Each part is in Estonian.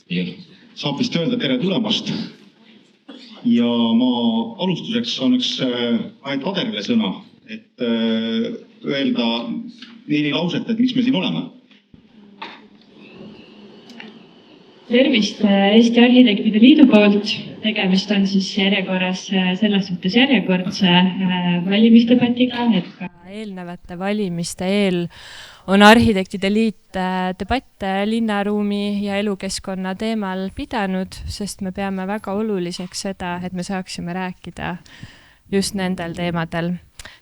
Saab vist öelda tere tulemast. Ja ma alustuseks annaks Aet Aderile sõna, et öelda 4 lauset, et miks me siin oleme. Tervist Eesti Arhitektide Liidu poolt. Tegemist on siis järjekorras selles suhtes järjekordse valimisdebatiga, et ka eelnevate valimiste eel on Arhitektide Liit debatte linnaruumi ja elukeskkonna teemal pidanud, sest me peame väga oluliseks seda, et me saaksime rääkida just nendel teemadel.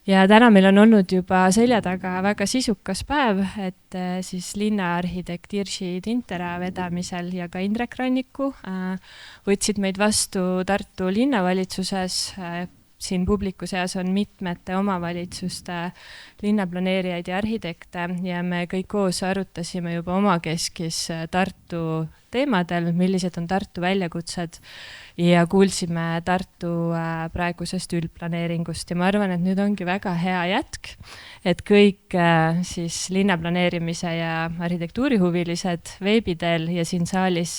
Ja täna meil on olnud juba selja taga väga sisukas päev, et siis linnaarhitekt Irši Tintera vedamisel ja ka Indrek Ranniku võtsid meid vastu Tartu linnavalitsuses. Siin publiku seas on mitmete omavalitsuste linnaplaneerijaid ja arhitekte ja me kõik koos arutasime juba omakeskis Tartu teemadel, millised on Tartu väljakutsed ja kuulsime Tartu praegusest üldplaneeringust. Ja ma arvan, et nüüd ongi väga hea jätk, et kõik siis linnaplaneerimise ja arhitektuurihuvilised veebidel ja siin saalis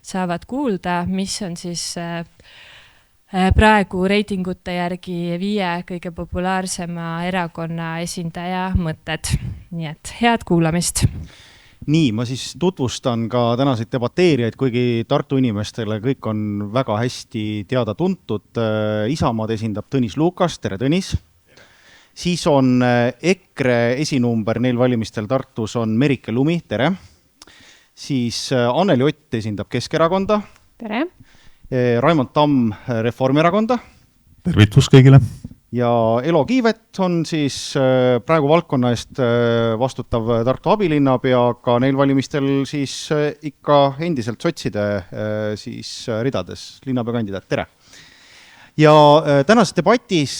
saavad kuulda, mis on siis praegu reitingute järgi 5 kõige populaarsema erakonna esindaja mõtted. Nii et head kuulamist. Nii, ma siis tutvustan ka tänaseid debateerijaid, kuigi Tartu inimestele kõik on väga hästi teada tuntud. Isamaad esindab Tõnis Lukas, tere Tõnis. Siis on EKRE esinumber neil valimistel Tartus on Merike Lumi, tere. Siis Anneli Ott esindab Keskerakonda. Tere. Raimond Tamm Reformierakonda. Tervitus kõigile. Ja Elo Kiivet on siis praegu valdkonna eest vastutav Tartu abilinnapea, aga neil valimistel siis ikka endiselt sotside siis ridades linnapeakandidaat. Tere! Ja tänases debatis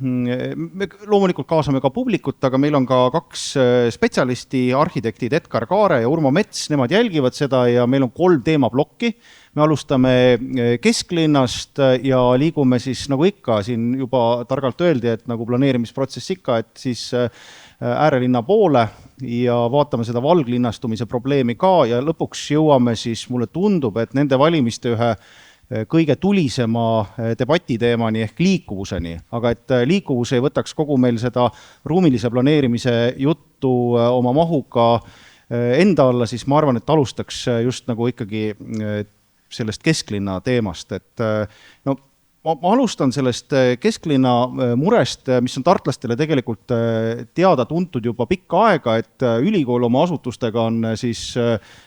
me loomulikult kaasame ka publikut, aga meil on ka 2 spetsialisti, arhitektid Edgar Kaare ja Urmo Mets, nemad jälgivad seda ja meil on 3 teemablokki. Me alustame kesklinnast ja liigume siis nagu ikka, siin juba targalt öeldi, et nagu planeerimisprotsess ikka, et siis äärelinna poole ja vaatame seda valglinnastumise probleemi ka ja lõpuks jõuame siis, mulle tundub, et nende valimiste ühe kõige tulisema debatiteemani ehk liikuvuseni, aga et liikuvus ei võtaks kogu meil seda ruumilise planeerimise juttu oma mahuga enda alla, siis ma arvan, et alustaks just nagu ikkagi sellest kesklinna teemast, et no, ma alustan sellest kesklinna murest, mis on tartlastele tegelikult teada tuntud juba pikka aega, et ülikool oma asutustega on siis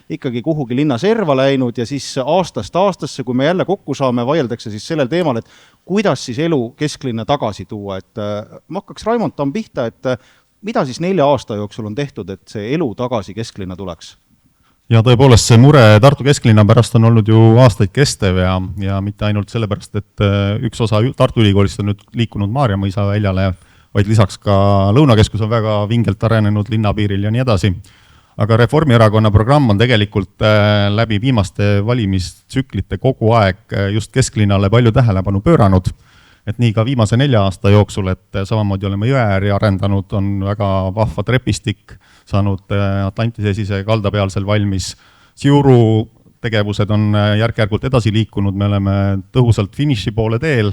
ikkagi kuhugi linna serva läinud ja siis aastast aastasse, kui me jälle kokku saame, vaieldakse siis sellel teemal, et kuidas siis elu kesklinna tagasi tuua. Et ma hakkaks Raimond Tamm pihta, et mida siis 4 aasta jooksul on tehtud, et see elu tagasi kesklinna tuleks? Ja tõepoolest see mure Tartu kesklinna pärast on olnud ju aastaid kestev ja mitte ainult sellepärast, et üks osa Tartu Ülikoolist on nüüd liikunud Maarjamõisa väljale, vaid lisaks ka Lõunakeskus on väga vingelt arenenud linnapiiril ja nii edasi. Aga Reformierakonna programm on tegelikult läbi viimaste valimistsüklite kogu aeg just kesklinnale palju tähelepanu pööranud. Et nii ka viimase 4 aasta jooksul, et samamoodi oleme Jõeääri arendanud, on väga vahva trepistik saanud Atlantise kaldapealsel valmis. Siuru tegevused on järk-järgult edasi liikunud, me oleme tõhusalt finiši poole teel,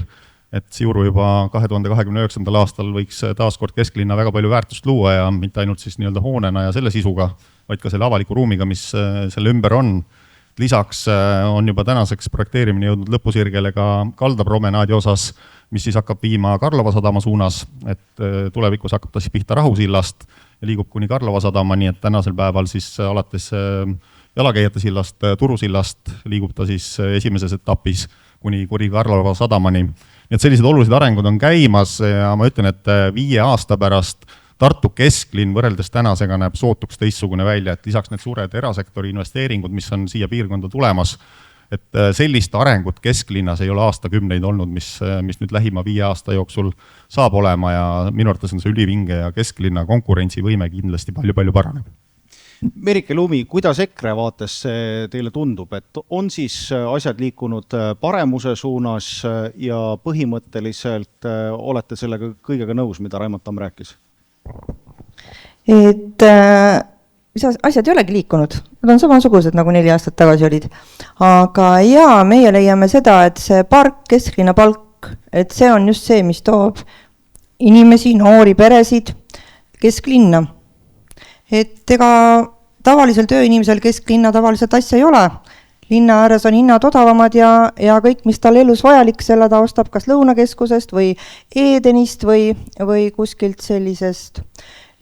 et Siuru juba 2029. aastal võiks taaskord kesklinna väga palju väärtust luua ja mitte ainult siis nii-öelda hoonena ja selle sisuga, vaid ka selle avaliku ruumiga, mis selle ümber on. Lisaks on juba tänaseks projekteerimine jõudnud lõpusirgele ka kaldapromenaadi osas, mis siis hakkab viima Karlova sadama suunas, et tulevikus hakkab ta siis pihta Rahusillast ja liigub kuni Karlova sadama, nii et tänasel päeval siis alates jalakäijate sillast, Turusillast liigub ta siis esimeses etapis kuni Karlova sadamani. Nii et sellised olulised arengud on käimas ja ma ütlen, et 5 aasta pärast Tartu kesklinn võrreldes tänasega näeb sootuks teistsugune välja, et lisaks need suured erasektori investeeringud, mis on siia piirkonda tulemas, et sellist arengut kesklinnas ei ole aastakümneid olnud, mis nüüd lähima 5 aasta jooksul saab olema ja minu arvates on see ülivinge ja kesklinna konkurentsivõime kindlasti palju-palju paraneb. Merike Lumi, kuidas EKRE vaates teile tundub, et on siis asjad liikunud paremuse suunas ja põhimõtteliselt olete sellega kõigega nõus, mida Raimond Tamm rääkis? Et asjad ei olegi liikunud. Nad on samasugused nagu 4 aastat tagasi olid. Aga jaa, meie leiame seda, et see park, kesklinna palk, et see on just see, mis toob inimesi, noori peresid kesklinna. Et ega tavalisel tööinimesel kesklinna tavaliselt asja ei ole. Linna ääres on hinnad odavamad ja kõik, mis tal elus vajalik, selle ta ostab kas Lõunakeskusest või Edenist või kuskilt sellisest.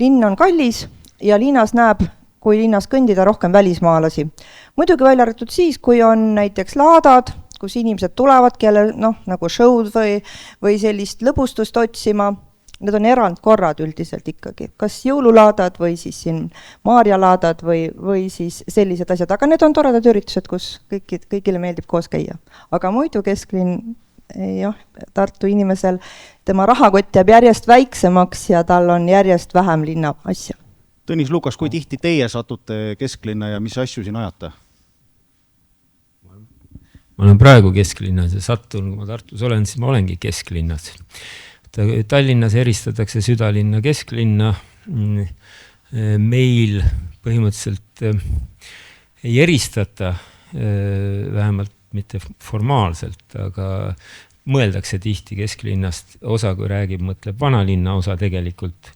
Linn on kallis ja linnas näeb, kui linnas kõndida rohkem välismaalasi. Muidugi välja arvatud siis, kui on näiteks laadad, kus inimesed tulevad, kelle nagu show'd või sellist lõbustust otsima. Need on erandkorrad üldiselt ikkagi. Kas jõululaadad või siis siin Maarjalaadad või siis sellised asjad. Aga need on toredad üritused, kus kõigile meeldib koos käia. Aga muidu kesklinn, Tartu inimesel, tema rahakott jääb järjest väiksemaks ja tal on järjest vähem linna asja. Tõnis Lukas, kui tihti teie satute kesklinna ja mis asju siin ajate? Ma olen praegu kesklinnas ja sattun, kui ma Tartus olen, siis ma olengi kesklinnas. Tallinnas eristatakse südalinna, kesklinna. Meil põhimõtteliselt ei eristata, vähemalt mitte formaalselt, aga mõeldakse tihti kesklinnast. Osa, kui räägib, mõtleb vanalinna osa tegelikult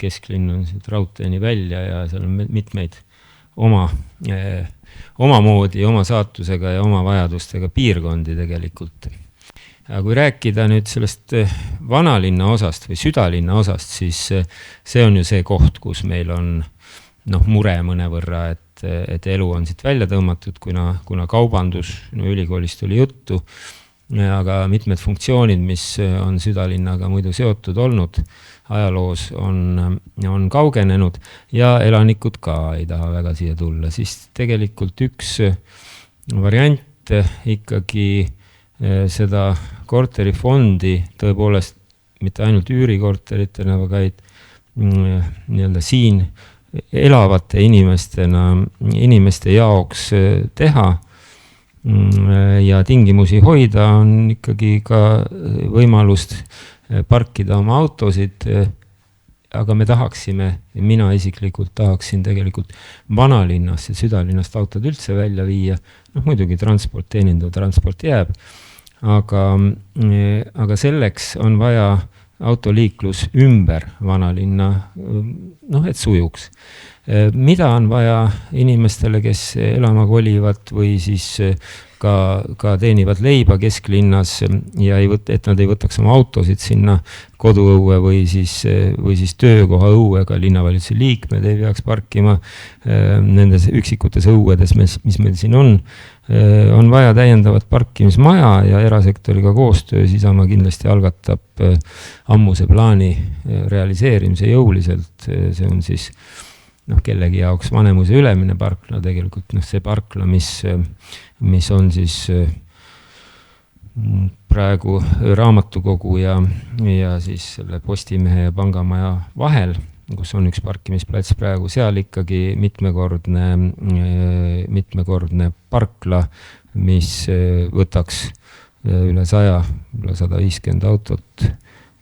kesklinn on raudteeni välja ja seal on mitmeid oma moodi, oma saatusega ja oma vajadustega piirkondi tegelikult. Aga kui rääkida nüüd sellest vanalinna osast või südalinna osast, siis see on ju see koht, kus meil on mure mõnevõrra, et elu on siit välja tõmmatud, kuna kaubandus, ülikoolist oli juttu, aga mitmed funktsioonid, mis on südalinnaga muidu seotud olnud, ajaloos on kaugenenud ja elanikud ka ei taha väga siia tulla. Siis tegelikult üks variant ikkagi seda korterifondi tõepoolest mitte ainult üürikorteritena, vaid nii-öelda siin elavate inimeste jaoks teha ja tingimusi hoida on ikkagi ka võimalust parkida oma autosid, aga me tahaksime, mina isiklikult tahaksin tegelikult vanalinnast ja südalinnast autod üldse välja viia. Muidugi transport, teenindav transport jääb, aga selleks on vaja autoliiklus ümber vanalinna, et sujuks. Mida on vaja inimestele, kes elama kolivad või siis ka teenivad leiba kesklinnas ja et nad ei võtaks oma autosid sinna koduõue või siis töökoha õuega, linnavalitsuse liikmed ei peaks parkima nendes üksikutes õuedes, mis meil siin on vaja täiendavat parkimismaja ja erasektoriga koostöös Isamaa kindlasti algatab ammuse plaani realiseerimise jõuliselt. See on siis kellegi jaoks Vanemuise ülemine parkla, tegelikult see parkla, mis on siis praegu raamatukogu ja siis selle Postimehe ja Pangamaja vahel, kus on üks parkimisplats praegu, seal ikkagi mitmekordne parkla, mis võtaks üle 100, üle 150 autot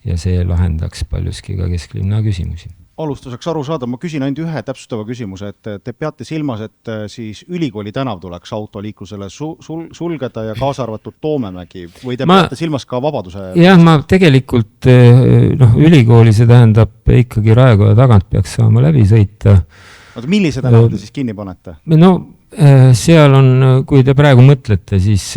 ja see lahendaks paljuski ka kesklinna küsimusi. Alustuseks aru saada, ma küsin ainult ühe täpsustava küsimuse, et te peate silmas, et siis ülikooli tänav tuleks autoliiklusele sulgeda ja kaasa arvatud Toomemägi või te peate silmas ka Vabaduse? Jah, ma tegelikult ülikooli, see tähendab ikkagi Raekoja tagant peaks saama läbi sõita. Millise tänav te siis kinni panete? Seal on, kui te praegu mõtlete, siis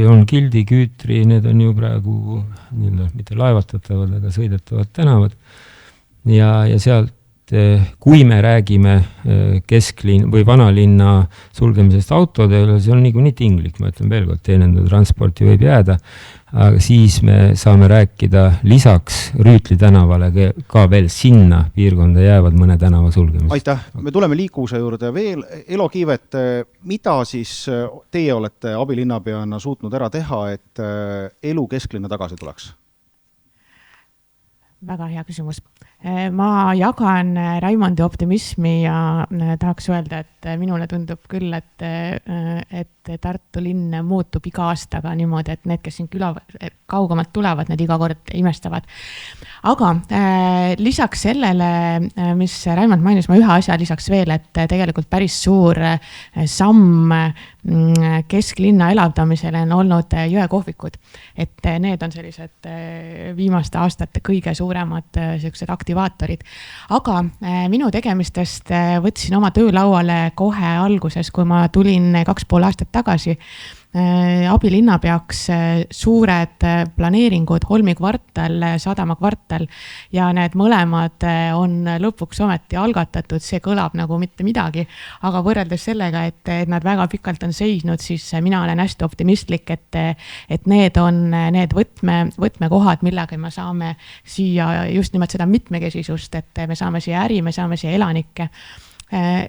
on Gildi, Küütri, need on ju praegu mitte laevatatavad, aga sõidetavad tänavad. Ja sealt, kui me räägime kesklinn või vanalinna sulgemisest autodele, see on niikuinii tinglik, ma ütlen veel kord, teenendav transporti võib jääda, aga siis me saame rääkida lisaks Rüütli tänavale ka veel sinna piirkonda jäävad mõne tänava sulgemisest. Aitäh, me tuleme liikuvuse juurde veel. Elo Kiivet, mida siis teie olete abilinnapeana suutnud ära teha, et elu kesklinna tagasi tuleks? väga hea küsimus. Ma jagan Raimondi optimismi ja tahaks öelda, et minule tundub küll, et Tartu linn muutub iga aastaga niimoodi, et need, kes siin kaugemalt tulevad, need iga kord imestavad. Aga lisaks sellele, mis Raimond mainis, ma ühe asja lisaks veel, et tegelikult päris suur samm kesklinna elavdamisele on olnud jõekohvikud. Et need on sellised viimaste aastate kõige suuremad sellised aktivaatorid. Aga minu tegemistest võtsin oma töölauale kohe alguses, kui ma tulin 2,5 aastat tagasi. Abilinnapeaks suured planeeringud, Holmi kvartal, Sadama kvartal ja need mõlemad on lõpuks ometi algatatud, see kõlab nagu mitte midagi, aga võrreldes sellega, et nad väga pikalt on seisnud, siis mina olen hästi optimistlik, et need on need võtmekohad, millega me saame siia just nimelt seda mitmekesisust, et me saame siia äri, me saame siia elanikke.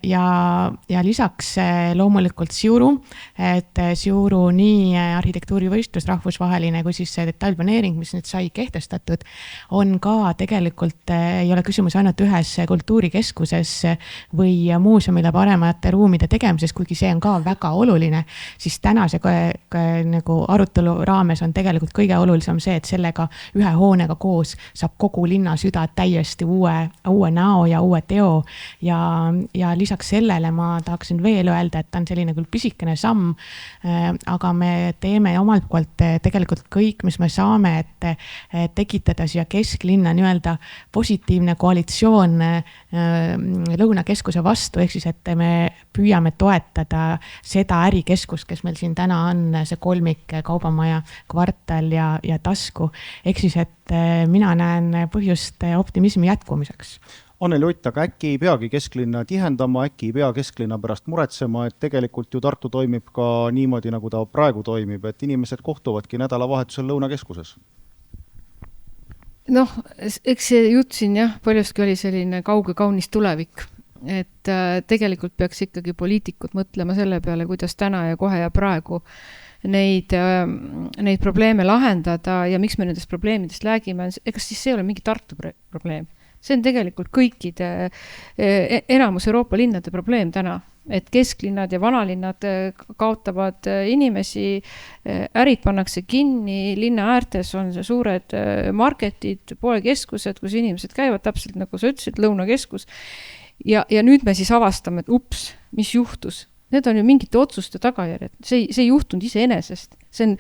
Ja lisaks loomulikult Siuru, et Siuru nii arhitektuurivõistlus rahvusvaheline kui siis see detailplaneering, mis nüüd sai kehtestatud, on ka tegelikult, ei ole küsimus ainult ühes kultuurikeskuses või muuseumile paremate ruumide tegemises, kuigi see on ka väga oluline, siis tänase nagu arutelu raames on tegelikult kõige olulisem see, et sellega ühe hoonega koos saab kogu linna süda täiesti uue näo ja uue teo ja lisaks sellele ma tahaksin veel öelda, et ta on selline küll pisikene samm, aga me teeme omalt poolt tegelikult kõik, mis me saame, et tekitada siia kesklinna nii-öelda positiivne koalitsioon Lõunakeskuse vastu, ehk siis, et me püüame toetada seda ärikeskust, kes meil siin täna on, see kolmik, Kaubamaja, kvartal ja Tasku. Ehk siis, et mina näen põhjust optimismi jätkumiseks. Anneli Ott, aga äkki ei peagi kesklinna tihendama, äkki ei pea kesklinna pärast muretsema, et tegelikult ju Tartu toimib ka niimoodi, nagu ta praegu toimib, et inimesed kohtuvadki nädalavahetusel Lõunakeskuses? Eks see jutt siin paljuski oli selline kauge kaunis tulevik, et tegelikult peaks ikkagi poliitikud mõtlema selle peale, kuidas täna ja kohe ja praegu neid probleeme lahendada ja miks me nendest probleemidest räägime, ega siis see ei ole mingi Tartu probleem. See on tegelikult kõikide enamus Euroopa linnade probleem täna, et kesklinnad ja vanalinnad kaotavad inimesi, ärid pannakse kinni, linna äärtes on suured marketid, poekeskused, kus inimesed käivad täpselt nagu sa ütlesid, Lõunakeskus. Ja nüüd me siis avastame, et ups, mis juhtus? Need on ju mingite otsuste tagajärjed. See ei juhtunud iseenesest. See on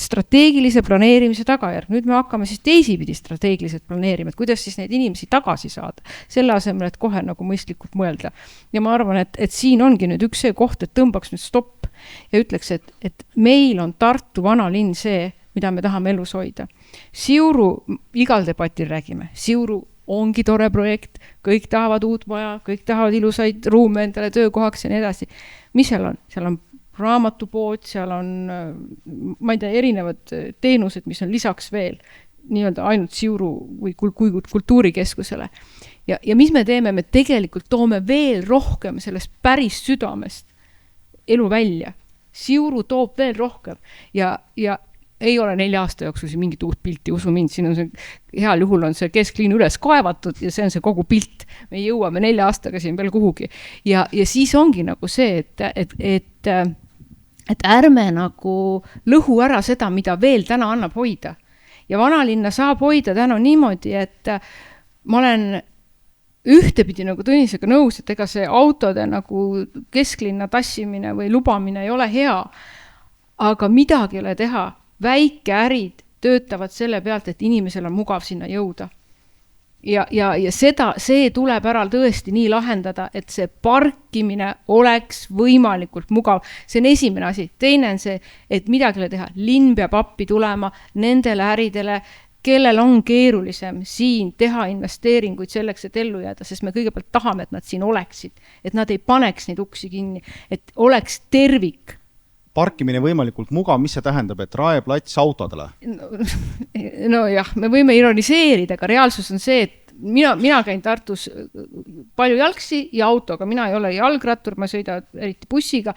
strateegilise planeerimise tagajärg. Nüüd me hakkame siis teisipidi strateegiliselt planeerima, et kuidas siis neid inimesi tagasi saada. Selle asemel, et kohe nagu mõistlikult mõelda. Ja ma arvan, et siin ongi nüüd üks see koht, et tõmbaks nüüd stopp ja ütleks, et meil on Tartu vanalinn see, mida me tahame elus hoida. Siuru, igal debatil räägime, Siuru ongi tore projekt, kõik tahavad uut maja, kõik tahavad ilusaid ruume endale töökohaks ja nii edasi. Mis seal on? Seal on raamatupood, seal on, ma ei tea, erinevad teenused, mis on lisaks veel nii-öelda ainult Siuru või kultuurikeskusele. Ja mis me teeme? Me tegelikult toome veel rohkem sellest päris südamest elu välja. Siuru toob veel rohkem ja ei ole 4 aasta jooksul siin mingit uut pilti, usu mind, siin on see, heal juhul on see keskliin üles kaevatud ja see on see kogu pilt. Me jõuame 4 aastaga siin veel kuhugi. Ja siis ongi nagu see, et ärme nagu lõhu ära seda, mida veel täna annab hoida. Ja vanalinna saab hoida täna niimoodi, et ma olen ühtepidi nagu Tõnisega nõus, et ega see autode nagu kesklinna tassimine või lubamine ei ole hea, aga midagi ei ole teha. Väikeärid töötavad selle pealt, et inimesel on mugav sinna jõuda. Ja see tuleb ära tõesti nii lahendada, et see parkimine oleks võimalikult mugav. See on esimene asi. Teine on see, et midagi ei ole teha. Linn peab appi tulema nendele äridele, kellel on keerulisem siin teha investeeringuid selleks, et ellu jääda, sest me kõigepealt tahame, et nad siin oleksid, et nad ei paneks neid uksi kinni, et oleks tervik. Parkimine võimalikult mugav, mis see tähendab, et raeplats autodele? No jah, me võime ironiseerida, aga reaalsus on see, et mina käin Tartus palju jalgsi ja autoga, mina ei ole jalgrattur, ma sõidan eriti bussiga,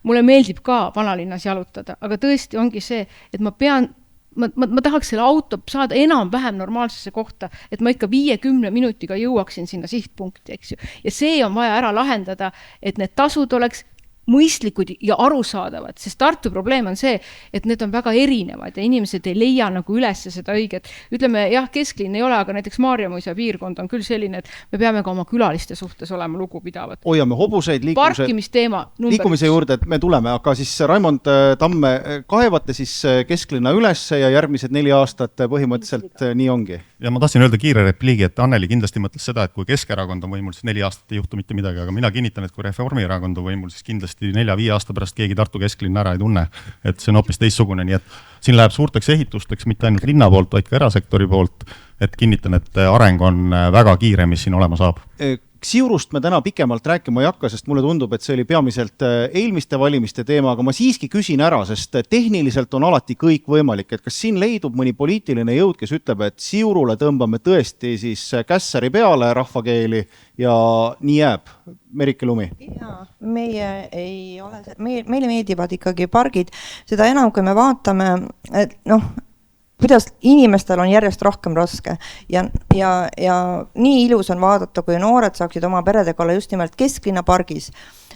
mulle meeldib ka vanalinnas jalutada, aga tõesti ongi see, et ma pean ma tahaks selle auto saada enam-vähem normaalsesse kohta, et ma ikka 5-10 minutiga jõuaksin sinna sihtpunkti, eks ju. Ja see on vaja ära lahendada, et need tasud oleks mõistlikud ja arusaadavad, sest Tartu probleem on see, et need on väga erinevad ja inimesed ei leia nagu üles seda õiget. Ütleme, jah, kesklinn ei ole, aga näiteks Maarjamõisa piirkond on küll selline, et me peame ka oma külaliste suhtes olema lugupidavad. Hoiame hobuseid, liikumise juurde, et me tuleme, aga siis Raimond Tamme, kaevate siis kesklinna üles ja järgmised 4 aastat põhimõtteliselt nii ongi. Ja ma tahtsin öelda kiire repliigi, et Anneli kindlasti mõtles seda, et kui Keskerakond on võimul, siis 4 aastat ei juhtu mitte midagi, aga mina kinnitan, et kui Reformierakond on võimul, siis kindlasti 4-5 aasta pärast keegi Tartu kesklinna ära ei tunne, et see on hoopis teistsugune, nii et siin läheb suurteks ehitusteks mitte ainult linna poolt, vaid ka erasektori poolt, et kinnitan, et areng on väga kiire, mis siin olema saab. Siurust me täna pikemalt rääkima ei hakka, sest mulle tundub, et see oli peamiselt eelmiste valimiste teema, aga ma siiski küsin ära, sest tehniliselt on alati kõik võimalik, et kas siin leidub mõni poliitiline jõud, kes ütleb, et Siurule tõmbame tõesti siis kässari peale rahvakeeli ja nii jääb. Merike Lumi. Meie ei ole, meile meeldivad ikkagi pargid, seda enam, kui me vaatame, et kuidas inimestel on järjest rohkem raske ja nii ilus on vaadata, kui noored saaksid oma peredega olla just nimelt kesklinna pargis.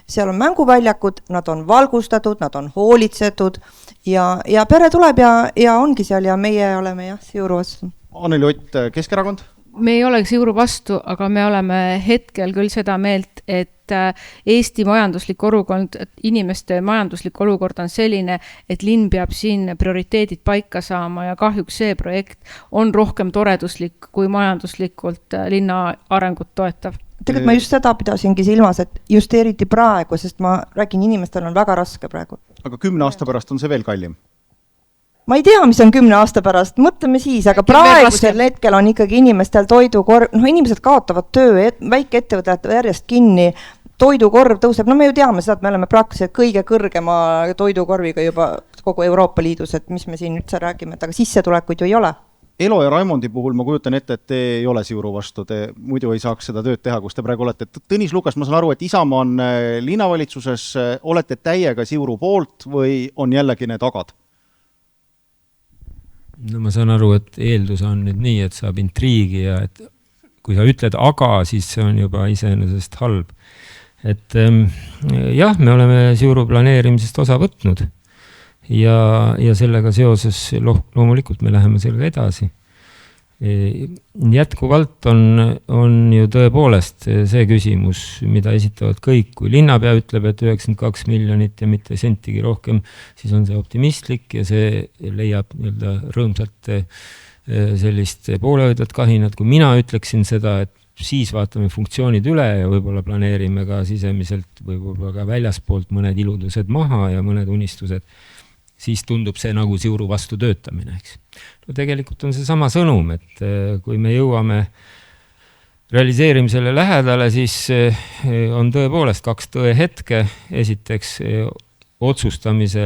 Seal on mänguväljakud, nad on valgustatud, nad on hoolitsetud ja pere tuleb ja ongi seal ja meie oleme Siuru vastu. Anneli Ott, Keskerakond? Me ei ole Siuru vastu, aga me oleme hetkel küll seda meelt, et Eesti majanduslik olukord, inimeste majanduslik olukord on selline, et linn peab siin prioriteedid paika saama ja kahjuks see projekt on rohkem toreduslik kui majanduslikult linna arengut toetav. Tegelikult ma just seda pidasingi silmas, et just eriti praegu, sest ma räägin, inimestel on väga raske praegu. Aga 10 aasta pärast on see veel kallim? Ma ei tea, mis on 10 aasta pärast, mõtleme siis, aga praegusel hetkel on ikkagi inimestel toidukorv, inimesed kaotavad töö, väike ettevõtted järjest kinni, toidukorv tõuseb, me ju teame seda, et me oleme praktiliselt kõige kõrgema toidukorviga juba kogu Euroopa Liidus, et mis me siin üldse räägime, et aga sissetulekuid ju ei ole. Elo ja Raimondi puhul ma kujutan ette, et te ei ole Siuru vastu, te muidu ei saaks seda tööd teha, kus te praegu olete. Tõnis Lukas, ma saan aru, et Isamaa on linnavalitsuses, olete täiega Siuru poolt või on jällegi need agad? No ma saan aru, et eeldus on nüüd nii, et saab intriigi ja et kui sa ütled aga, siis see on juba iseenesest halb. Et jah, me oleme Siuru planeerimisest osa võtnud ja sellega seoses loomulikult me läheme sellega edasi. Jätkuvalt on ju tõepoolest see küsimus, mida esitavad kõik, kui linnapea ütleb, et 92 miljonit ja mitte sentigi rohkem, siis on see optimistlik ja see leiab rõõmsalt sellist poolehoidvat kahinat. Kui mina ütleksin seda, et siis vaatame funktsioonid üle ja võib-olla planeerime ka sisemiselt, võib-olla ka väljaspoolt mõned iludused maha ja mõned unistused, siis tundub see nagu Siuru vastu töötamine, eks. No tegelikult on see sama sõnum, et kui me jõuame realiseerimisele lähedale, siis on tõepoolest 2 tõehetke. Esiteks otsustamine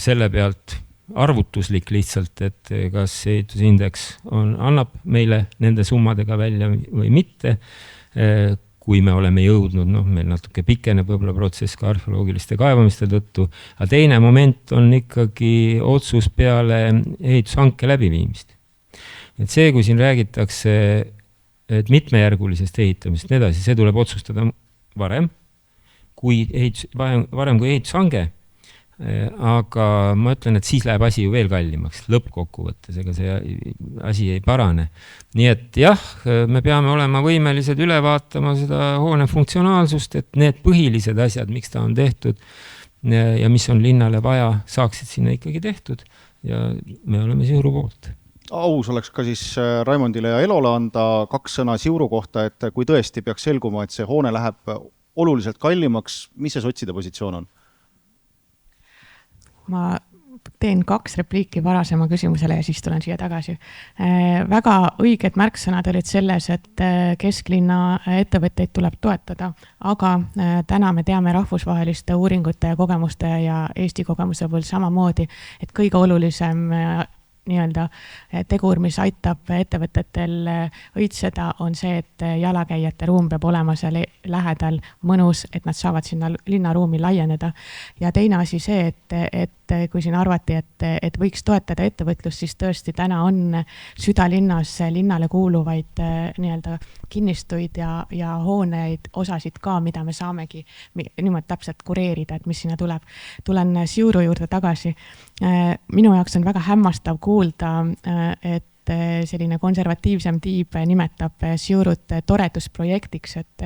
selle pealt arvutuslik lihtsalt, et kas ehitusindeks annab meile nende summadega välja või mitte. Kui me oleme jõudnud, meil natuke pikeneb võib-olla protsess ka arheoloogiliste kaevamiste tõttu, aga teine moment on ikkagi otsus peale ehitushanke läbiviimist. Et see, kui siin räägitakse, et mitmejärgulisest ehitamist edasi, see tuleb otsustada varem kui ehitushange, aga ma ütlen, et siis läheb asi ju veel kallimaks lõppkokkuvõttes, ega see asi ei parane. Nii et jah, me peame olema võimelised üle vaatama seda hoone funktsionaalsust, et need põhilised asjad, miks ta on tehtud ja mis on linnale vaja, saaksid sinna ikkagi tehtud ja me oleme Siuru poolt. Aus oleks ka siis Raimondile ja Elole anda 2 sõna Siuru kohta, et kui tõesti peaks selguma, et see hoone läheb oluliselt kallimaks, mis see sotside positsioon on? Ma teen 2 repliiki varasema küsimusele ja siis tulen siia tagasi. Väga õiged märksõnad olid selles, et kesklinna ettevõtteid tuleb toetada, aga täna me teame rahvusvaheliste uuringute ja kogemuste ja Eesti kogemuse puhul samamoodi, et kõige olulisem nii-öelda tegur, mis aitab ettevõtetel õitseda, on see, et jalakäijate ruum peab olema seal lähedal mõnus, et nad saavad sinna linnaruumi laieneda. Ja teine asi see, et kui siin arvati, et võiks toetada ettevõtlust, siis tõesti täna on südalinnas linnale kuuluvaid nii-öelda kinnistuid ja hooneid osasid ka, mida me saamegi niimoodi täpselt kureerida, et mis sinna tuleb. Tulen Siuru juurde tagasi. Minu jaoks on väga hämmastav kuulda, et selline konservatiivsem tiib nimetab Siurut toredusprojektiks, et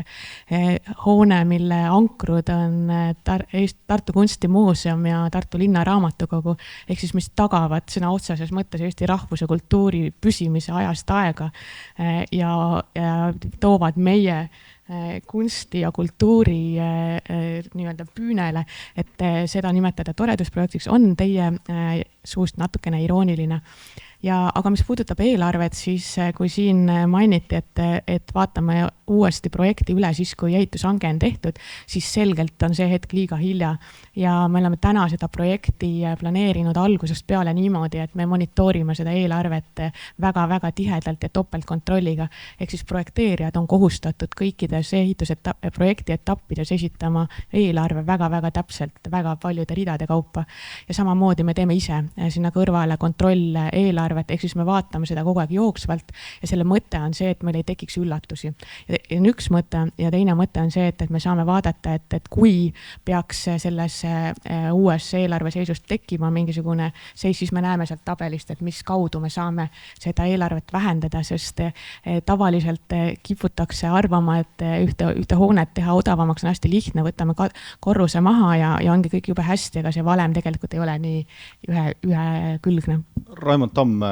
hoone, mille ankrud on Tartu Kunstimuuseum ja Tartu Linna Raamatukogu, ehk siis mis tagavad sõna otseses mõttes Eesti rahvuse kultuuri püsimise ajast aega ja toovad meie kunsti ja kultuuri nii-öelda püünele, et seda nimetada toredusprojektiks on teie suust natukene irooniline. Aga mis puudutab eelarvet, siis kui siin mainiti, et vaatame uuesti projekti üle, siis kui ehitushange on tehtud, siis selgelt on see hetk liiga hilja. Ja me oleme täna seda projekti planeerinud algusest peale niimoodi, et me monitoorime seda eelarvet väga-väga tihedalt ja topeltkontrolliga. Ehk siis projekteerijad on kohustatud kõikides projekti etappides esitama eelarve väga-väga täpselt, väga paljude ridade kaupa. Ja samamoodi me teeme ise sinna kõrvale kontroll eelarvet, ehk siis me vaatame seda kogu aeg jooksvalt ja selle mõte on see, et meil ei tekiks üllatusi. Ja üks mõte ja teine mõte on see, et me saame vaadata, et kui peaks selles uues eelarve seisust tekkima mingisugune seis, siis me näeme sealt tabelist, et mis kaudu me saame seda eelarvet vähendada, sest tavaliselt kiputakse arvama, et ühte hoonet teha odavamaks on hästi lihtne, võtame korruse maha ja ongi kõik jube hästi, aga see valem tegelikult ei ole nii ühekülgne. Raimond Tamm,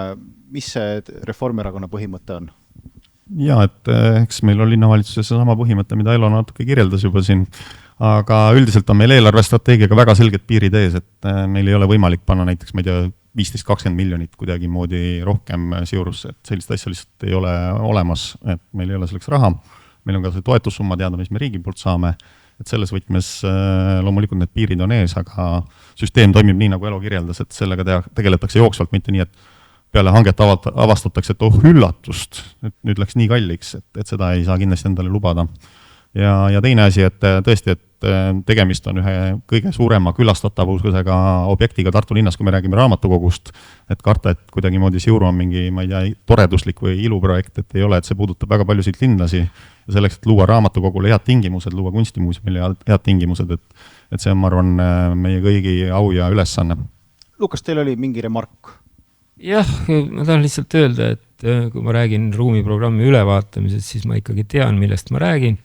mis see Reformierakonna põhimõte on? Ja, et eks meil on linnavalitsuses sama põhimõte, mida Elo natuke kirjeldas juba siin, aga üldiselt on meil eelarvestrateegiaga väga selged piirid ees, et meil ei ole võimalik panna näiteks, ma ei tea, 15-20 miljonit kuidagi moodi rohkem Siurusse, et sellist asja lihtsalt ei ole olemas, et meil ei ole selleks raha. Meil on ka see toetussumma teada, mis me riigi poolt saame, et selles võtmes loomulikult need piirid on ees, aga süsteem toimib nii, nagu Elo kirjeldas, et sellega tegeletakse jooksvalt, mitte nii, et peale hanget avastatakse, et üllatust, et nüüd läks nii kalliks, et seda ei saa kindlasti endale lubada. Ja teine asi, et tõesti, et tegemist on ühe kõige suurema külastatavusega objektiga Tartu linnas, kui me räägime raamatukogust, et karta, et kuidagi moodi Siuru on mingi, ma ei tea, toreduslik või iluprojekt, et ei ole, et see puudutab väga paljusid linlasi ja selleks, et luua raamatukogule head tingimused, luua kunstimuuseumile head tingimused, et see on, ma arvan, meie kõigi au ja ülesanne. Lukas, teil oli mingi remark? Jah, ma tahan lihtsalt öelda, et kui ma räägin ruumiprogrammi ülevaatamisest, siis ma ikkagi tean, millest ma räägin.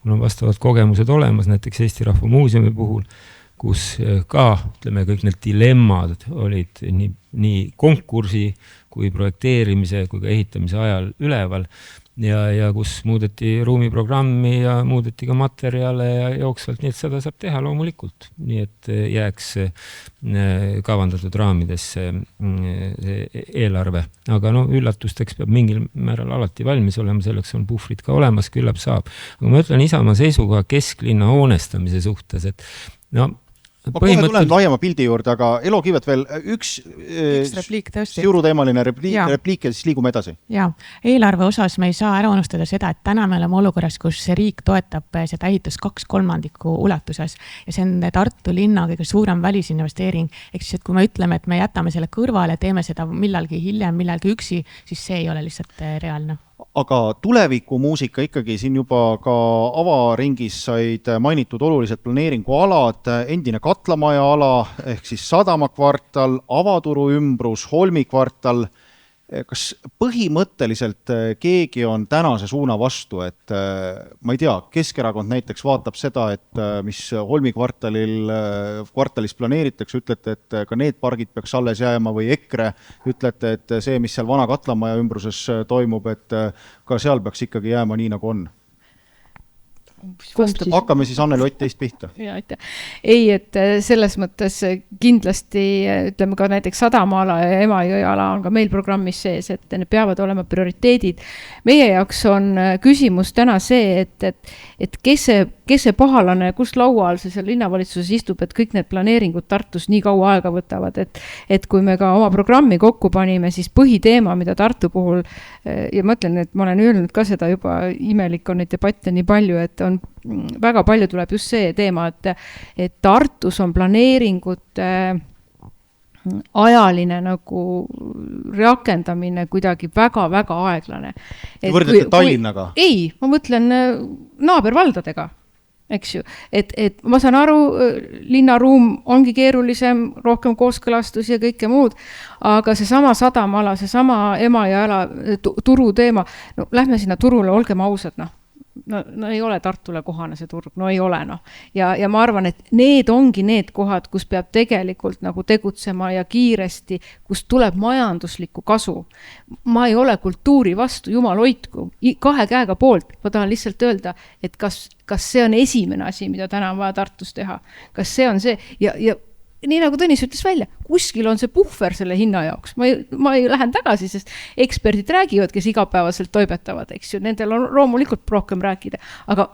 Mul on vastavad kogemused olemas, näiteks Eesti Rahva Muuseumi puhul, kus ka, ütleme, kõik need dilemmad olid nii konkursi kui projekteerimise kui ka ehitamise ajal üleval ja kus muudeti ruumiprogrammi ja muudeti ka materjale ja jooksvalt, nii et seda saab teha loomulikult, nii et jääks kavandatud raamidesse eelarve. Aga üllatusteks peab mingil määral alati valmis olema, selleks on puhvrid ka olemas, küllap saab. Aga ma ütlen Isamaa seisukoha kesklinna hoonestamise suhtes, et ma kohe tulen laiema pildi juurde, aga Elo Kiivet veel üks repliik, Siuru-teemaline repliik ja siis liigume edasi. Ja, eelarve osas me ei saa ära unustada seda, et täna me oleme olukorras, kus riik toetab seda ehitust 2/3 ulatuses ja see on Tartu linna kõige suurem välisinvesteering. Ehk siis, et kui me ütleme, et me jätame selle kõrvale, teeme seda millalgi hiljem, millalgi üksi, siis see ei ole lihtsalt reaalne. Aga tulevikumuusika ikkagi siin juba ka avaringis said mainitud olulised planeeringualad, endine Katlamaja ala ehk siis Sadamakvartal, Avaturu ümbrus, Holmikvartal. Kas põhimõtteliselt keegi on tänase suuna vastu, et ma ei tea, Keskerakond näiteks vaatab seda, et mis Holmikvartalis planeeritakse, ütlete, et ka need pargid peaks alles jääma või EKRE, ütlete, et see, mis seal vana Katlamaja ümbruses toimub, et ka seal peaks ikkagi jääma nii, nagu on? hakkame siis Anneli Ott teist pihta. Ja, aitäh. Ei, et selles mõttes kindlasti, ütleme ka näiteks Sadamaala ja Emajõeala on ka meil programmis sees, et need peavad olema prioriteedid. Meie jaoks on küsimus täna see, et kes see pahalane, kus laual see seal linnavalitsuses istub, et kõik need planeeringud Tartus nii kaua aega võtavad, et kui me ka oma programmi kokku panime, siis põhiteema, mida Tartu puhul, ja ma ütlen, et ma olen öelnud ka seda juba, imelik on neid debatte nii palju, et on väga palju tuleb just see teema, et Tartus on planeeringute ajaline nagu rakendamine kuidagi väga-väga aeglane. Võrdlete Tallinnaga? Ei, ma mõtlen naabervaldadega, eks ju. Et ma saan aru, linnaruum ongi keerulisem, rohkem kooskõlastus ja kõike muud, aga see sama Sadamaala, see sama Emajõeala turu teema, no lähme sinna turule, olgem ausad, no ei ole Tartule kohane see turg, no ei ole . Ja ma arvan, et need ongi need kohad, kus peab tegelikult nagu tegutsema ja kiiresti, kus tuleb majanduslikku kasu. Ma ei ole kultuuri vastu, jumal hoidku, 2 käega poolt. Ma tahan lihtsalt öelda, et kas see on esimene asi, mida täna on vaja Tartus teha. Kas see on see ja nii nagu Tõnis ütles välja, kuskil on see puhver selle hinna jaoks. Ma ei lähen tagasi, sest eksperdid räägivad, kes igapäevaselt toibetavad, eks ju. Nendel on loomulikult rohkem rääkida, aga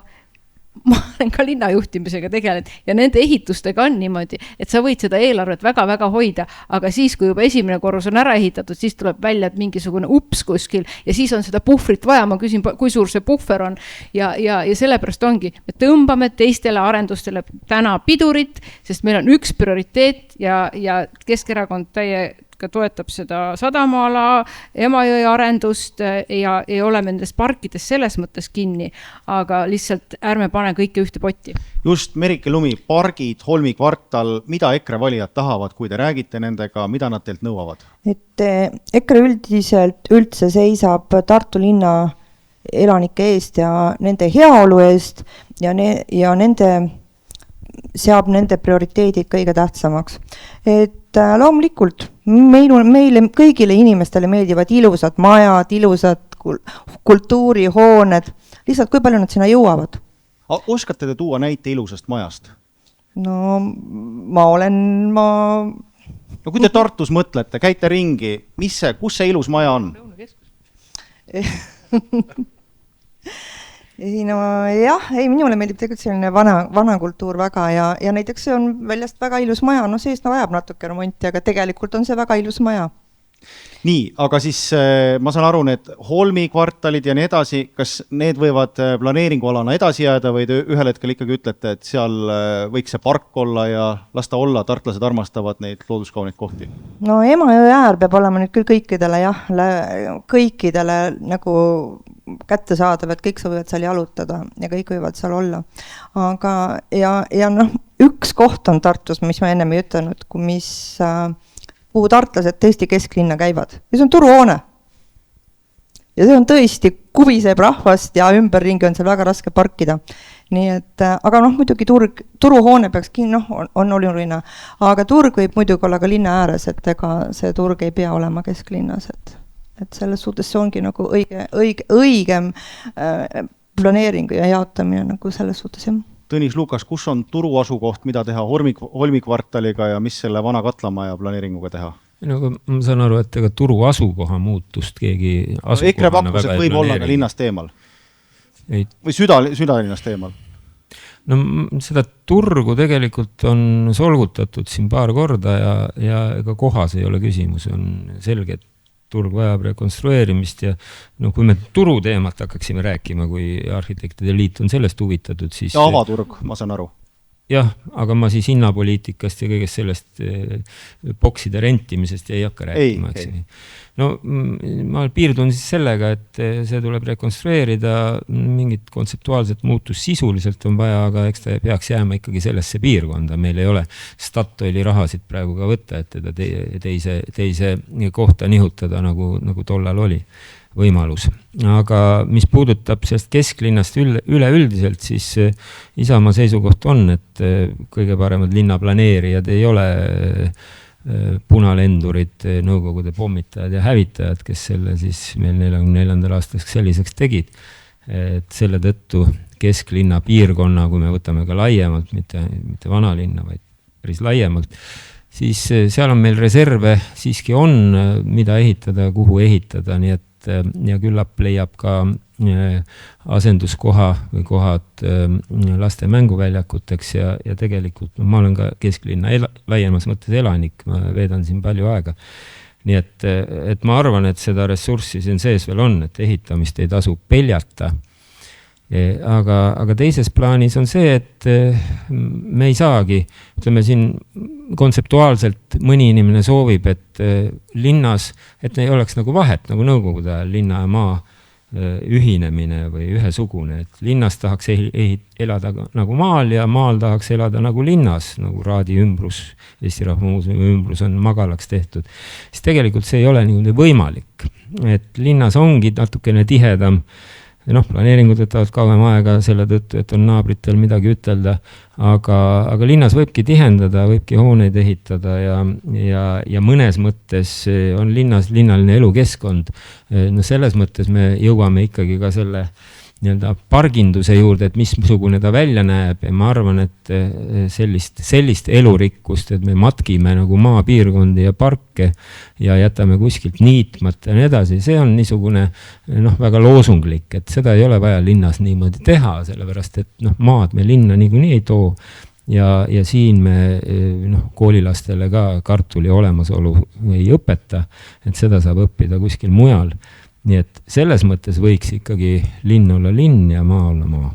ma olen ka linnajuhtimisega tegelenud ja nende ehitustega on niimoodi, et sa võid seda eelarvet väga-väga hoida, aga siis, kui juba esimene korrus on ära ehitatud, siis tuleb välja, et mingisugune ups kuskil ja siis on seda puhvrit vaja. Ma küsin, kui suur see puhver on ja sellepärast ongi, me tõmbame teistele arendustele täna pidurit, sest meil on üks prioriteet ja Keskerakond toetab seda Sadamaala, Emajõe arendust ja ei ole nendes parkides selles mõttes kinni, aga lihtsalt ärme pane kõike ühte potti. Just Merike Lumi, pargid, Holmi kvartal, mida EKRE valijad tahavad, kui te räägite nendega, mida nad teilt nõuavad? Et EKRE üldiselt üldse seisab Tartu linna elanike eest ja nende heaolu eest ja nende seab nende prioriteedid kõige tähtsamaks. Et loomulikult meile kõigile inimestele meeldivad ilusad majad, ilusad kultuurihooned, lihtsalt kui palju nad sinna jõuavad. Oskate te tuua näite ilusast majast? No kui te Tartus mõtlete, käite ringi, kus see ilus maja on? Minule meeldib tegelikult selline vana kultuur väga ja näiteks see on väljast väga ilus maja, seest vajab natuke remonti, aga tegelikult on see väga ilus maja. Nii, aga siis ma saan aru, need Holmi kvartalid ja nii edasi, kas need võivad planeeringualana edasi jääda või te ühel hetkel ikkagi ütlete, et seal võiks see park olla ja lasta olla, tartlased armastavad neid looduskauneid kohti? No Emajõe äär peab olema nüüd küll kõikidele nagu kättesaadav, et kõik võivad seal jalutada ja kõik võivad seal olla. Aga üks koht on Tartus, mis ma ennem ei ütelnud, kuhu tartlased tõesti kesklinna käivad. Ja see on turuhoone. Ja see on tõesti kubiseb rahvast ja ümberringi on seal väga raske parkida. Nii et, aga muidugi turuhoone peaks on oluline, aga turg võib muidugi olla ka linna ääres, et ega see turg ei pea olema kesklinnas, et selles suhtes see ongi nagu õigem planeeringu ja jaotamine nagu selles suhtes, jah. Tõnis Lukas, kus on turu asukoht, mida teha Holmi kvartaliga ja mis selle vana katlamaja planeeringuga teha? Ma saan aru, et ega turu asukoha muutust keegi EKRE pakkus, et võib olla ka linnast eemal? Või südalinnast eemal? Seda turgu tegelikult on solgutatud siin paar korda ja ega kohas ei ole küsimus, on selge, et turg vajab rekonstrueerimist ja kui me turu teemat hakkaksime rääkima, kui arhitektide liit on sellest huvitatud, siis... Ja avaturg, ma saan aru. Jah, aga ma siis hinnapoliitikast ja kõigest sellest bokside rentimisest ei hakka rääkima. Ma piirdun siis sellega, et see tuleb rekonstrueerida, mingit kontseptuaalset muutust sisuliselt on vaja, aga eks ta peaks jääma ikkagi sellesse piirkonda. Meil ei ole Statoili rahasid praegu ka võtta, et teda teise kohta nihutada, nagu tollal oli võimalus. Aga mis puudutab sellest kesklinnast üleüldiselt, siis Isamaa seisukoht on, et kõige paremad linnaplaneerijad ei ole punalendurid, nõukogude pommitajad ja hävitajad, kes selle siis meil 44. aastaks selliseks tegid. Et selle tõttu kesklinna piirkonna, kui me võtame ka laiemalt, mitte vanalinna, vaid päris laiemalt, siis seal on meil reserve siiski on, mida ehitada, kuhu ehitada, nii et ja küllap leiab ka asenduskoha või kohad laste mänguväljakuteks ja tegelikult ma olen ka kesklinna laiemas mõttes elanik, ma veedan siin palju aega. Nii et ma arvan, et seda ressurssi siin sees veel on, et ehitamist ei tasu peljata. Aga teises plaanis on see, et me ei saagi, ütleme siin kontseptuaalselt mõni inimene soovib, et linnas, et ei oleks nagu vahet, nagu nõukogude ajal linna ja maa ühinemine või ühesugune, et linnas tahaks elada nagu maal ja maal tahaks elada nagu linnas, nagu Raadi ümbrus, Eesti Rahva Muuseumi ümbrus on magalaks tehtud. Siis tegelikult see ei ole niimoodi võimalik, et linnas ongi natukene tihedam, planeeringud võtavad kauem aega selle tõttu, et on naabritel midagi ütelda, aga linnas võibki tihendada, võibki hooneid ehitada ja mõnes mõttes on linnas linnaline elukeskkond. Selles mõttes me jõuame ikkagi ka selle parginduse juurde, et missugune ta välja näeb ja ma arvan, et sellist elurikkust, et me matkime nagu maapiirkondi ja parke ja jätame kuskilt niitmata ja nii edasi, see on niisugune väga loosunglik, et seda ei ole vaja linnas niimoodi teha, sellepärast et maad me linna niikuinii ei too ja siin me koolilastele ka kartuli olemasolu ei õpeta, et seda saab õppida kuskil mujal. Nii et selles mõttes võiks ikkagi linn olla linn ja maa olla maa.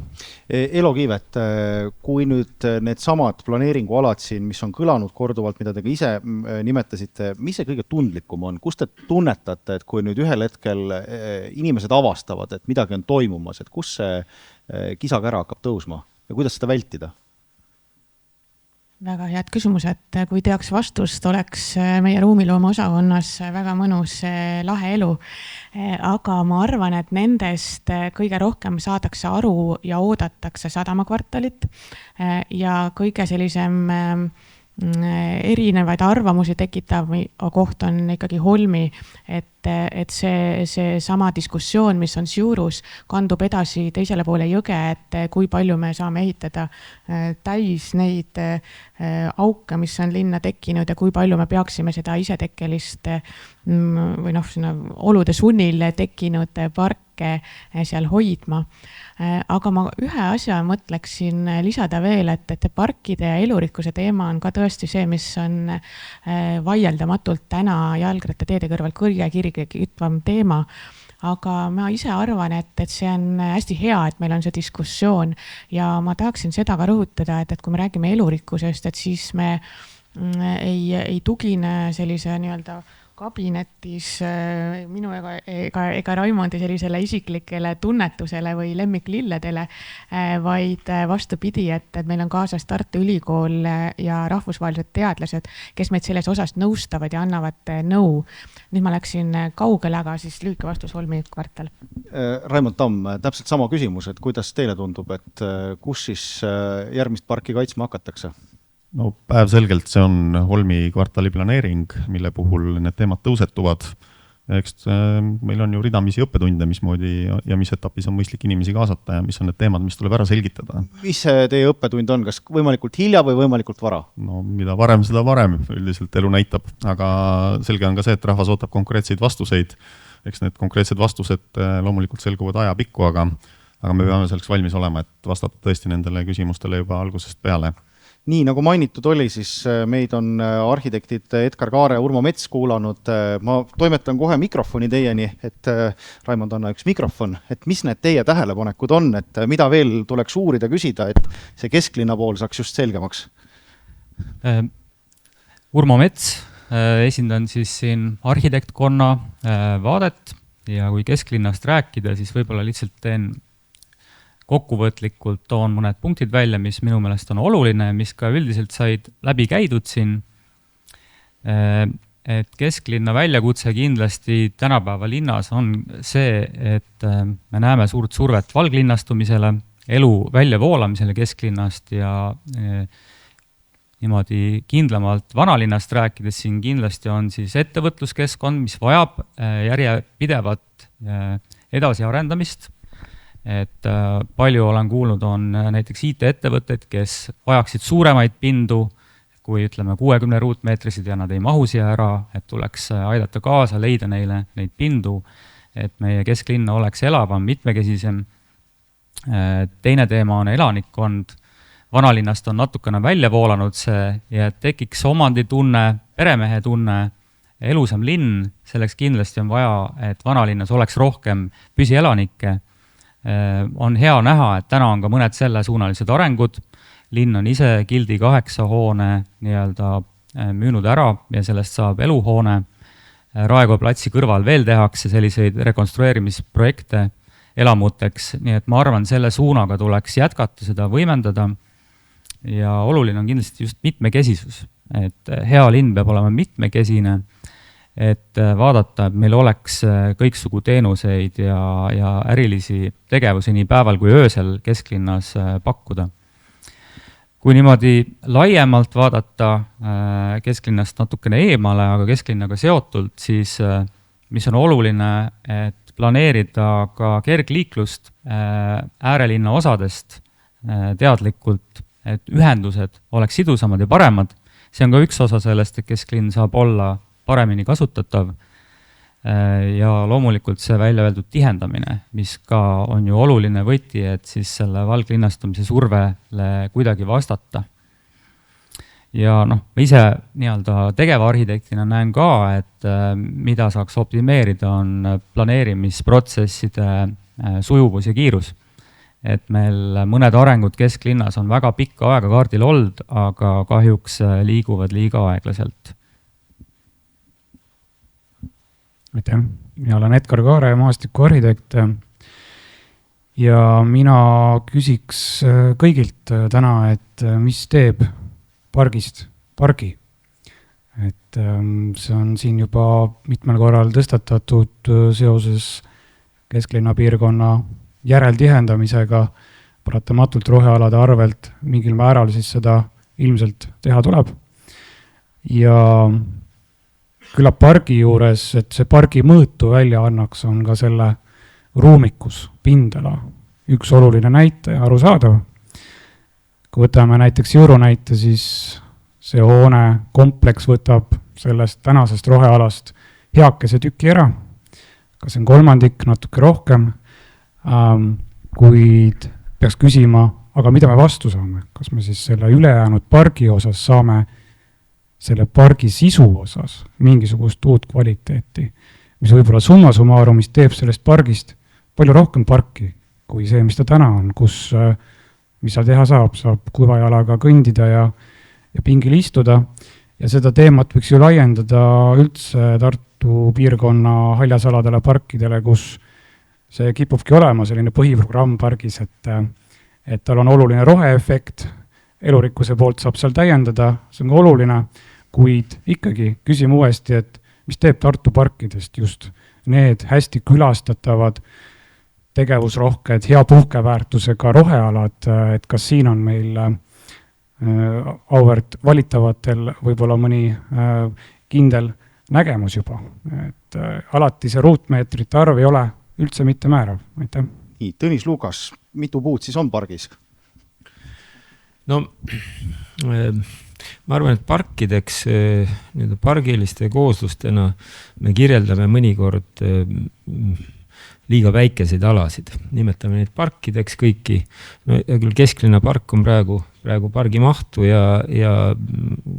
Elo Kiivet, kui nüüd need samad planeeringualad siin, mis on kõlanud korduvalt, mida te ka ise nimetasite, mis see kõige tundlikum on? Kus te tunnetate, et kui nüüd ühel hetkel inimesed avastavad, et midagi on toimumas, et kus see kisakära hakkab tõusma ja kuidas seda vältida? Väga head küsimus, et kui teaks vastust, oleks meie ruumiloome osakonnas väga mõnus lahe elu. Aga ma arvan, et nendest kõige rohkem saadakse aru ja oodatakse Sadamakvartalit ja kõige sellisem erinevaid arvamusi tekitav koht on ikkagi Holmi, et see sama diskussioon, mis on Siurus, kandub edasi teisele poole jõge, et kui palju me saame ehitada täis neid auke, mis on linna tekkinud ja kui palju me peaksime seda isetekkelist või olude sunnil tekkinud parke seal hoidma. Aga ma ühe asja mõtleksin lisada veel, et parkide ja elurikkuse teema on ka tõesti see, mis on vaieldamatult täna jalgrattateede kõrval kõige kütvam teema. Aga ma ise arvan, et see on hästi hea, et meil on see diskussioon ja ma tahaksin seda ka rõhutada, et kui me räägime elurikkusest, et siis me ei tugine sellise kabinetis minu ega Raimondi sellisele isiklikele tunnetusele või lemmiklilledele, vaid vastupidi, et meil on kaasas Tartu Ülikool ja rahvusvahelised teadlased, kes meid selles osas nõustavad ja annavad nõu. Nüüd ma läksin kaugele, aga siis lühike vastus Holmi kvartal. Raimond Tamm, täpselt sama küsimus, et kuidas teile tundub, et kus siis järgmist parki kaitsma hakatakse? No päevselgelt see on Holmi kvartali planeering, mille puhul need teemad tõusetuvad. Eks meil on ju ridamisi õppetunde, mismoodi ja mis etapis on mõistlik inimesi kaasata ja mis on need teemad, mis tuleb ära selgitada. Mis see teie õppetund on? Kas võimalikult hilja või võimalikult vara? No mida varem, seda varem üldiselt elu näitab, aga selge on ka see, et rahvas ootab konkreetseid vastuseid. Eks need konkreetsed vastused loomulikult selguvad ajapikku, aga me peame selleks valmis olema, et vastata tõesti nendele küsimustele juba algusest peale. Nii nagu mainitud oli, siis meid on arhitektid Edgar Kaare ja Urmo Mets kuulanud. Ma toimetan kohe mikrofoni teieni, et Raimond anna üks mikrofon, et mis need teie tähelepanekud on, et mida veel tuleks uurida, küsida, et see kesklinna pool saaks just selgemaks. Urmo Mets, esindan siis siin arhitektkonna vaadet ja kui kesklinnast rääkida, siis võib-olla lihtsalt teen kokkuvõtlikult toon mõned punktid välja, mis minu meelest on oluline, mis ka üldiselt said läbi käidud siin. Et kesklinna väljakutse kindlasti tänapäeva linnas on see, et me näeme suurt survet valglinnastumisele, elu väljavoolamisele kesklinnast ja niimoodi kindlamalt vanalinnast rääkides siin kindlasti on siis ettevõtluskeskkond, mis vajab järjepidevat edasiarendamist. et palju olen kuulnud, on näiteks IT-ettevõtted, kes vajaksid suuremaid pindu, kui ütleme 60 ruutmeetrisid ja nad ei mahu siia ära, et tuleks aidata kaasa, leida neile neid pindu, et meie kesklinna oleks elavam, mitmekesisem. Teine teema on elanikkond. Vanalinnast on natukene välja voolanud see ja tekiks omanditunne, peremehe tunne, elusam linn, selleks kindlasti on vaja, et vanalinnas oleks rohkem püsielanikke. On hea näha, et täna on ka mõned sellesuunalised arengud. Linn on ise Gildi 8 hoone nii-öelda müünud ära ja sellest saab eluhoone. Raekoja platsi kõrval veel tehakse selliseid rekonstrueerimisprojekte elamuteks, nii et ma arvan, selle suunaga tuleks jätkata, seda võimendada. Ja oluline on kindlasti just mitmekesisus, et hea linn peab olema mitmekesine, et vaadata, et meil oleks kõiksugu teenuseid ja ärilisi tegevusi nii päeval kui öösel kesklinnas pakkuda. Kui niimoodi laiemalt vaadata kesklinnast natukene eemale, aga kesklinnaga seotult, siis mis on oluline, et planeerida ka kergliiklust äärelinna osadest teadlikult, et ühendused oleks sidusamad ja paremad. See on ka üks osa sellest, et kesklinn saab olla paremini kasutatav ja loomulikult see välja öeldud tihendamine, mis ka on ju oluline võti, et siis selle valglinnastumise survele kuidagi vastata. Ja ma ise nii-öelda tegevarhitektina näen ka, et mida saaks optimeerida on planeerimisprotsesside sujuvus ja kiirus. Et meil mõned arengud kesklinnas on väga pikka aega kaardil olnud, aga kahjuks liiguvad liiga aeglaselt. Aitäh. Mina olen Edgar Kaare, maastikuarhitekt ja mina küsiks kõigilt täna, et mis teeb pargist pargi. Et see on siin juba mitmel korral tõstatatud seoses kesklinna piirkonna järeltihendamisega, paratamatult rohealade arvelt mingil määral siis seda ilmselt teha tuleb. Ja küllap pargi juures, et see pargi mõõtu välja annaks, on ka selle ruumikus, pindala. Üks oluline näite, arusaadav. Kui võtame näiteks Jõuru näite, siis see hoone kompleks võtab sellest tänasest rohealast heakese tüki ära. Kas see on kolmandik, natuke rohkem, kuid peaks küsima, aga mida me vastu saame? Kas me siis selle ülejäänud pargi osas saame selle pargi sisu osas mingisugust uut kvaliteeti, mis võib-olla summa summarumist teeb sellest pargist palju rohkem parki kui see, mis ta täna on, kus, mis seal teha saab kuivajalaga kõndida ja pingil istuda. Ja seda teemat võiks ju laiendada üldse Tartu piirkonna haljasaladele parkidele, kus see kipubki olema selline põhiprogramm pargis, et tal on oluline roheefekt, elurikkuse poolt saab seal täiendada, see on oluline, kuid ikkagi küsime uuesti, et mis teeb Tartu parkidest just need hästi külastatavad, tegevusrohked, hea puhkeväärtusega rohealad, et kas siin on meil auväärt valitavatel võib-olla mõni kindel nägemus juba, et alati see ruutmeetrite arv ei ole üldse mitte määrav. Aitäh. Nii, Tõnis Lukas, mitu puud siis on pargis? No, ma arvan, et parkideks, pargiliste kooslustena me kirjeldame mõnikord liiga väikeseid alasid. Nimetame neid parkideks kõiki. No, küll kesklinna park on praegu pargi mahtu ja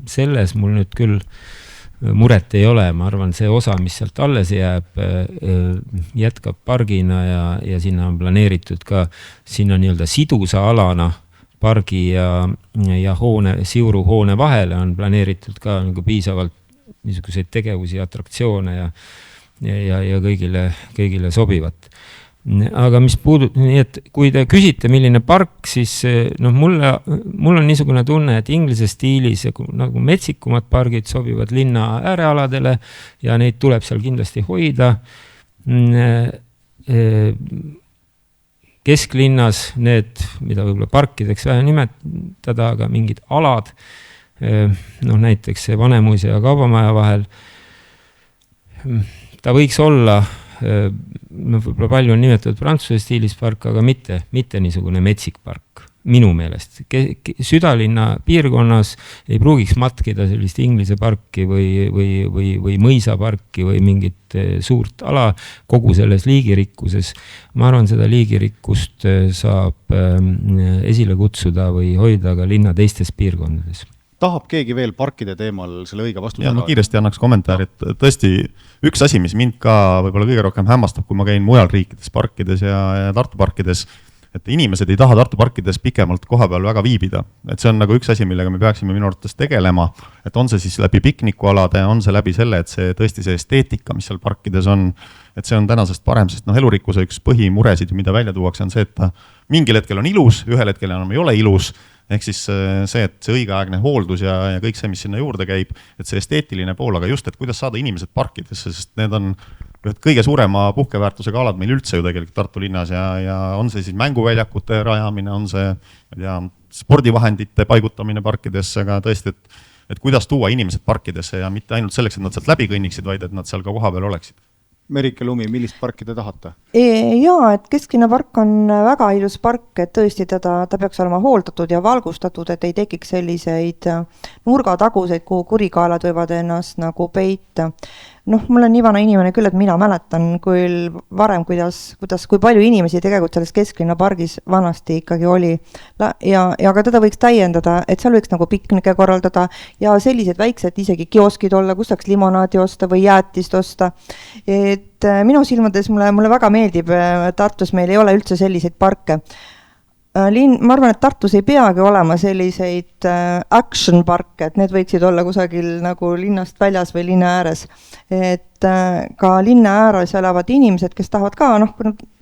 selles mul nüüd küll muret ei ole, ma arvan, see osa, mis sealt alles jääb, jätkab pargina ja sinna on planeeritud ka sinna nii-öelda sidusa alana pargi ja hoone, Siuru hoone vahele on planeeritud ka nagu piisavalt niisuguseid tegevusi, atraktsioone ja kõigile sobivat. Aga mis nii et kui te küsite, milline park, siis mul on niisugune tunne, et inglise stiilis nagu metsikumad pargid sobivad linna äärealadele ja neid tuleb seal kindlasti hoida. Kesklinnas need, mida võib-olla parkideks vähe nimetada, aga mingid alad, näiteks see Vanemuise ja Kaubamaja vahel, ta võiks olla no võib-olla palju on nimetatud Prantsuse stiilis park, aga mitte niisugune metsik park, minu meelest. Südalinna piirkonnas ei pruugiks matkida sellist Inglise parki või mõisaparki või mingit suurt ala kogu selles liigirikkuses. Ma arvan, seda liigirikkust saab esile kutsuda või hoida ka linna teistes piirkondades. Tahab keegi veel parkide teemal selle õige vastuse? Ma kiiresti annaks kommentaari, et tõesti üks asi, mis mind ka võib-olla kõige rohkem hämmastab, kui ma käin mujal riikides parkides ja Tartu parkides, et inimesed ei taha Tartu parkides pikemalt koha peal väga viibida. Et see on nagu üks asi, millega me peaksime minu arvates tegelema, et on see siis läbi piknikualade, on see läbi selle, et see tõesti see esteetika, mis seal parkides on, et see on tänasest parem, sest elurikkuse üks põhimuresid, mida välja tuuakse, on see, et ta mingil hetkel on ilus, ühel hetkel enam ei ole ilus. Ehk siis see, et see õigeaegne hooldus ja kõik see, mis sinna juurde käib, et see esteetiline pool, aga just, et kuidas saada inimesed parkidesse, sest need on kõige suurema puhkeväärtusega alad meil üldse ju tegelikult Tartu linnas ja on see siis mänguväljakute rajamine, on see spordivahendite paigutamine parkidesse, aga tõesti, et kuidas tuua inimesed parkidesse ja mitte ainult selleks, et nad sealt läbi kõnniksid, vaid et nad seal ka koha peal oleksid. Merike Lumi, millist parki te tahate? Jaa, et Kesklinna park on väga ilus park, et tõesti ta peaks olema hooldatud ja valgustatud, et ei tekiks selliseid nurgataguseid, kuhu kurikaelad võivad ennast nagu peita. Mul on nii vana inimene küll, et mina mäletan küll varem, kui palju inimesi tegelikult selles Kesklinna pargis vanasti ikkagi oli. Ja ka teda võiks täiendada, et seal võiks nagu piknike korraldada ja sellised väiksed isegi kioskid olla, kus saaks limonaadi osta või jäätist osta. Et minu silmades mulle väga meeldib, Tartus meil ei ole üldse selliseid parke. Ma arvan, et Tartus ei peagi olema selliseid action parke, et need võiksid olla kusagil nagu linnast väljas või linna ääres. Et ka linna ääres elavad inimesed, kes tahavad ka,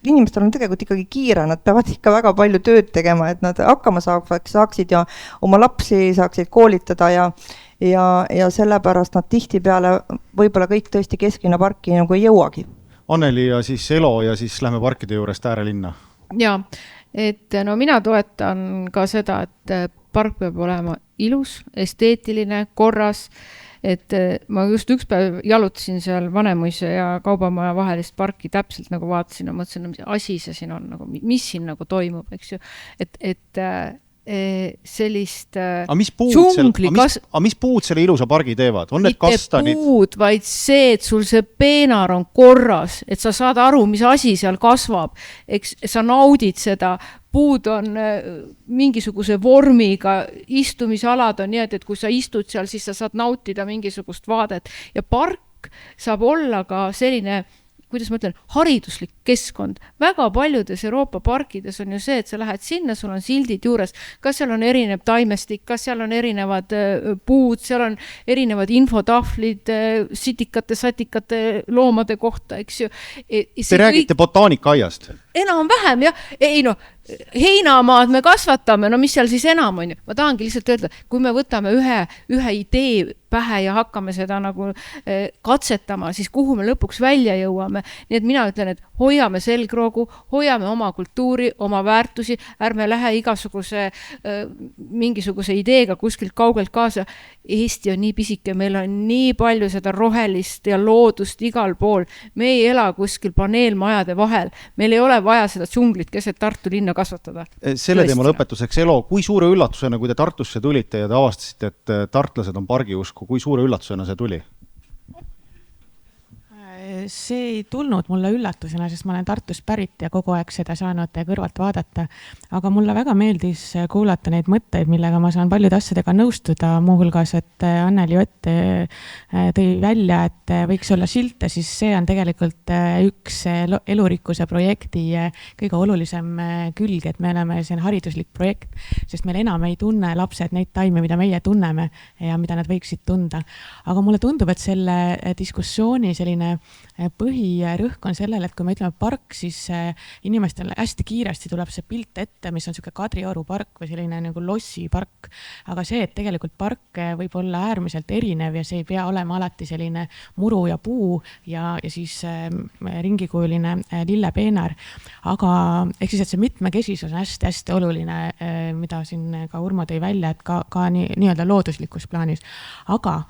inimestel on tegelikult ikkagi kiire, nad peavad ikka väga palju tööd tegema, et nad hakkama saaksid ja oma lapsi saaksid koolitada ja sellepärast nad tihti peale võib-olla kõik tõesti Kesklinna parki nagu ei jõuagi. Anneli ja siis Elo ja siis lähme parkide juurest äärelinna. Jaa, et mina toetan ka seda, et park peab olema ilus, esteetiline, korras, et ma just üks päev jalutasin seal Vanemuise ja Kaubamaja vahelist parki täpselt nagu vaatasin ja mõtlesin, mis asi see siin on, nagu, mis siin nagu toimub, eks ju, et sellist mis puud selle ilusa pargi teevad? On need kastanid? Mitte puud, vaid see, et sul see peenar on korras, et sa saad aru, mis asi seal kasvab, eks sa naudid seda, puud on mingisuguse vormiga, istumisalad on nii, et kui sa istud seal, siis sa saad nautida mingisugust vaadet ja park saab olla ka selline, kuidas ma ütlen, hariduslik keskkond. Väga paljudes Euroopa parkides on ju see, et sa lähed sinna, sul on sildid juures, kas seal on erinev taimestik, kas seal on erinevad puud, seal on erinevad infotahvlid sitikate, satikate loomade kohta, eks ju. Te räägite botaanikaaiast? Enam-vähem, jah. Heinamaad me kasvatame, mis seal siis enam on ju. Ma tahangi lihtsalt öelda, kui me võtame ühe idee pähe ja hakkame seda nagu katsetama, siis kuhu me lõpuks välja jõuame. Nii et mina ütlen, et hoiame selgroogu, hoiame oma kultuuri, oma väärtusi, ärme lähe mingisuguse ideega kuskilt kaugelt kaasa. Eesti on nii pisike, meil on nii palju seda rohelist ja loodust igal pool. Me ei ela kuskil paneelmajade vahel. Meil ei ole vaja seda džunglit keset Tartu linna kasvatada. Selle teema lõpetuseks, Elo, kui suure üllatusena, kui te Tartusse tulite ja te avastasite, et tartlased on pargiusku, kui suure üllatusena see tuli? See ei tulnud mulle üllatusena, sest ma olen Tartust pärit ja kogu aeg seda saanud kõrvalt vaadata. Aga mulle väga meeldis kuulata neid mõtteid, millega ma saan paljude asjadega nõustuda, muuhulgas, et Anneli Ott tõi välja, et võiks olla silte, siis see on tegelikult üks elurikkuse projekti kõige olulisem külg, et me oleme see hariduslik projekt, sest meil enam ei tunne lapsed neid taime, mida meie tunneme ja mida nad võiksid tunda. Aga mulle tundub, et selle diskussiooni selline põhirõhk on sellele, et kui me ütleme park, siis inimestel hästi kiiresti tuleb see pilt ette, mis on selline Kadrioru park või selline nagu Lossi park. Aga see, et tegelikult park võib olla äärmiselt erinev ja see ei pea olema alati selline muru ja puu ja siis ringikujuline lillepeenar. Aga ehk siis, et see mitmekesisus on hästi-hästi oluline, mida siin ka Urmo tõi välja, et ka nii-öelda looduslikus plaanis. Aga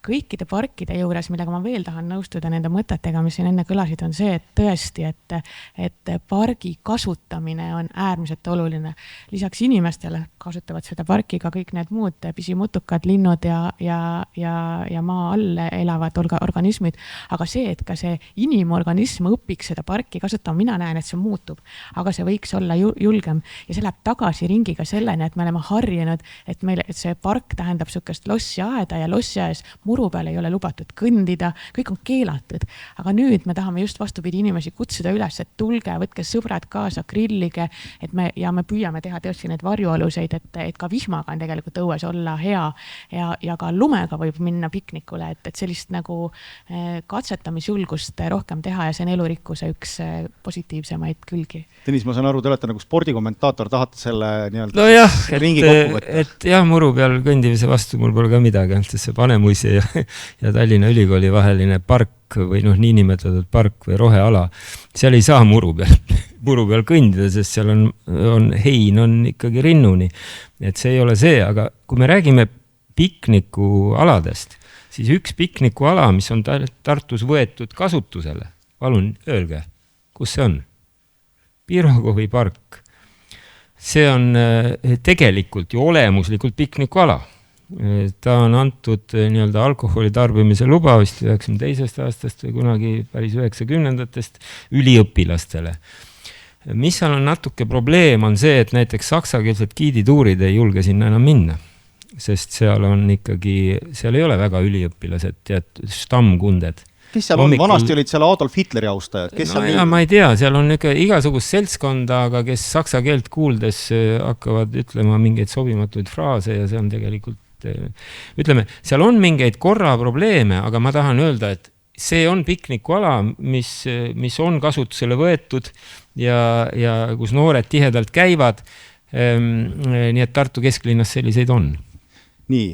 kõikide parkide juures, millega ma veel tahan nõustuda nende mõtetega, mis siin enne kõlasid, on see, et tõesti, et pargi kasutamine on äärmiselt oluline. Lisaks inimestele kasutavad seda parki ka kõik need muud pisimutukad, linnud ja maa all elavad organismid, aga see, et ka see inimorganism õpiks seda parki kasutama, mina näen, et see muutub, aga see võiks olla julgem ja see läheb tagasi ringiga selleni, et me oleme harjunud, et see park tähendab sukest lossi aeda ja lossi aes muru peal ei ole lubatud kõndida, kõik on keelatud. Aga nüüd me tahame just vastupidi inimesi kutsuda üles, et tulge, võtke sõbrad kaasa, grillige, me püüame teha tõesti need varjualuseid, et ka vihmaga on tegelikult õues olla hea ja ka lumega võib minna piknikule, et sellist nagu katsetamisjulgust rohkem teha ja see on elurikkuse üks positiivsemaid külgi. Tõnis, ma saan aru, te olete nagu spordikommentaator, tahate selle ringi kokku võtta? Et jah, muru peal kõndimise vastu mul pole ka midagi, ainult see Panemuisi ja Tallinna Ülikooli vaheline park või niinimetatud park või roheala, seal ei saa muru peal kõndida, sest seal on hein on ikkagi rinnuni. Et see ei ole see, aga kui me räägime piknikualadest, siis üks piknikuala, mis on Tartus võetud kasutusele, palun öelge, kus see on? Pirogovi park. See on tegelikult ju olemuslikult piknikuala. Ta on antud nii-öelda alkoholi tarbimise luba vist 92. aastast või kunagi päris 90-ndatest üliõpilastele. Mis seal on natuke probleem on see, et näiteks saksakeelsed giidituurid ei julge sinna enam minna, sest seal on ikkagi, seal ei ole väga üliõpilased, stammkunded. Kes seal on? Vanasti olid seal Adolf Hitleri austajad. Ma ei tea, seal on igasugust seltskonda, aga kes saksa keelt kuuldes hakkavad ütlema mingeid sobimatuid fraase ja see on tegelikult, ütleme, seal on mingeid korra probleeme, aga ma tahan öelda, et see on piknikuala, mis on kasutusele võetud ja kus noored tihedalt käivad, nii et Tartu kesklinnas selliseid on. Nii,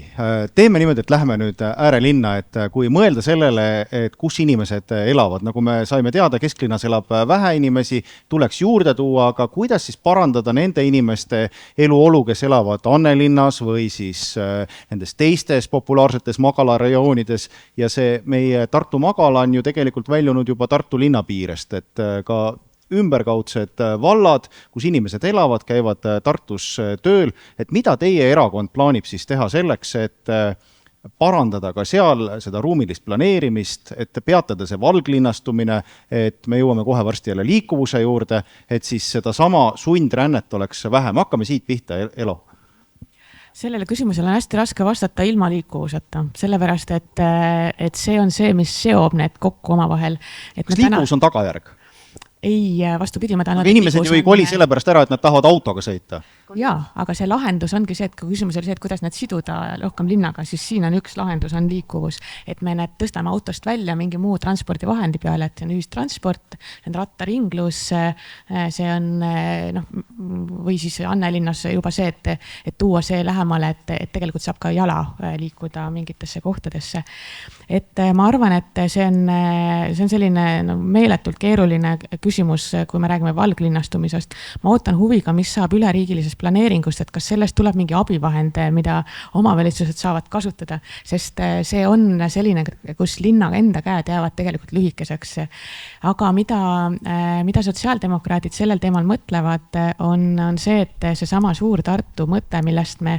teeme niimoodi, et läheme nüüd äärelinna, et kui mõelda sellele, et kus inimesed elavad, nagu me saime teada, kesklinnas elab vähe inimesi, tuleks juurde tuua, aga kuidas siis parandada nende inimeste eluolu, kes elavad Annelinnas või siis nendes teistes populaarsetes magalarajoonides ja see meie Tartu magala on ju tegelikult väljunud juba Tartu linna piirest, et ka ümberkaudsed vallad, kus inimesed elavad, käivad Tartus tööl, et mida teie erakond plaanib siis teha selleks, et parandada ka seal seda ruumilist planeerimist, et peatada see valglinnastumine, et me jõuame kohe varsti jälle liikuvuse juurde, et siis seda sama sundrännet oleks vähem. Hakkame siit pihta, Elo. Sellele küsimusele on hästi raske vastata ilma liikuvuseta, sellepärast, et see on see, mis seob need kokku omavahel. Kas liikuvus on tagajärg? Ei, vastupidi, ma tahan... Aga inimesed ju ei koli sellepärast ära, et nad tahavad autoga sõita. Jaa, aga see lahendus ongi see, et kui küsimus oli see, et kuidas need siduda rohkem linnaga, siis siin on üks lahendus, on liikuvus. Et me need tõstame autost välja mingi muu transpordivahendi peale, et see on ühistransport, see on rattaringlus, see on, või siis Annelinnas juba see, et tuua see lähemale, et tegelikult saab ka jala liikuda mingitesse kohtadesse. Et ma arvan, et see on selline meeletult keeruline küsimus, kui me räägime valglinnastumisest. Ma ootan huviga, mis saab üleriigilisest planeeringust, et kas sellest tuleb mingi abivahend, mida omavalitsused saavad kasutada, sest see on selline, kus linna enda käed jäävad tegelikult lühikeseks. Aga mida sotsiaaldemokraadid sellel teemal mõtlevad, on see, et see sama suur Tartu mõte, millest me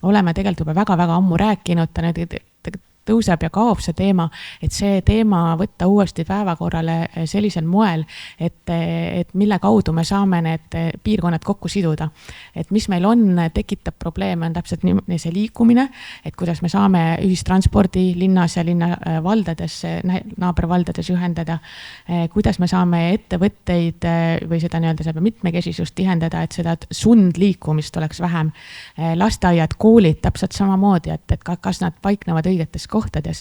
oleme tegelikult juba väga-väga ammu rääkinud, ta nüüd tõuseb ja kaob see teema, et see teema võtta uuesti päevakorrale sellisel moel, et mille kaudu me saame need piirkonnad kokku siduda. Et mis meil on, tekitab probleeme, on täpselt nii see liikumine, et kuidas me saame ühistranspordi linnas ja linna valdades, naabervaldades ühendada, kuidas me saame ettevõtteid või seda nii-öelda seda mitmekesisust tihendada, et seda sundliikumist oleks vähem. Lasteaiad, koolid täpselt samamoodi, et kas nad paiknevad õigetes kohtades,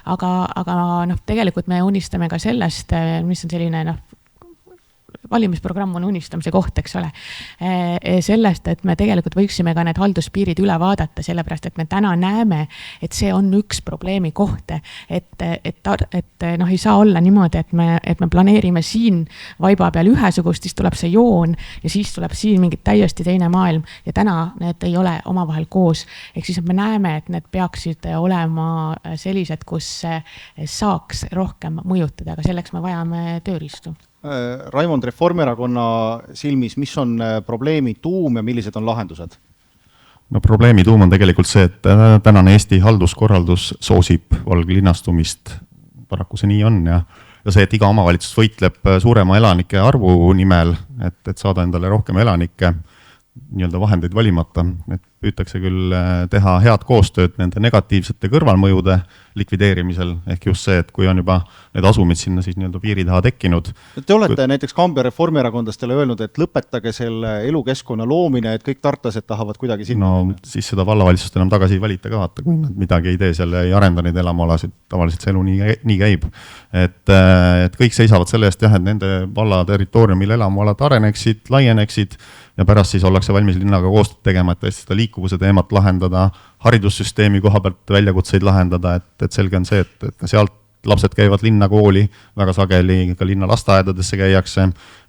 aga tegelikult me unistame ka sellest, mis on selline valimisprogramm on unistamise koht, eks ole. Sellest, et me tegelikult võiksime ka need halduspiirid üle vaadata, sellepärast, et me täna näeme, et see on üks probleemi koht, et ei saa olla niimoodi, et me planeerime siin vaiba peal ühesugust, siis tuleb see joon ja siis tuleb siin mingi täiesti teine maailm ja täna need ei ole omavahel koos. Ehk siis me näeme, et need peaksid olema sellised, kus saaks rohkem mõjutada, aga selleks me vajame tööriistu. Raimond, Reformierakonna silmis, mis on probleemi tuum ja millised on lahendused? No probleemi tuum on tegelikult see, et tänane Eesti halduskorraldus soosib valglinnastumist. Paraku see nii on ja see, et iga omavalitsus võitleb suurema elanike arvu nimel, et saada endale rohkem elanikke, nii-öelda vahendeid valimata, et püütakse küll teha head koostööd nende negatiivsete kõrvalmõjude likvideerimisel, ehk just see, et kui on juba need asumid sinna siis nii-öelda piiri taha tekkinud. Te olete näiteks Kambja reformierakondlastele öelnud, et lõpetage selle elukeskkonna loomine, et kõik tartlased tahavad kuidagi sinna. No siis seda vallavalitsust enam tagasi ei valita ka vaata, kui nad midagi ei tee selle, ei arenda neid elamualasid, tavaliselt see elu nii käib. Et kõik seisavad selle eest, et nende valla territooriumil elamualad areneksid, laieneksid ja pärast siis ollakse valmis linnaga koostööd tegema, et tõesti seda liikuvuse teemat lahendada, haridussüsteemi koha pealt väljakutseid lahendada, et selge on see, et ka sealt lapsed käivad linna kooli, väga sageli ka linna lasteaedadesse käiakse,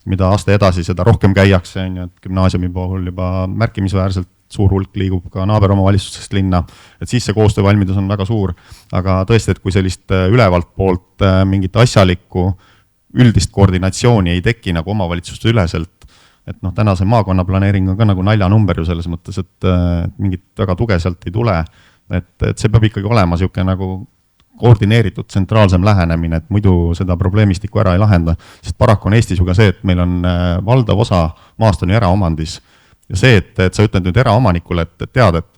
mida aasta edasi seda rohkem käiakse, et gümnaasiumi puhul juba märkimisväärselt suur hulk liigub ka naaberomavalitsusest linna, et siis see koostöövalmidus on väga suur, aga tõesti, et kui sellist ülevalt poolt mingit asjalikku üldist koordinatsiooni ei teki nagu omavalitsuste üleselt, et tänase maakonnaplaneering on ka nagu naljanumber ju selles mõttes, et mingit väga tuge sealt ei tule, et see peab ikkagi olema siuke nagu koordineeritud tsentraalsem lähenemine, et muidu seda probleemistikku ära ei lahenda, sest paraku on Eestis ju ka see, et meil on valdav osa maast on eraomandis ja see, et sa ütled nüüd eraomanikule, et tead, et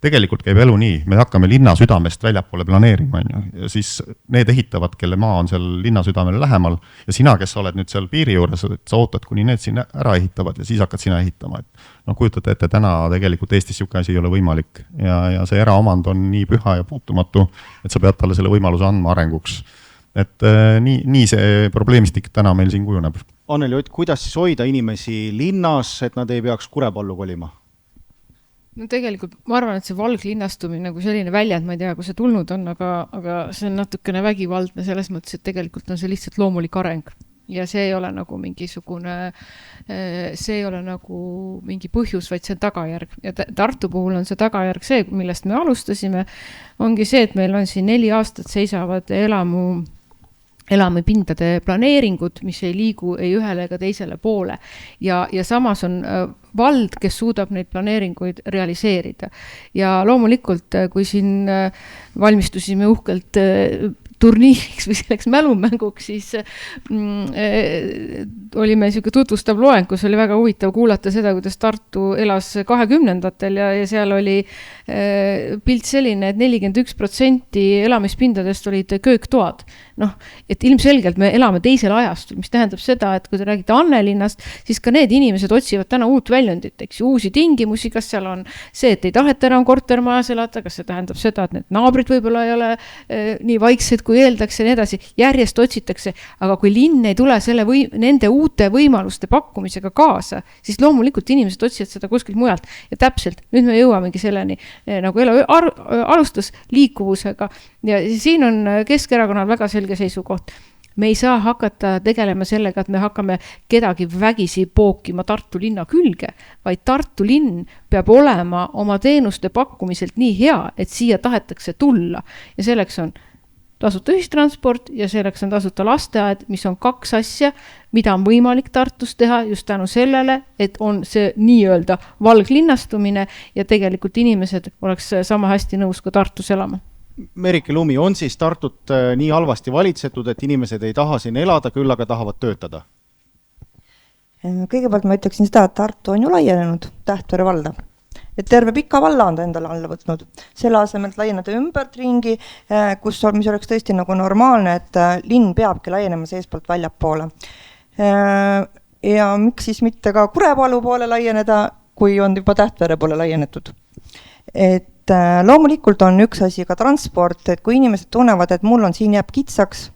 tegelikult käib elu nii, me hakkame linna südamest väljapoole planeerima ja siis need ehitavad, kelle maa on seal linna südamele lähemal ja sina, kes oled nüüd seal piiri juures, et sa ootad, kuni need siin ära ehitavad ja siis hakkad sina ehitama. Kujutate ette, täna tegelikult Eestis siuke asi ei ole võimalik ja see eraomand on nii püha ja puutumatu, et sa pead talle selle võimaluse andma arenguks. Et nii see probleemistik täna meil siin kujuneb. Anneli Ott, kuidas siis hoida inimesi linnas, et nad ei peaks Kurepallu kolima? No tegelikult ma arvan, et see valglinnastumine nagu selline väljend, ma ei tea, kui see tulnud on, aga see on natukene vägivaldne selles mõttes, et tegelikult on see lihtsalt loomulik areng. Ja see ei ole nagu mingisugune, see ei ole nagu mingi põhjus, vaid see on tagajärg. Ja Tartu puhul on see tagajärg see, millest me alustasime, ongi see, et meil on siin 4 aastat seisavad elamipindade planeeringud, mis ei liigu ei ühele ega teisele poole. Ja samas on vald, kes suudab neid planeeringuid realiseerida. Ja loomulikult, kui siin valmistusime uhkelt turniiriks või selleks mälumänguks, siis oli meil siuke tutvustav loeng, kus oli väga huvitav kuulata seda, kuidas Tartu elas 20-ndatel ja seal oli pilt selline, et 41% elamispindadest olid kööktoad. Et ilmselgelt me elame teisel ajastul, mis tähendab seda, et kui te räägite Annelinnast, siis ka need inimesed otsivad täna uut väljundit, eks uusi tingimusi, kas seal on see, et ei taheta enam kortermajas elada, kas see tähendab seda, et need naabrid võib-olla ei ole nii vaiksed, kui eeldakse ja nii edasi, järjest otsitakse, aga kui linn ei tule nende uute võimaluste pakkumisega kaasa, siis loomulikult inimesed otsivad seda kuskilt mujalt ja täpselt, nüüd me jõuamegi selleni, nagu Elo alustas liikuvusega ja siin on Keskerakonnal väga selge seisukoht. Me ei saa hakata tegelema sellega, et me hakkame kedagi vägisi pookima Tartu linna külge, vaid Tartu linn peab olema oma teenuste pakkumiselt nii hea, et siia tahetakse tulla ja selleks on tasuta ühistransport ja selleks on tasuta lasteaed, mis on 2 asja, mida on võimalik Tartus teha just tänu sellele, et on see nii-öelda valglinnastumine ja tegelikult inimesed oleks sama hästi nõus ka Tartus elama. Merike Lumi, on siis Tartut nii halvasti valitsetud, et inimesed ei taha siin elada, küll aga tahavad töötada? Kõigepealt ma ütleksin seda, et Tartu on ju laienenud Tähtvere valda. Et terve Pika valla on ta endale alla võtnud. Selle asemelt laieneda ümbert ringi, mis oleks tõesti nagu normaalne, et linn peabki laienema seespoolt väljapoole. Ja miks siis mitte ka Kurepallu poole laieneda, kui on juba Tähtvere poole laienetud. Et loomulikult on üks asi ka transport, et kui inimesed tunnevad, et mul on siin jääb kitsaks,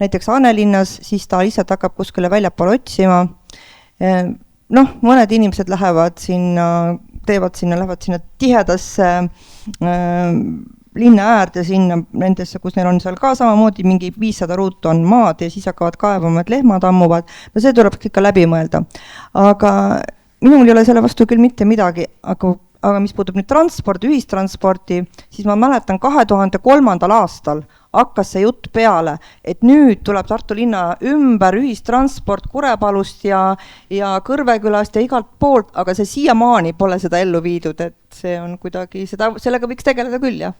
näiteks Annelinnas, siis ta lihtsalt hakkab kuskile väljapoole otsima Noh, mõned inimesed lähevad sinna tihedasse linna äärde sinna nendesse, kus neil on seal ka samamoodi mingi 500 ruutu on maad ja siis hakkavad kaevama, et lehmad ammuvad. No see tuleb ikka läbi mõelda. Aga minul ei ole selle vastu küll mitte midagi, aga mis puutub nüüd transpordi, ühistransporti, siis ma mäletan 2003. aastal hakkas see jutt peale, et nüüd tuleb Tartu linna ümber ühistransport Kurepalust ja Kõrvekülast ja igalt poolt, aga see siiamaani pole seda ellu viidud, et see on kuidagi, sellega võiks tegeleda küll, jah.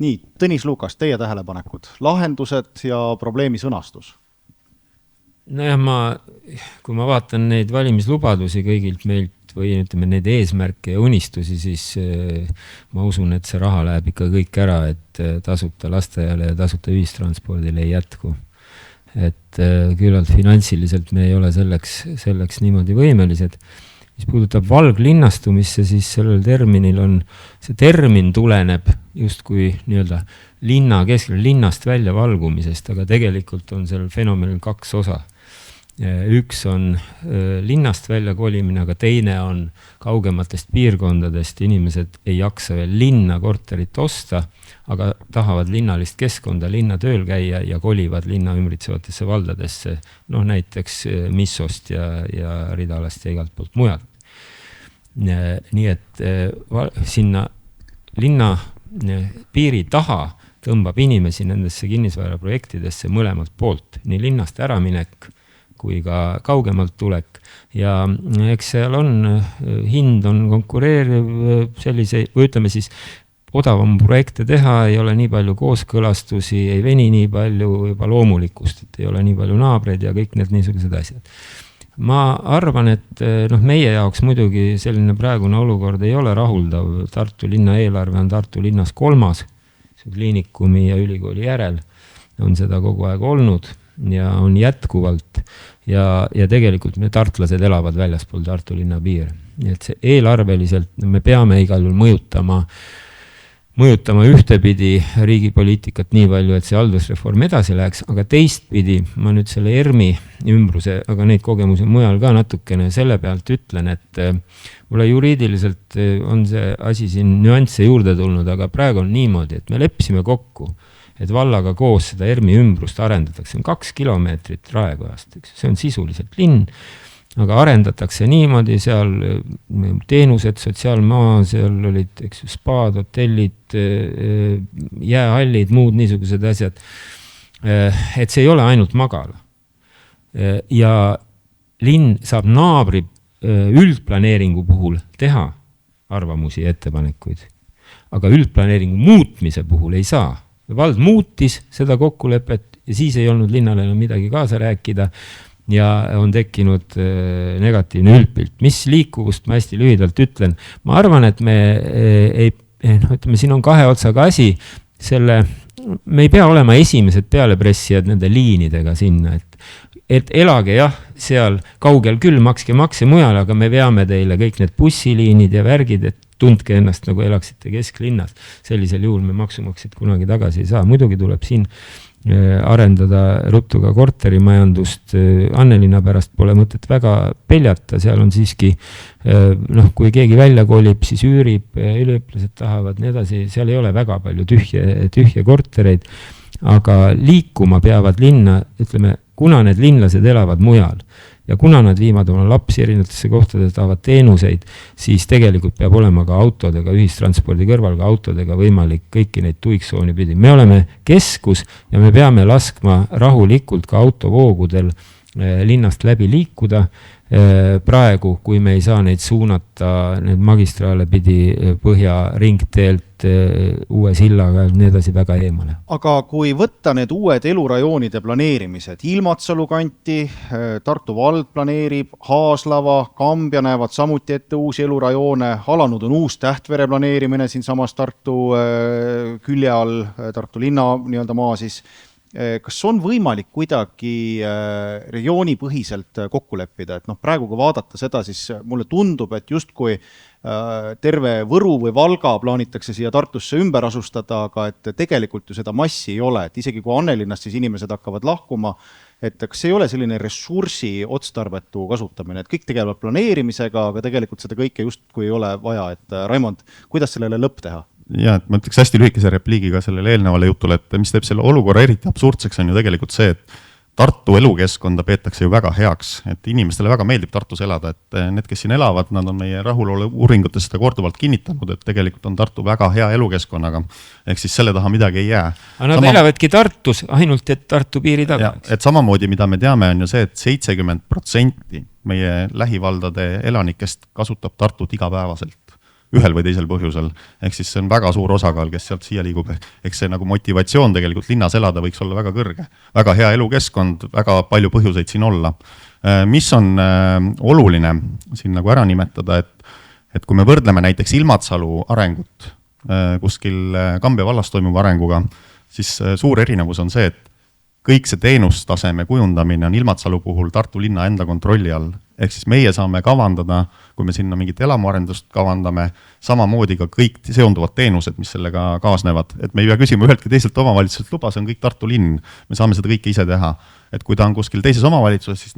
Nii, Tõnis Lukas, teie tähelepanekud, lahendused ja probleemi sõnastus? Nojah, kui ma vaatan neid valimislubadusi kõigilt meilt või ütleme neid eesmärke ja unistusi, siis ma usun, et see raha läheb ikka kõik ära, et tasuta lasteaiale ja tasuta ühistranspordile ei jätku. Et küllalt finantsiliselt me ei ole selleks niimoodi võimelised. Mis puudutab valglinnastumisse, siis sellel terminil see termin tuleneb justkui nii-öelda linna keskel linnast välja valgumisest, aga tegelikult on sellel fenomenil 2 osa. Üks on linnast välja kolimine, aga teine on kaugematest piirkondadest. Inimesed ei jaksa veel linna korterit osta, aga tahavad linnalist keskkonda, linna tööl käia ja kolivad linna ümbritsevatesse valdadesse, näiteks Missost ja Ridalast ja igalt poolt mujalt. Nii et sinna linna piiri taha tõmbab inimesi nendesse kinnisvaraprojektidesse mõlemalt poolt, nii linnast äraminek kui ka kaugemalt tulek ja eks seal hind on konkureeriv sellise, või ütleme siis odavam projekte teha, ei ole nii palju kooskõlastusi, ei veni nii palju juba loomulikust, et ei ole nii palju naabreid ja kõik need niisugused asjad. Ma arvan, et meie jaoks muidugi selline praegune olukord ei ole rahuldav. Tartu linna eelarve on Tartu linnas 3. kliinikumi ja ülikooli järel on seda kogu aeg olnud ja on jätkuvalt ja tegelikult me tartlased elavad väljaspool Tartu linna piire. Nii et see eelarveliselt me peame igal juhul mõjutama ühtepidi riigipoliitikat nii palju, et see haldusreform edasi läheks, aga teistpidi ma nüüd selle ERMi ümbruse, aga neid kogemusi mujal ka natukene selle pealt ütlen, et mulle juriidiliselt on see asi siin nüansse juurde tulnud, aga praegu on niimoodi, et me leppisime kokku, et vallaga koos seda ERMi ümbrust arendatakse. 2 kilomeetrit Raekojast, see on sisuliselt linn, aga arendatakse niimoodi, seal teenused, sotsiaalmaa, seal olid spaad, hotellid, jäähallid, muud niisugused asjad, et see ei ole ainult magala. Ja linn saab naabri üldplaneeringu puhul teha arvamusi ja ettepanekuid, aga üldplaneeringu muutmise puhul ei saa. Vald muutis seda kokkulepet ja siis ei olnud linnal enam midagi kaasa rääkida ja on tekkinud negatiivne üldpilt. Mis liikuvust ma hästi lühidalt ütlen? Ma arvan, et me siin on 2 otsaga asi. Me ei pea olema esimesed pealepressijad nende liinidega sinna, et elage jah, seal kaugel küll, makske makse mujal, aga me veame teile kõik need bussiliinid ja värgid, et tundke ennast nagu elaksite kesklinnas. Sellisel juhul me maksumaksjad kunagi tagasi ei saa. Muidugi tuleb siin arendada ruttu ka korterimajandust. Annelinna pärast pole mõtet väga peljata, seal on siiski, kui keegi välja kolib, siis üürib, üliõpilased tahavad, nii edasi, seal ei ole väga palju tühje kortereid, aga liikuma peavad linna, ütleme, kuna need linlased elavad mujal ja kuna nad viivad oma lapsi erinevatesse kohtadesse, tahavad teenuseid, siis tegelikult peab olema ka autodega, ühistranspordi kõrval ka autodega võimalik kõiki neid tuiksooni pidi. Me oleme keskus ja me peame laskma rahulikult ka autovoogudel linnast läbi liikuda. Praegu, kui me ei saa neid suunata need magistraale pidi Põhja ringteelt uue sillaga ja nii edasi väga eemale. Aga kui võtta need uued elurajoonide planeerimised, Ilmatsalu kanti, Tartu vald planeerib, Haaslava, Kambja näevad samuti ette uusi elurajoone, alanud on uus Tähtvere planeerimine siin samas Tartu külje all, Tartu linna nii-öelda maa siis. kas on võimalik kuidagi regioonipõhiselt kokku leppida, et praegu kui vaadata seda, siis mulle tundub, et justkui terve Võru või Valga plaanitakse siia Tartusse ümber asustada, aga et tegelikult ju seda massi ei ole, et isegi kui Annelinnast siis inimesed hakkavad lahkuma, et kas ei ole selline ressursi otstarbetu kasutamine, et kõik tegelevad planeerimisega, aga tegelikult seda kõike justkui ei ole vaja, et Raimond, kuidas sellele lõpp teha? Ja, et ma ütleks hästi lühikese repliigiga sellele eelnevale jutule, et mis teeb selle olukorra eriti absurdseks on ju tegelikult see, et Tartu elukeskkonda peetakse ju väga heaks, et inimestele väga meeldib Tartus elada, et need, kes siin elavad, nad on meie rahulolu uuringutes seda korduvalt kinnitanud, et tegelikult on Tartu väga hea elukeskkonnaga, ehk siis selle taha midagi ei jää. Aga nad elavadki Tartus, ainult et Tartu piiri taga. Et samamoodi, mida me teame, on ju see, et 70% meie lähivaldade elanikest kasutab Tartut igapäevaselt. Ühel või teisel põhjusel. Ehk siis see on väga suur osakaal, kes sealt siia liigub. Eks see nagu motivatsioon tegelikult linnas elada võiks olla väga kõrge. Väga hea elukeskkond, väga palju põhjuseid siin olla. Mis on oluline siin nagu ära nimetada, et kui me võrdleme näiteks Ilmatsalu arengut kuskil Kambja vallas toimuva arenguga, siis suur erinevus on see, et kõik see teenustaseme kujundamine on Ilmatsalu puhul Tartu linna enda kontrolli all. Ehk siis meie saame kavandada, kui me sinna mingit elamuarendust kavandame, samamoodi ka kõik seonduvad teenused, mis sellega kaasnevad. Et me ei pea küsima üheltki teiselt omavalitsuselt luba, see on kõik Tartu linn. Me saame seda kõike ise teha. Et kui ta on kuskil teises omavalitsuses, siis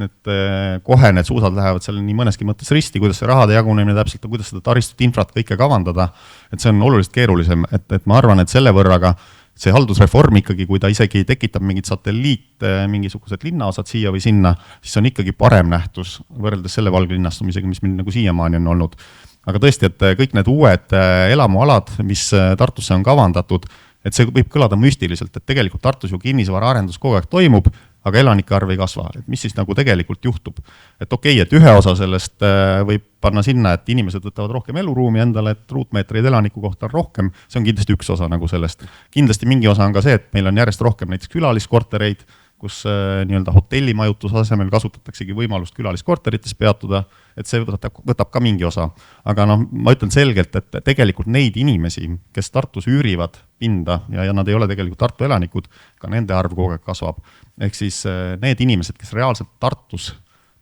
kohe need suusad lähevad seal nii mõneski mõttes risti, kuidas see rahade jagunemine täpselt on, kuidas seda taristut infrat kõike kavandada. Et see on oluliselt keerulisem, et ma arvan, et selle võrraga see haldusreform ikkagi, kui ta isegi tekitab mingid satelliit, mingisugused linnaosad siia või sinna, siis on ikkagi parem nähtus võrreldes selle valglinnastumisega, mis meil nagu siiamaani on olnud. Aga tõesti, et kõik need uued elamualad, mis Tartusse on kavandatud, et see võib kõlada müstiliselt, et tegelikult Tartus ju kinnisvara arendus kogu aeg toimub, aga elanike arv ei kasva. Et mis siis nagu tegelikult juhtub? Et okei, et ühe osa sellest võib panna sinna, et inimesed võtavad rohkem eluruumi endale, et ruutmeetreid elaniku kohta on rohkem, see on kindlasti üks osa nagu sellest. Kindlasti mingi osa on ka see, et meil on järjest rohkem näiteks külaliskortereid, kus nii-öelda hotellimajutuse asemel kasutataksegi võimalust külaliskorterites peatuda, et see võtab ka mingi osa. Aga ma ütlen selgelt, et tegelikult neid inimesi, kes Tartus üürivad pinda ja nad ei ole tegelikult Tartu elanikud, ka nende arv kogu aeg kasvab. Ehk siis need inimesed, kes reaalselt Tartus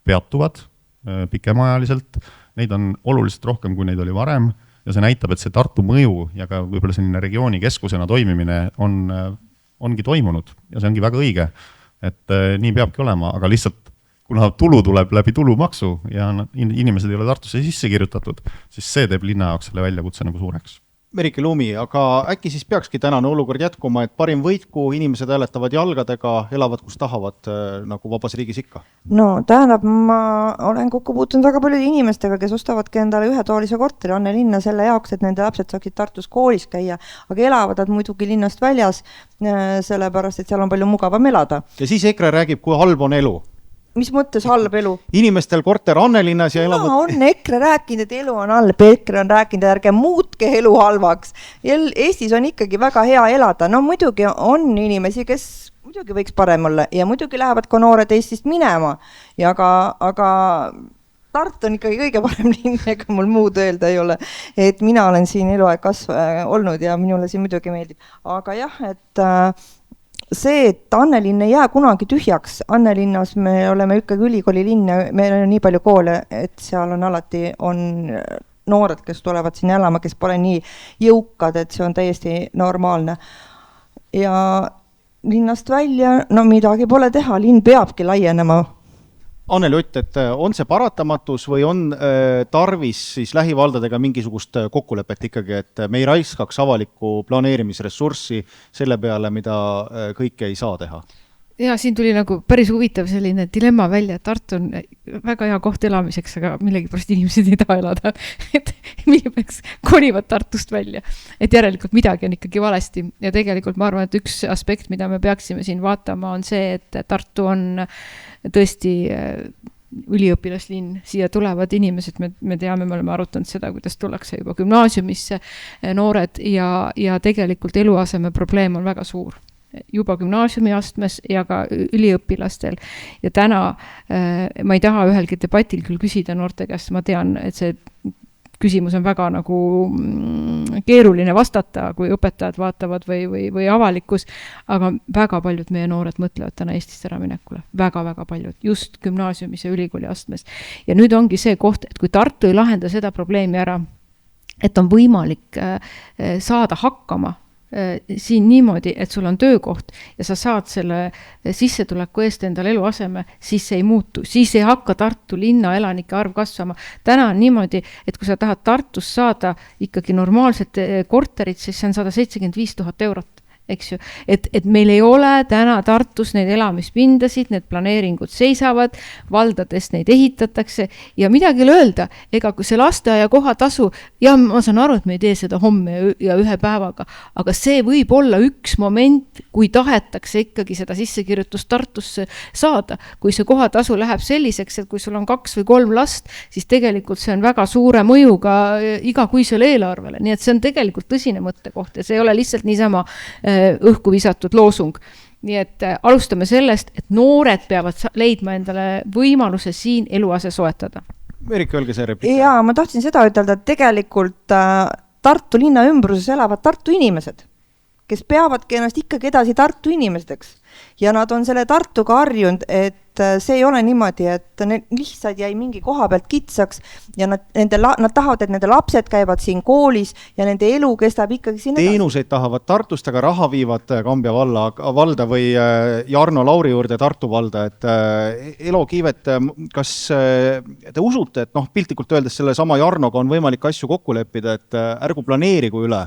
peatuvad pikemaajaliselt, neid on oluliselt rohkem, kui neid oli varem ja see näitab, et see Tartu mõju ja ka võib-olla selline regiooni keskusena toimimine ongi toimunud ja see ongi väga õige. Et nii peabki olema, aga lihtsalt kuna tulu tuleb läbi tulumaksu ja inimesed ei ole Tartusse sisse kirjutatud, siis see teeb linna jaoks selle väljakutse nagu suureks. Merike Lumi, aga äkki siis peakski tänane olukord jätkuma, et parim võitku, inimesed hääletavad jalgadega, elavad kus tahavad, nagu vabas riigis ikka? No tähendab, ma olen kokku puutunud väga paljude inimestega, kes ostavadki endale ühetoolise korteri Annelinna selle jaoks, et nende lapsed saaksid Tartus koolis käia, aga elavad nad muidugi linnast väljas, sellepärast, et seal on palju mugavam elada. Ja siis EKRE räägib, kui halb on elu. Mis mõttes halb elu? Inimestel korter Annelinnas ja elavad... on EKRE rääkinud, et elu on halb, EKRE on rääkinud, et ärge muutke elu halvaks. Eestis on ikkagi väga hea elada. No muidugi on inimesi, kes muidugi võiks parem olla ja muidugi lähevad ka noored Eestist minema. Ja aga Tartu on ikkagi kõige parem linn, ega mul muud öelda ei ole. Et mina olen siin eluaeg olnud ja minule siin muidugi meeldib. Aga jah, et... see, et Annelinn ei jää kunagi tühjaks. Annelinnas me oleme ikkagi ülikooli linn ja meil on nii palju koole, et seal on alati noored, kes tulevad siin elama, kes pole nii jõukad, et see on täiesti normaalne. Ja linnast välja, no midagi pole teha, linn peabki laienema. Anneli Ott, et on see paratamatus või on tarvis siis lähivaldadega mingisugust kokkulepet ikkagi, et me ei raiskaks avalikku planeerimisressurssi selle peale, mida kõike ei saa teha? Ja siin tuli nagu päris huvitav selline dilemma välja, et Tartu on väga hea koht elamiseks, aga millegipärast inimesed ei taha elada, et milleks kolivad Tartust välja. Et järelikult midagi on ikkagi valesti ja tegelikult ma arvan, et üks aspekt, mida me peaksime siin vaatama, on see, et Tartu on tõesti üliõpilaslinn, siia tulevad inimesed, me teame, me oleme arutanud seda, kuidas tullakse juba gümnaasiumisse noored ja tegelikult eluaseme probleem on väga suur. Juba gümnaasiumiastmes ja ka üliõpilastel. Ja täna ma ei taha ühelgi debatil küll küsida noorte käest, ma tean, et see küsimus on väga nagu keeruline vastata, kui õpetajad vaatavad või avalikkus, aga väga paljud meie noored mõtlevad täna Eestist ära minekule. Väga-väga paljud, just gümnaasiumis ja ülikooli astmes. Ja nüüd ongi see koht, et kui Tartu ei lahenda seda probleemi ära, et on võimalik saada hakkama siin niimoodi, et sul on töökoht ja sa saad selle sissetuleku eest endale eluaseme, siis see ei muutu. Siis ei hakka Tartu linna elanike arv kasvama. Täna on niimoodi, et kui sa tahad Tartus saada ikkagi normaalset korterit, siis see on 175 000 eurot. Eks ju. Et meil ei ole täna Tartus neid elamispindasid, need planeeringud seisavad, valdades neid ehitatakse ja midagi öelda, ega kui see lasteaia kohatasu, ja ma saan aru, et me ei tee seda homme ja ühe päevaga, aga see võib olla üks moment, kui tahetakse ikkagi seda sissekirjutust Tartusse saada. Kui see kohatasu läheb selliseks, et kui sul on 2 või 3 last, siis tegelikult see on väga suure mõjuga igakuisele eelarvele. Nii et see on tegelikult tõsine mõttekoht ja see ei ole lihtsalt niisama õhku visatud loosung. Nii et alustame sellest, et noored peavad leidma endale võimaluse siin eluase soetada. Erika, öelge see replik. Jaa, ma tahtsin seda ütelda, et tegelikult Tartu linna ümbruses elavad Tartu inimesed, kes peavadki ennast ikkagi edasi Tartu inimesteks. Ja nad on selle Tartuga harjunud, et see ei ole niimoodi, et lihtsalt jäi mingi koha pealt kitsaks ja nad tahavad, et nende lapsed käivad siin koolis ja nende elu kestab ikkagi siin edasi. Teenuseid tahavad Tartust, aga raha viivad Kambja valda või Jarno Lauri juurde Tartu valda. Et Elo Kiivet, kas te usute, et piltlikult öeldes selle sama Jarnoga on võimalik asju kokku leppida, et ärgu planeerigu üle?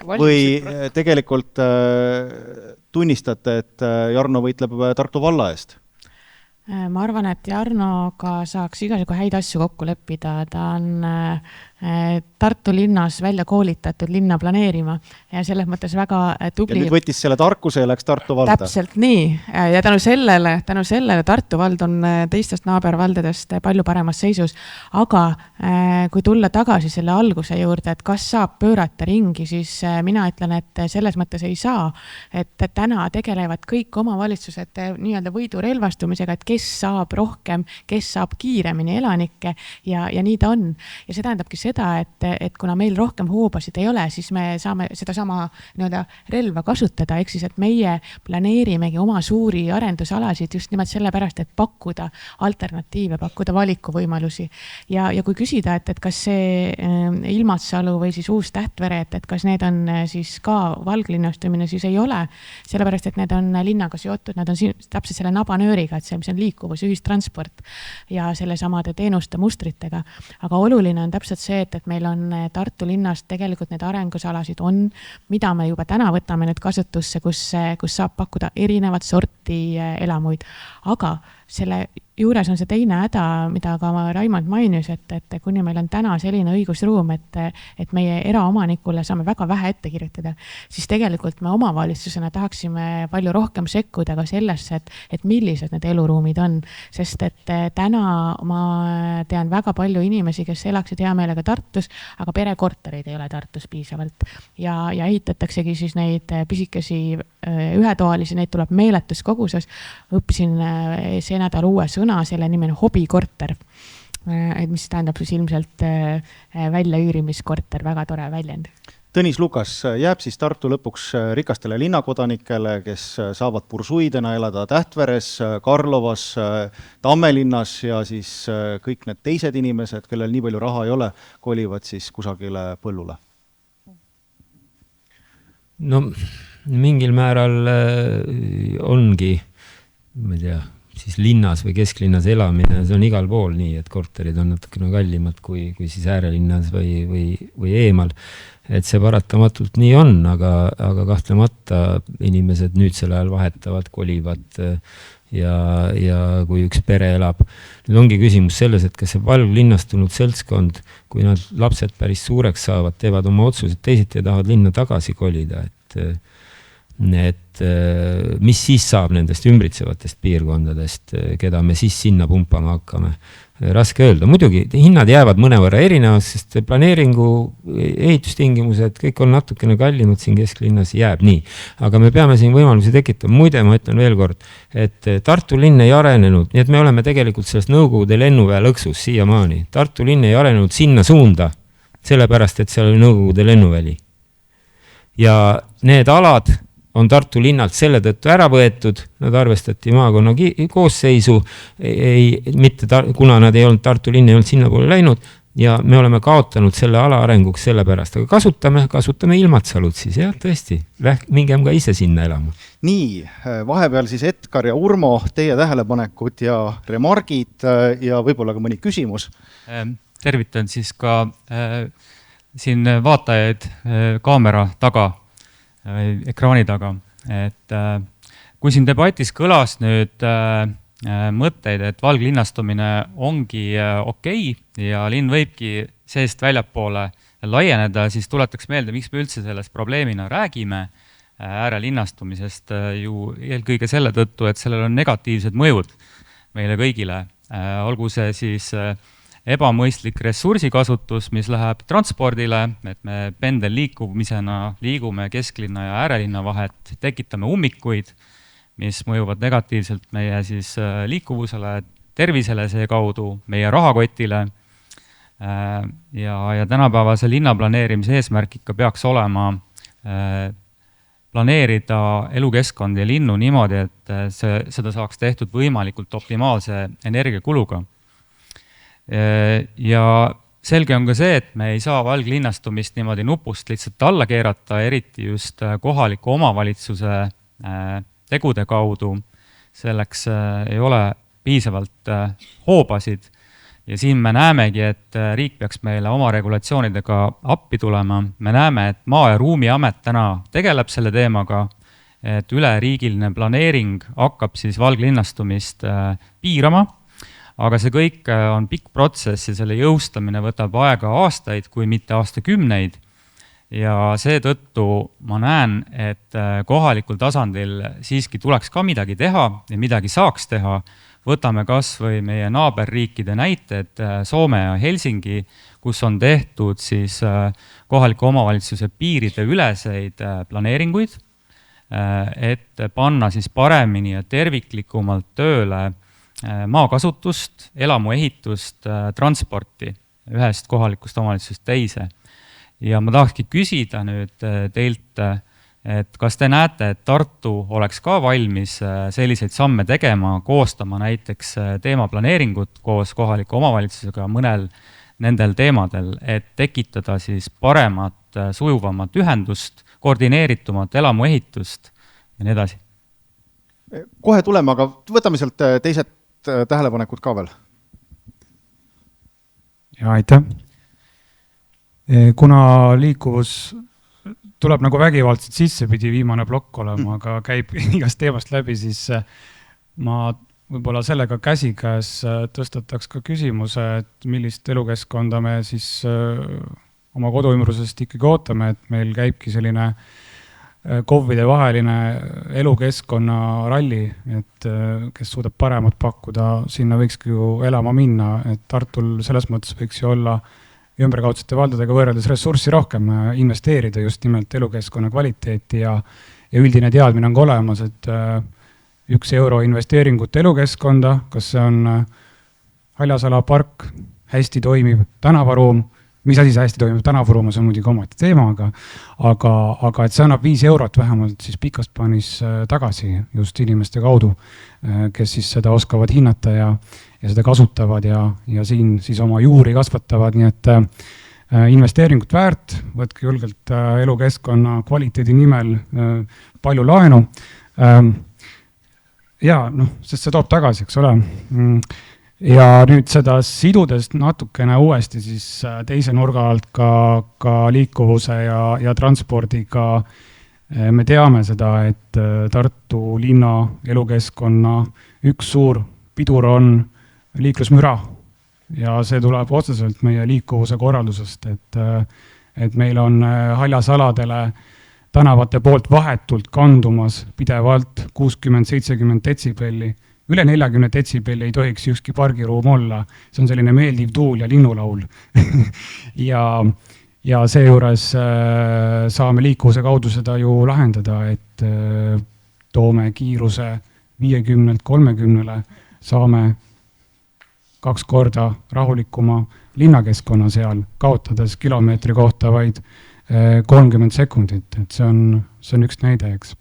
Või tegelikult tunnistate, et Jarno võitleb Tartu valla eest? Ma arvan, et Jarnoga saaks igasugu häid asju kokku leppida. Ta on Tartu linnas välja koolitatud linna planeerima ja selles mõttes väga tubli. Ja nüüd võttis selle tarkuse ja läks Tartu valda. Täpselt nii. Ja tänu sellele Tartu vald on teistest naabervaldadest palju paremas seisus. Aga kui tulla tagasi selle alguse juurde, et kas saab pöörata ringi, siis mina ütlen, et selles mõttes ei saa. Et täna tegelevad kõik omavalitsused nii-öelda võidurelvastumisega, et kes saab rohkem, kes saab kiiremini elanikke ja nii ta on. Ja see tähendabki seda, et kuna meil rohkem hoobasid ei ole, siis me saame seda sama nii-öelda relva kasutada, ehk siis, et meie planeerimegi oma suuri arendusalasid just nimelt sellepärast, et pakkuda alternatiive, pakkuda valikuvõimalusi. Ja kui küsida, et kas see Ilmatsalu või siis Uus Tähtvere, et kas need on siis ka valglinnastumine, siis ei ole, sellepärast, et need on linnaga seotud, nad on täpselt selle nabanööriga, et see, mis on liikuvus, ühistransport ja selle samade teenuste mustritega. Aga oluline on täpselt see, et meil on Tartu linnas tegelikult need arengusalasid on, mida me juba täna võtame nüüd kasutusse, kus saab pakkuda erinevat sorti elamuid. Aga selle juures on see teine häda, mida ka Raimond mainis, et kuni meil on täna selline õigusruum, et meie eraomanikule saame väga vähe ette kirjutada, siis tegelikult me omavalitsusena tahaksime palju rohkem sekkuda ka sellesse, et millised need eluruumid on. Sest et täna ma tean väga palju inimesi, kes elaksid hea meelega Tartus, aga perekortereid ei ole Tartus piisavalt. Ja ehitataksegi siis neid pisikesi ühetoalisi, neid tuleb meeletus koguses. Õppisin see nädal uue sõna, selle nimi on hobikorter, mis tähendab siis ilmselt väljaüürimikorter, väga tore väljend. Tõnis Lukas, jääb siis Tartu lõpuks rikastele linnakodanikele, kes saavad pursuidena elada Tähtveres, Karlovas, Tammelinnas ja siis kõik need teised inimesed, kellel nii palju raha ei ole, kolivad siis kusagile põllule? No mingil määral ongi, ma ei tea, siis linnas või kesklinnas elamine, see on igal pool nii, et korterid on natukene kallimad kui siis äärelinnas või eemal. Et see paratamatult nii on, aga kahtlemata inimesed nüüd sel ajal vahetavad, kolivad ja kui üks pere elab. Nüüd ongi küsimus selles, et kas see valglinnastunud seltskond, kui nad lapsed päris suureks saavad, teevad oma otsused teisiti ja tahavad linna tagasi kolida, et mis siis saab nendest ümbritsevatest piirkondadest, keda me siis sinna pumpama hakkame. Raske öelda. Muidugi hinnad jäävad mõnevõrra erinevaks, sest planeeringu ehitustingimused, kõik on natukene kallimad siin kesklinnas, jääb nii. Aga me peame siin võimalusi tekitama. Muide, ma ütlen veel kord, et Tartu linn ei arenenud, nii et me oleme tegelikult sellest Nõukogude lennuväe lõksus siiamaani. Tartu linn ei arenenud sinna suunda, sellepärast, et seal oli Nõukogude lennuväli. Ja need alad on Tartu linnalt selle tõttu ära võetud, nad arvestati maakonna koosseisu, kuna nad ei olnud Tartu linn, ei olnud sinna poole läinud, ja me oleme kaotanud selle ala arenguks sellepärast, aga kasutame Ilmatsalut siis, jah, tõesti, mingem ka ise sinna elama. Nii, vahepeal siis Edgar ja Urmo, teie tähelepanekud ja remargid ja võib-olla ka mõni küsimus. Tervitan siis ka siin vaatajaid kaamera taga, ekraani taga, et kui siin debatis kõlas nüüd mõtteid, et valglinnastumine ongi okei ja linn võibki seest väljapoole laieneda, siis tuletaks meelde, miks me üldse sellest probleemina räägime äärelinnastumisest ju eelkõige selle tõttu, et sellel on negatiivsed mõjud meile kõigile. Olgu see siis ebamõistlik ressursikasutus, mis läheb transpordile, et me pendelliikumisena liigume kesklinna ja äärelinna vahet, tekitame ummikuid, mis mõjuvad negatiivselt meie siis liikuvusele, tervisele seekaudu, meie rahakotile. Ja tänapäevase linnaplaneerimise eesmärk ikka peaks olema planeerida elukeskkond ja linnu niimoodi, et seda saaks tehtud võimalikult optimaalse energiakuluga. Ja selge on ka see, et me ei saa valglinnastumist niimoodi nupust lihtsalt alla keerata, eriti just kohaliku omavalitsuse tegude kaudu. Selleks ei ole piisavalt hoobasid ja siin me näemegi, et riik peaks meile oma regulatsioonidega appi tulema. Me näeme, et Maa- ja Ruumiamet täna tegeleb selle teemaga, et üleriigiline planeering hakkab siis valglinnastumist piirama. Aga see kõik on pikk protsess ja selle jõustamine võtab aega aastaid, kui mitte aastakümneid. Ja seetõttu ma näen, et kohalikul tasandil siiski tuleks ka midagi teha ja midagi saaks teha. Võtame kas või meie naaberriikide näited Soome ja Helsingi, kus on tehtud siis kohaliku omavalitsuse piiride üleseid planeeringuid, et panna siis paremini ja terviklikumalt tööle maakasutust, elamuehitust, transporti ühest kohalikust omavalitsusest teise. Ja ma tahakski küsida nüüd teilt, et kas te näete, et Tartu oleks ka valmis selliseid samme tegema, koostama näiteks teemaplaneeringut koos kohaliku omavalitsusega mõnel nendel teemadel, et tekitada siis paremat, sujuvamat ühendust, koordineeritumat elamuehitust ja nii edasi? Kohe tuleme, aga võtame sealt teised tähelepanekud ka veel. Ja aitäh. Kuna liikuvus tuleb nagu vägivaldselt sisse, pidi viimane plokk olema, aga käib igast teemast läbi, siis ma võib-olla sellega käsikäes tõstataks ka küsimuse, et millist elukeskkonda me siis oma koduümbrusest ikkagi ootame, et meil käibki selline KOV-ide vaheline elukeskkonna ralli, et kes suudab paremat pakkuda, sinna võikski ju elama minna, et Tartul selles mõttes võiks ju olla ümberkaudsete valdadega võrreldes ressurssi rohkem investeerida just nimelt elukeskkonna kvaliteeti ja üldine teadmine on ka olemas, et 1 euro investeeringut elukeskkonda, kas see on Haljasala park, hästi toimib tänavaruum, mis asi see hästi toimib tänavaruumas on muidugi omati teema, aga et see annab 5 eurot vähemalt siis pikast plaanis tagasi just inimeste kaudu, kes siis seda oskavad hinnata ja seda kasutavad ja siin siis oma juuri kasvatavad, nii et investeeringut väärt, võtke julgelt elukeskkonna kvaliteedi nimel palju laenu. Ja sest see toob tagasi, eks ole. Ja nüüd seda sidudest natukene uuesti siis teise nurga alt ka liikuvuse ja transpordiga. Me teame seda, et Tartu linna elukeskkonna üks suur pidur on liiklusmüra ja see tuleb otseselt meie liikuvuse korraldusest, et meil on Haljasaladele tänavate poolt vahetult kandumas pidevalt 60-70 detsibelli. Üle 40 detsibelli ei tohiks ükski pargiruum olla. See on selline meeldiv tuul ja linnulaul. ja seejuures saame liikuvuse kaudu seda ju lahendada, et toome kiiruse 50-30, saame 2 korda rahulikuma linnakeskkonna seal, kaotades kilomeetri kohta vaid 30 sekundit, et see on üks näide, eks.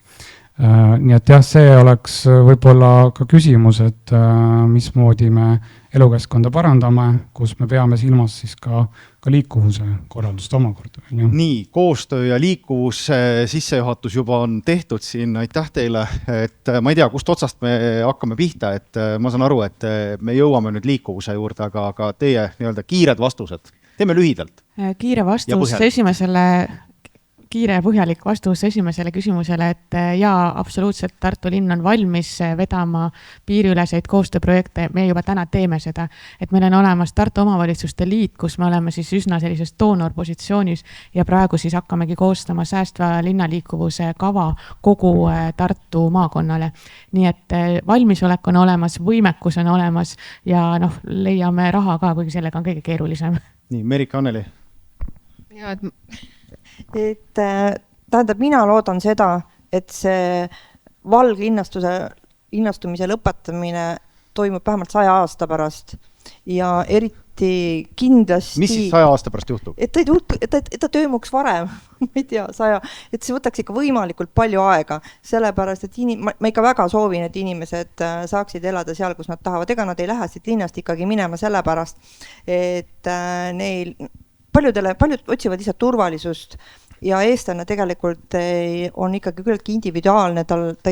Nii et jah, see oleks võib-olla ka küsimus, et mismoodi me elukeskkonda parandame, kus me peame silmas siis ka liikuvuse korraldust omakorda. Nii, koostöö ja liikuvuse sissejuhatus juba on tehtud siin, aitäh teile, et ma ei tea, kust otsast me hakkame pihta, et ma saan aru, et me jõuame nüüd liikuvuse juurde, aga teie nii-öelda kiired vastused, teeme lühidalt. Kiire ja põhjalik vastus esimesele küsimusele, et jaa, absoluutselt Tartu linn on valmis vedama piiriüleseid koostööprojekte, me juba täna teeme seda, et meil on olemas Tartu omavalitsuste liit, kus me oleme siis üsna sellises doonorpositsioonis ja praegu siis hakkamegi koostama säästva linnaliikuvuse kava kogu Tartu maakonnale. Nii et valmisolek on olemas, võimekus on olemas ja leiame raha ka, kuigi sellega on kõige keerulisem. Nii, Merike, Anneli. Ja, tähendab, mina loodan seda, et see valglinnastumise lõpetamine toimub vähemalt 100 aasta pärast ja eriti kindlasti... Mis siis 100 aasta pärast juhtub? Et ta toimuks varem, ma ei tea, 100, et see võtaks ikka võimalikult palju aega, sellepärast, et ma ikka väga soovin, et inimesed saaksid elada seal, kus nad tahavad, ega nad ei lähe siit linnast ikkagi minema sellepärast, et paljud otsivad lihtsalt turvalisust ja eestlane tegelikult on ikkagi küllaltki individuaalne, ta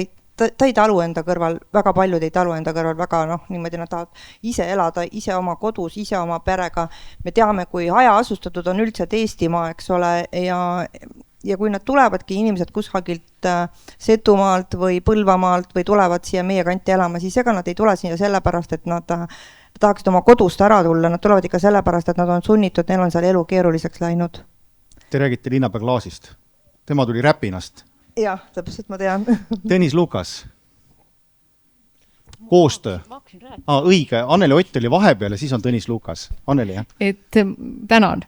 ei talu enda kõrval, väga paljud ei talu enda kõrval, väga niimoodi nad tahavad ise elada, ise oma kodus, ise oma perega. Me teame, kui hajaasustatud on üldse Eestimaa, eks ole, ja kui nad tulevadki inimesed kusagilt Setumaalt või Põlvamaalt või tulevad siia meie kanti elama, siis ega nad ei tule siia sellepärast, et nad tahaksid oma kodust ära tulla, nad tulevad ikka sellepärast, et nad on sunnitud, neil on seal elu keeruliseks läinud. Te räägite linnapea Klaasist. Tema tuli Räpinast. Jah, täpselt ma tean. Tõnis Lukas. Koostöö. Õige, Anneli Ott oli vahepeal ja siis on Tõnis Lukas. Anneli, jah? Tänan.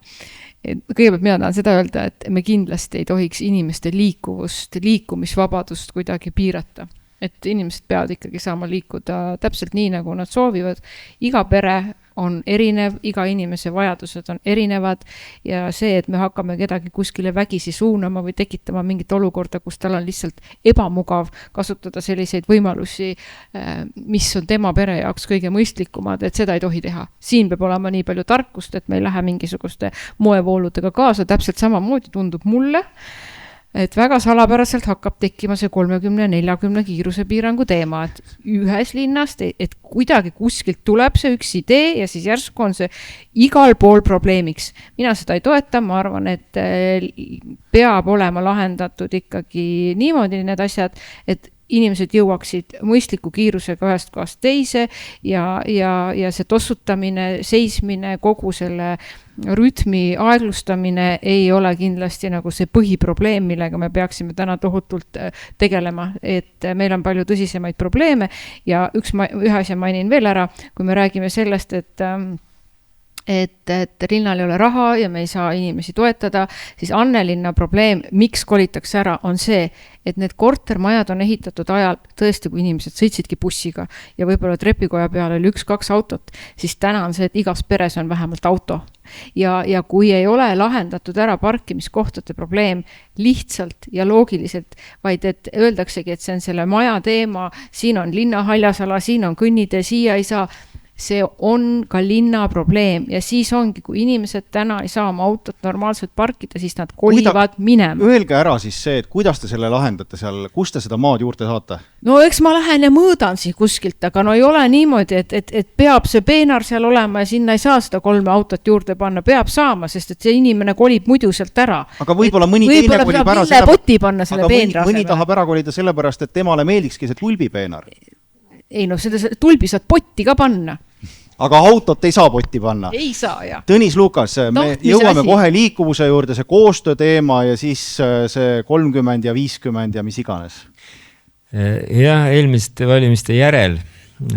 Kõigepealt mina tahan seda öelda, et me kindlasti ei tohiks inimeste liikumisvabadust kuidagi piirata. Et inimesed peavad ikkagi saama liikuda täpselt nii, nagu nad soovivad. Iga pere on erinev, iga inimese vajadused on erinevad ja see, et me hakkame kedagi kuskile vägisi suunama või tekitama mingit olukorda, kus tal on lihtsalt ebamugav kasutada selliseid võimalusi, mis on tema pere jaoks kõige mõistlikumad, et seda ei tohi teha. Siin peab olema nii palju tarkust, et me ei lähe mingisuguste moevooludega kaasa, täpselt samamoodi tundub mulle, et väga salapäraselt hakkab tekkima see 30-40 kiiruse piirangu teema, et ühes linnast, et kuidagi kuskilt tuleb see üks idee ja siis järsku on see igal pool probleemiks. Mina seda ei toeta, ma arvan, et peab olema lahendatud ikkagi niimoodi need asjad, et inimesed jõuaksid mõistliku kiirusega ühest kohast teise ja see tossutamine, seismine, kogu selle rütmi aeglustamine ei ole kindlasti nagu see põhiprobleem, millega me peaksime täna tohutult tegelema, et meil on palju tõsisemaid probleeme ja ühe asja mainin veel ära, kui me räägime sellest, et linnal ei ole raha ja me ei saa inimesi toetada, siis Annelinna probleem, miks kolitakse ära, on see, et need kortermajad on ehitatud ajal tõesti, kui inimesed sõitsidki bussiga ja võib-olla trepikoja peal oli 1-2 autot, siis täna on see, et igas peres on vähemalt auto. Ja kui ei ole lahendatud ära parkimiskohtade probleem lihtsalt ja loogiliselt, vaid et öeldaksegi, et see on selle maja teema, siin on linna haljasala, siin on kõnnitee, siia ei saa, see on ka linna probleem ja siis ongi, kui inimesed täna ei saa oma autot normaalselt parkida, siis nad kolivad minema. Öelge ära siis see, et kuidas te selle lahendate seal, kus te seda maad juurde saate? No eks ma lähen ja mõõdan siin kuskilt, aga no ei ole niimoodi, et peab see peenar seal olema ja sinna ei saa seda 3 autot juurde panna, peab saama, sest et see inimene kolib muidu sealt ära. Aga võib-olla mõni teine kolib ära mõni tahab ära kolida sellepärast, et temale meeldikski see tulbipeenar. Ei no seda tulbi saad potti ka panna. Aga autot ei saa potti panna. Ei saa, jah. Tõnis Lukas, me jõuame kohe liikuvuse juurde, see koostöö teema ja siis see 30 ja 50 ja mis iganes. Ja eelmiste valimiste järel,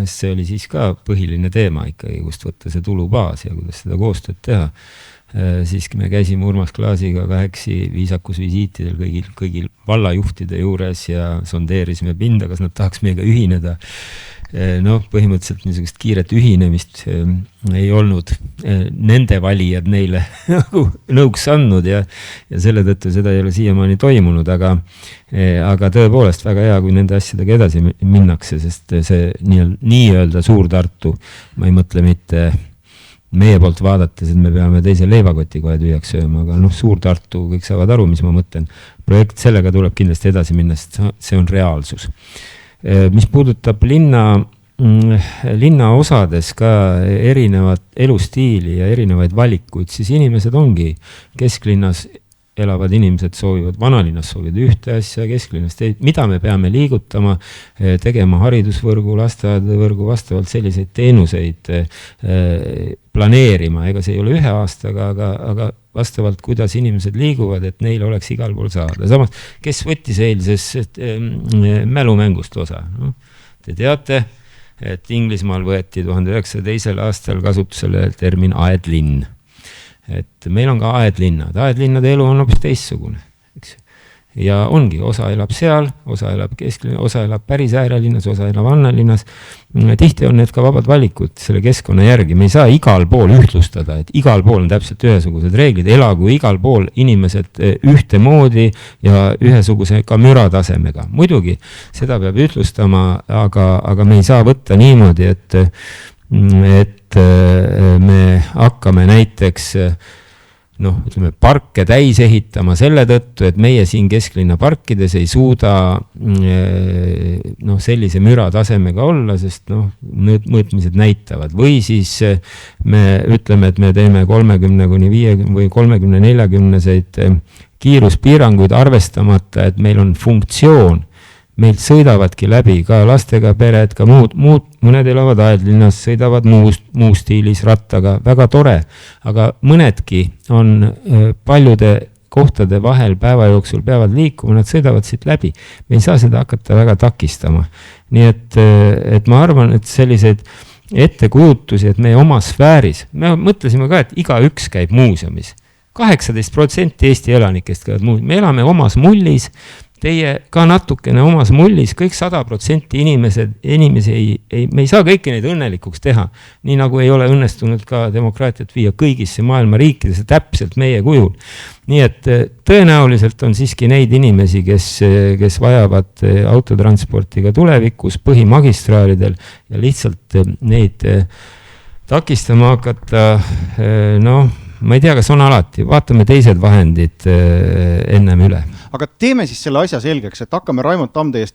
see oli siis ka põhiline teema ikkagi, kust võtta see tulubaas ja kuidas seda koostööd teha. Siiski me käisime Urmas Klaasiga 8 viisakusvisiitidel kõigil vallajuhtide juures ja sondeerisime pinda, kas nad tahaks meiega ühineda. noh, põhimõtteliselt niisugust kiiret ühinemist ei olnud nende valijad neile nagu nõuks andnud ja selle tõttu seda ei ole siiamaani toimunud, aga tõepoolest väga hea, kui nende asjadega edasi minnakse, sest see nii-öelda Suur-Tartu, ma ei mõtle mitte meie poolt vaadates, et me peame teise leivakoti kohe tühjaks sööma, aga noh, Suur-Tartu, kõik saavad aru, mis ma mõtlen. Projekt, sellega tuleb kindlasti edasi minna, sest see on reaalsus. Mis puudutab linna osades ka erinevat elustiili ja erinevaid valikuid, siis inimesed ongi kesklinnas elavad inimesed soovivad, vanalinnas soovivad ühte asja, kesklinnas teid, mida me peame liigutama, tegema haridusvõrgu, lasteaedavõrgu vastavalt selliseid teenuseid planeerima, ega see ei ole ühe aastaga, aga vastavalt, kuidas inimesed liiguvad, et neil oleks igal pool saada. Samas, kes võttis eilsest mälumängust osa? No, te teate, et Inglismaal võeti 1902. aastal kasutusele termin aedlinn. Et meil on ka aedlinnad. Aedlinnade elu on hoopis teistsugune. Eks? Ja ongi, osa elab seal, osa elab kesklinnas, osa elab päris äärelinnas, osa elab vannalinnas. Tihti on need ka vabad valikud selle keskkonna järgi. Me ei saa igal pool ühtlustada, et igal pool on täpselt ühesugused reeglid. Elagu igal pool inimesed ühte moodi ja ühesuguse ka müratasemega. Muidugi, seda peab ühtlustama, aga me ei saa võtta niimoodi, et me hakkame näiteks ütleme, parke täis ehitama selle tõttu, et meie siin kesklinna parkides ei suuda sellise müratasemega olla, sest mõõtmised näitavad. Või siis me ütleme, et me teeme 30-50 või 30-40-seid kiiruspiiranguid arvestamata, et meil on funktsioon. Meilt sõidavadki läbi ka lastega pered, ka muud, mõned elavad aedlinnas, sõidavad muu stiilis rattaga, väga tore, aga mõnedki on paljude kohtade vahel päeva jooksul peavad liikuma, nad sõidavad siit läbi. Me ei saa seda hakata väga takistama. Nii et ma arvan, et selliseid ettekujutusi, et meie oma sfääris, me mõtlesime ka, et iga üks käib muuseumis. 18% Eesti elanikest käivad muuseumis, me elame omas mullis, teie ka natukene omas mullis, kõik 100% inimesi me ei saa kõiki neid õnnelikuks teha, nii nagu ei ole õnnestunud ka demokraatiat viia kõigisse maailma riikidesse täpselt meie kujul. Nii et tõenäoliselt on siiski neid inimesi, kes vajavad autotransporti ka tulevikus põhimagistraalidel ja lihtsalt neid takistama hakata, ma ei tea, kas on alati, vaatame teised vahendid ennem üle. Aga teeme siis selle asja selgeks, et hakkame Raimond Tamm teist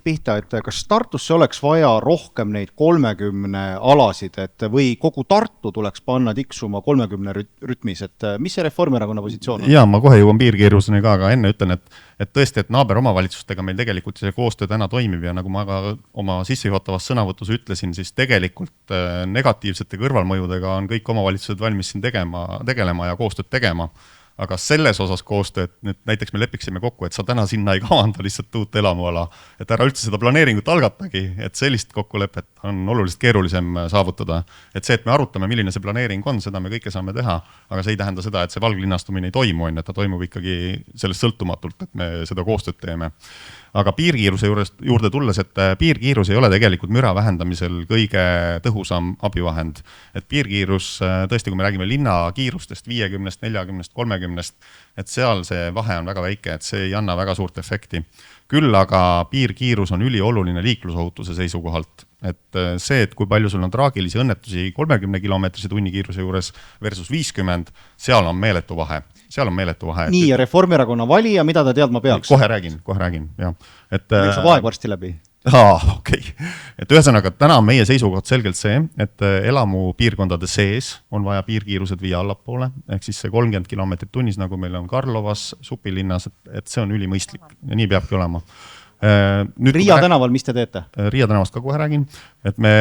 pihta, et kas Tartusse oleks vaja rohkem neid 30 alasid, et või kogu Tartu tuleks panna tiksuma 30 rütmis, et mis see Reformierakonna positsioon on? Ja ma kohe jõuan piirkiiruseni ka, aga enne ütlen, et tõesti, et naaberomavalitsustega meil tegelikult see koostöö täna toimib ja nagu ma ka oma sissejuhatavas sõnavõtus ütlesin, siis tegelikult negatiivsete kõrvalmõjudega on kõik omavalitsused valmis siin tegelema ja koostööd tegema. Aga selles osas koostööd, nüüd näiteks me lepiksime kokku, et sa täna sinna ei kavanda lihtsalt uut elamuala, et ära üldse seda planeeringut algatagi, et sellist kokkulepet on oluliselt keerulisem saavutada. Et see, et me arutame, milline see planeering on, seda me kõike saame teha, aga see ei tähenda seda, et see valglinnastumine ei toimu, et ta toimub ikkagi sellest sõltumatult, et me seda koostööd teeme. Aga piirkiiruse juurde tulles, et piirkiirus ei ole tegelikult müra vähendamisel kõige tõhusam abivahend. Et piirkiirus, tõesti, kui me räägime linna kiirustest 50, 40, 30, et seal see vahe on väga väike, et see ei anna väga suurt efekti. Küll aga piirkiirus on ülioluline liiklusohutuse seisukohalt. Et see, et kui palju sul on traagilisi õnnetusi 30 km/h tunnikiiruse juures versus 50, seal on meeletu vahe. Nii, ja Reformierakonna valija, mida ta teadma peaks? Kohe räägin, jah. Meil saab aeg varsti läbi. Okay. Et ühesõnaga, täna on meie seisukoht selgelt see, et elamu piirkondade sees on vaja piirkiirused viia allapoole, ehk siis see 30 km tunnis, nagu meil on Karlovas, Supilinnas, et see on ülimõistlik ja nii peabki olema. Riia tänaval, mis te teete? Riia tänavast ka kohe räägin, et me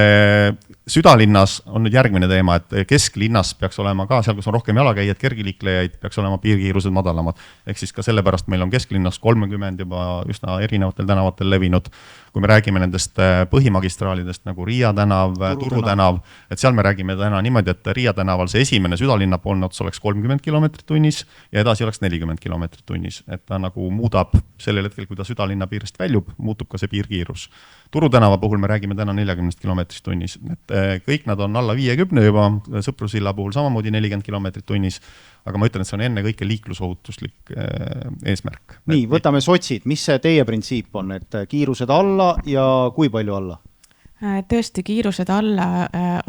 südalinnas on nüüd järgmine teema, et kesklinnas peaks olema ka seal, kus on rohkem jalakäijad, kergiliiklejaid, peaks olema piirkiirused madalamad. Ehk siis ka sellepärast meil on kesklinnas 30 juba üsna erinevatel tänavatel levinud. Kui me räägime nendest põhimagistraalidest nagu Riia tänav, Turu tänav, et seal me räägime täna niimoodi, et Riia tänaval see esimene südalinna poolne ots oleks 30 km tunnis ja edasi oleks 40 km tunnis. Et ta nagu muudab sellel hetkel, kui ta südalinna piirist väljub, muutub ka see piirkiirus. Turu tänava puhul me räägime täna 40 kilomeetrist tunnis, et kõik nad on alla 50 juba, Sõprusilla puhul samamoodi 40 kilomeetrit tunnis, aga ma ütlen, et see on enne kõike liiklusohutuslik eesmärk. Nii, võtame sotsid, mis see teie printsiip on, et kiirused alla ja kui palju alla? Tõesti, kiirused alla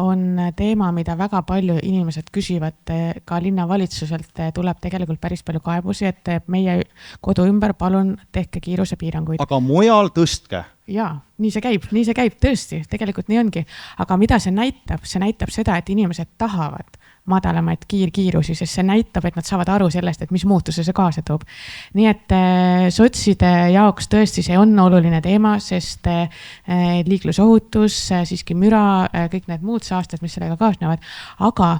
on teema, mida väga palju inimesed küsivad, ka linnavalitsuselt tuleb tegelikult päris palju kaebusi, et meie kodu ümber palun tehke kiiruse piiranguid. Aga mujal tõstke? Jaa, nii see käib tõesti, tegelikult nii ongi. Aga mida see näitab? See näitab seda, et inimesed tahavad madalamaid kiirkiirusi, sest see näitab, et nad saavad aru sellest, et mis muutuse see kaasa toob. Nii et sotside jaoks tõesti see on oluline teema, sest liiklusohutus, siiski müra, kõik need muud saastad, mis sellega kaasnevad. Aga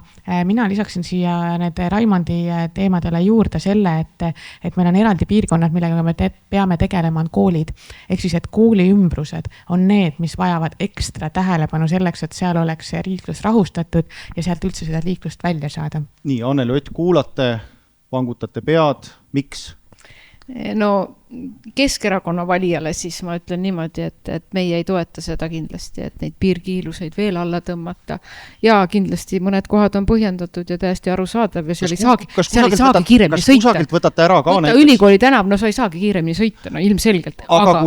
mina lisaksin siia need Raimondi teemadele juurde selle, et meil on eraldi piirkonnad, millega me peame tegelema, on koolid. Ehk siis, et kooli ümbrused on need, mis vajavad ekstra tähelepanu selleks, et seal oleks liiklus rahustatud ja sealt üldse seda liiklust välja saada. Nii, Anneli Ott, kuulate, vangutate pead, miks? No Keskerakonna valijale siis ma ütlen niimoodi, et meie ei toeta seda kindlasti, et neid piirkiiluseid veel alla tõmmata. Ja kindlasti mõned kohad on põhjendatud ja täiesti arusaadav ja seal ei saagi kiiremini sõita. Kas kusagilt võtate ära ka näiteks? Ülikooli tänav, no sa ei saagi kiiremini sõita, no ilmselgelt. Aga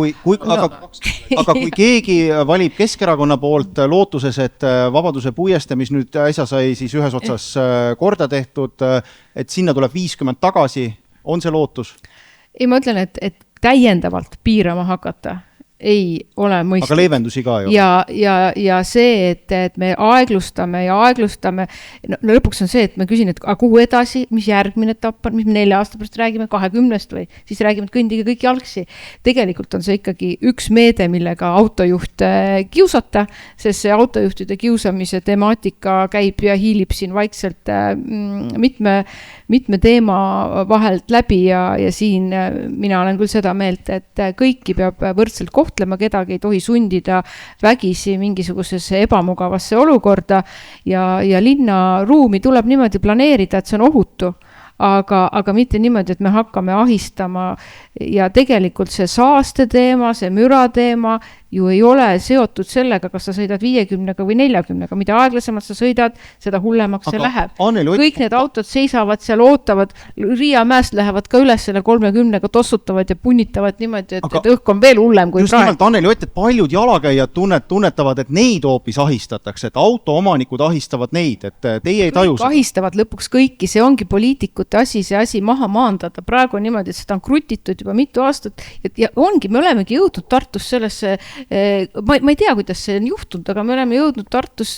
kui keegi valib Keskerakonna poolt lootuses, et Vabaduse puieste, mis nüüd äsja sai siis ühes otsas korda tehtud, et sinna tuleb 50 tagasi, on see lootus? Ei, ma ütlen, et täiendavalt piirama hakata ei ole mõistlik. Aga leevendusi ka ju. Ja see, et me aeglustame, no lõpuks on see, et ma küsin, et kuhu edasi, mis järgmine etapp on, mis me 4 aasta pärast räägime, 20 või siis räägime, et kõndige kõik jalgsi. Tegelikult on see ikkagi üks meede, millega autojuht kiusata, sest see autojuhtide kiusamise temaatika käib ja hiilib siin vaikselt mitme teema vahelt läbi ja siin mina olen küll seda meelt, et kõiki peab võrdselt kohtlema, kedagi ei tohi sundida vägisi mingisugusesse ebamugavasse olukorda ja linnaruumi tuleb niimoodi planeerida, et see on ohutu. Aga mitte niimoodi, et me hakkame ahistama ja tegelikult see saaste teema, see müra teema ju ei ole seotud sellega, kas sa sõidad 50 või 40, mida aeglasemalt sa sõidad, seda hullemaks see läheb. Kõik need autod seisavad seal, ootavad, Riia mäest lähevad ka üles selle 30-ga, tossutavad ja punnitavad niimoodi, et õhk on veel hullem kui praegu. Just nimelt, Anneli Ott, et paljud jalakäijad tunnetavad, et neid hoopis ahistatakse, et autoomanikud ahistavad neid, et teie ei taju. Kõik ahistavad lõpuks kõiki, see ongi poliitikute asi, see asi maha maandada. Praegu on niimoodi, et seda on krutitud juba mitu aastat ja ongi, me olemegi jõudnud Tartus sellesse ma ei tea, kuidas see on juhtunud, aga me oleme jõudnud Tartus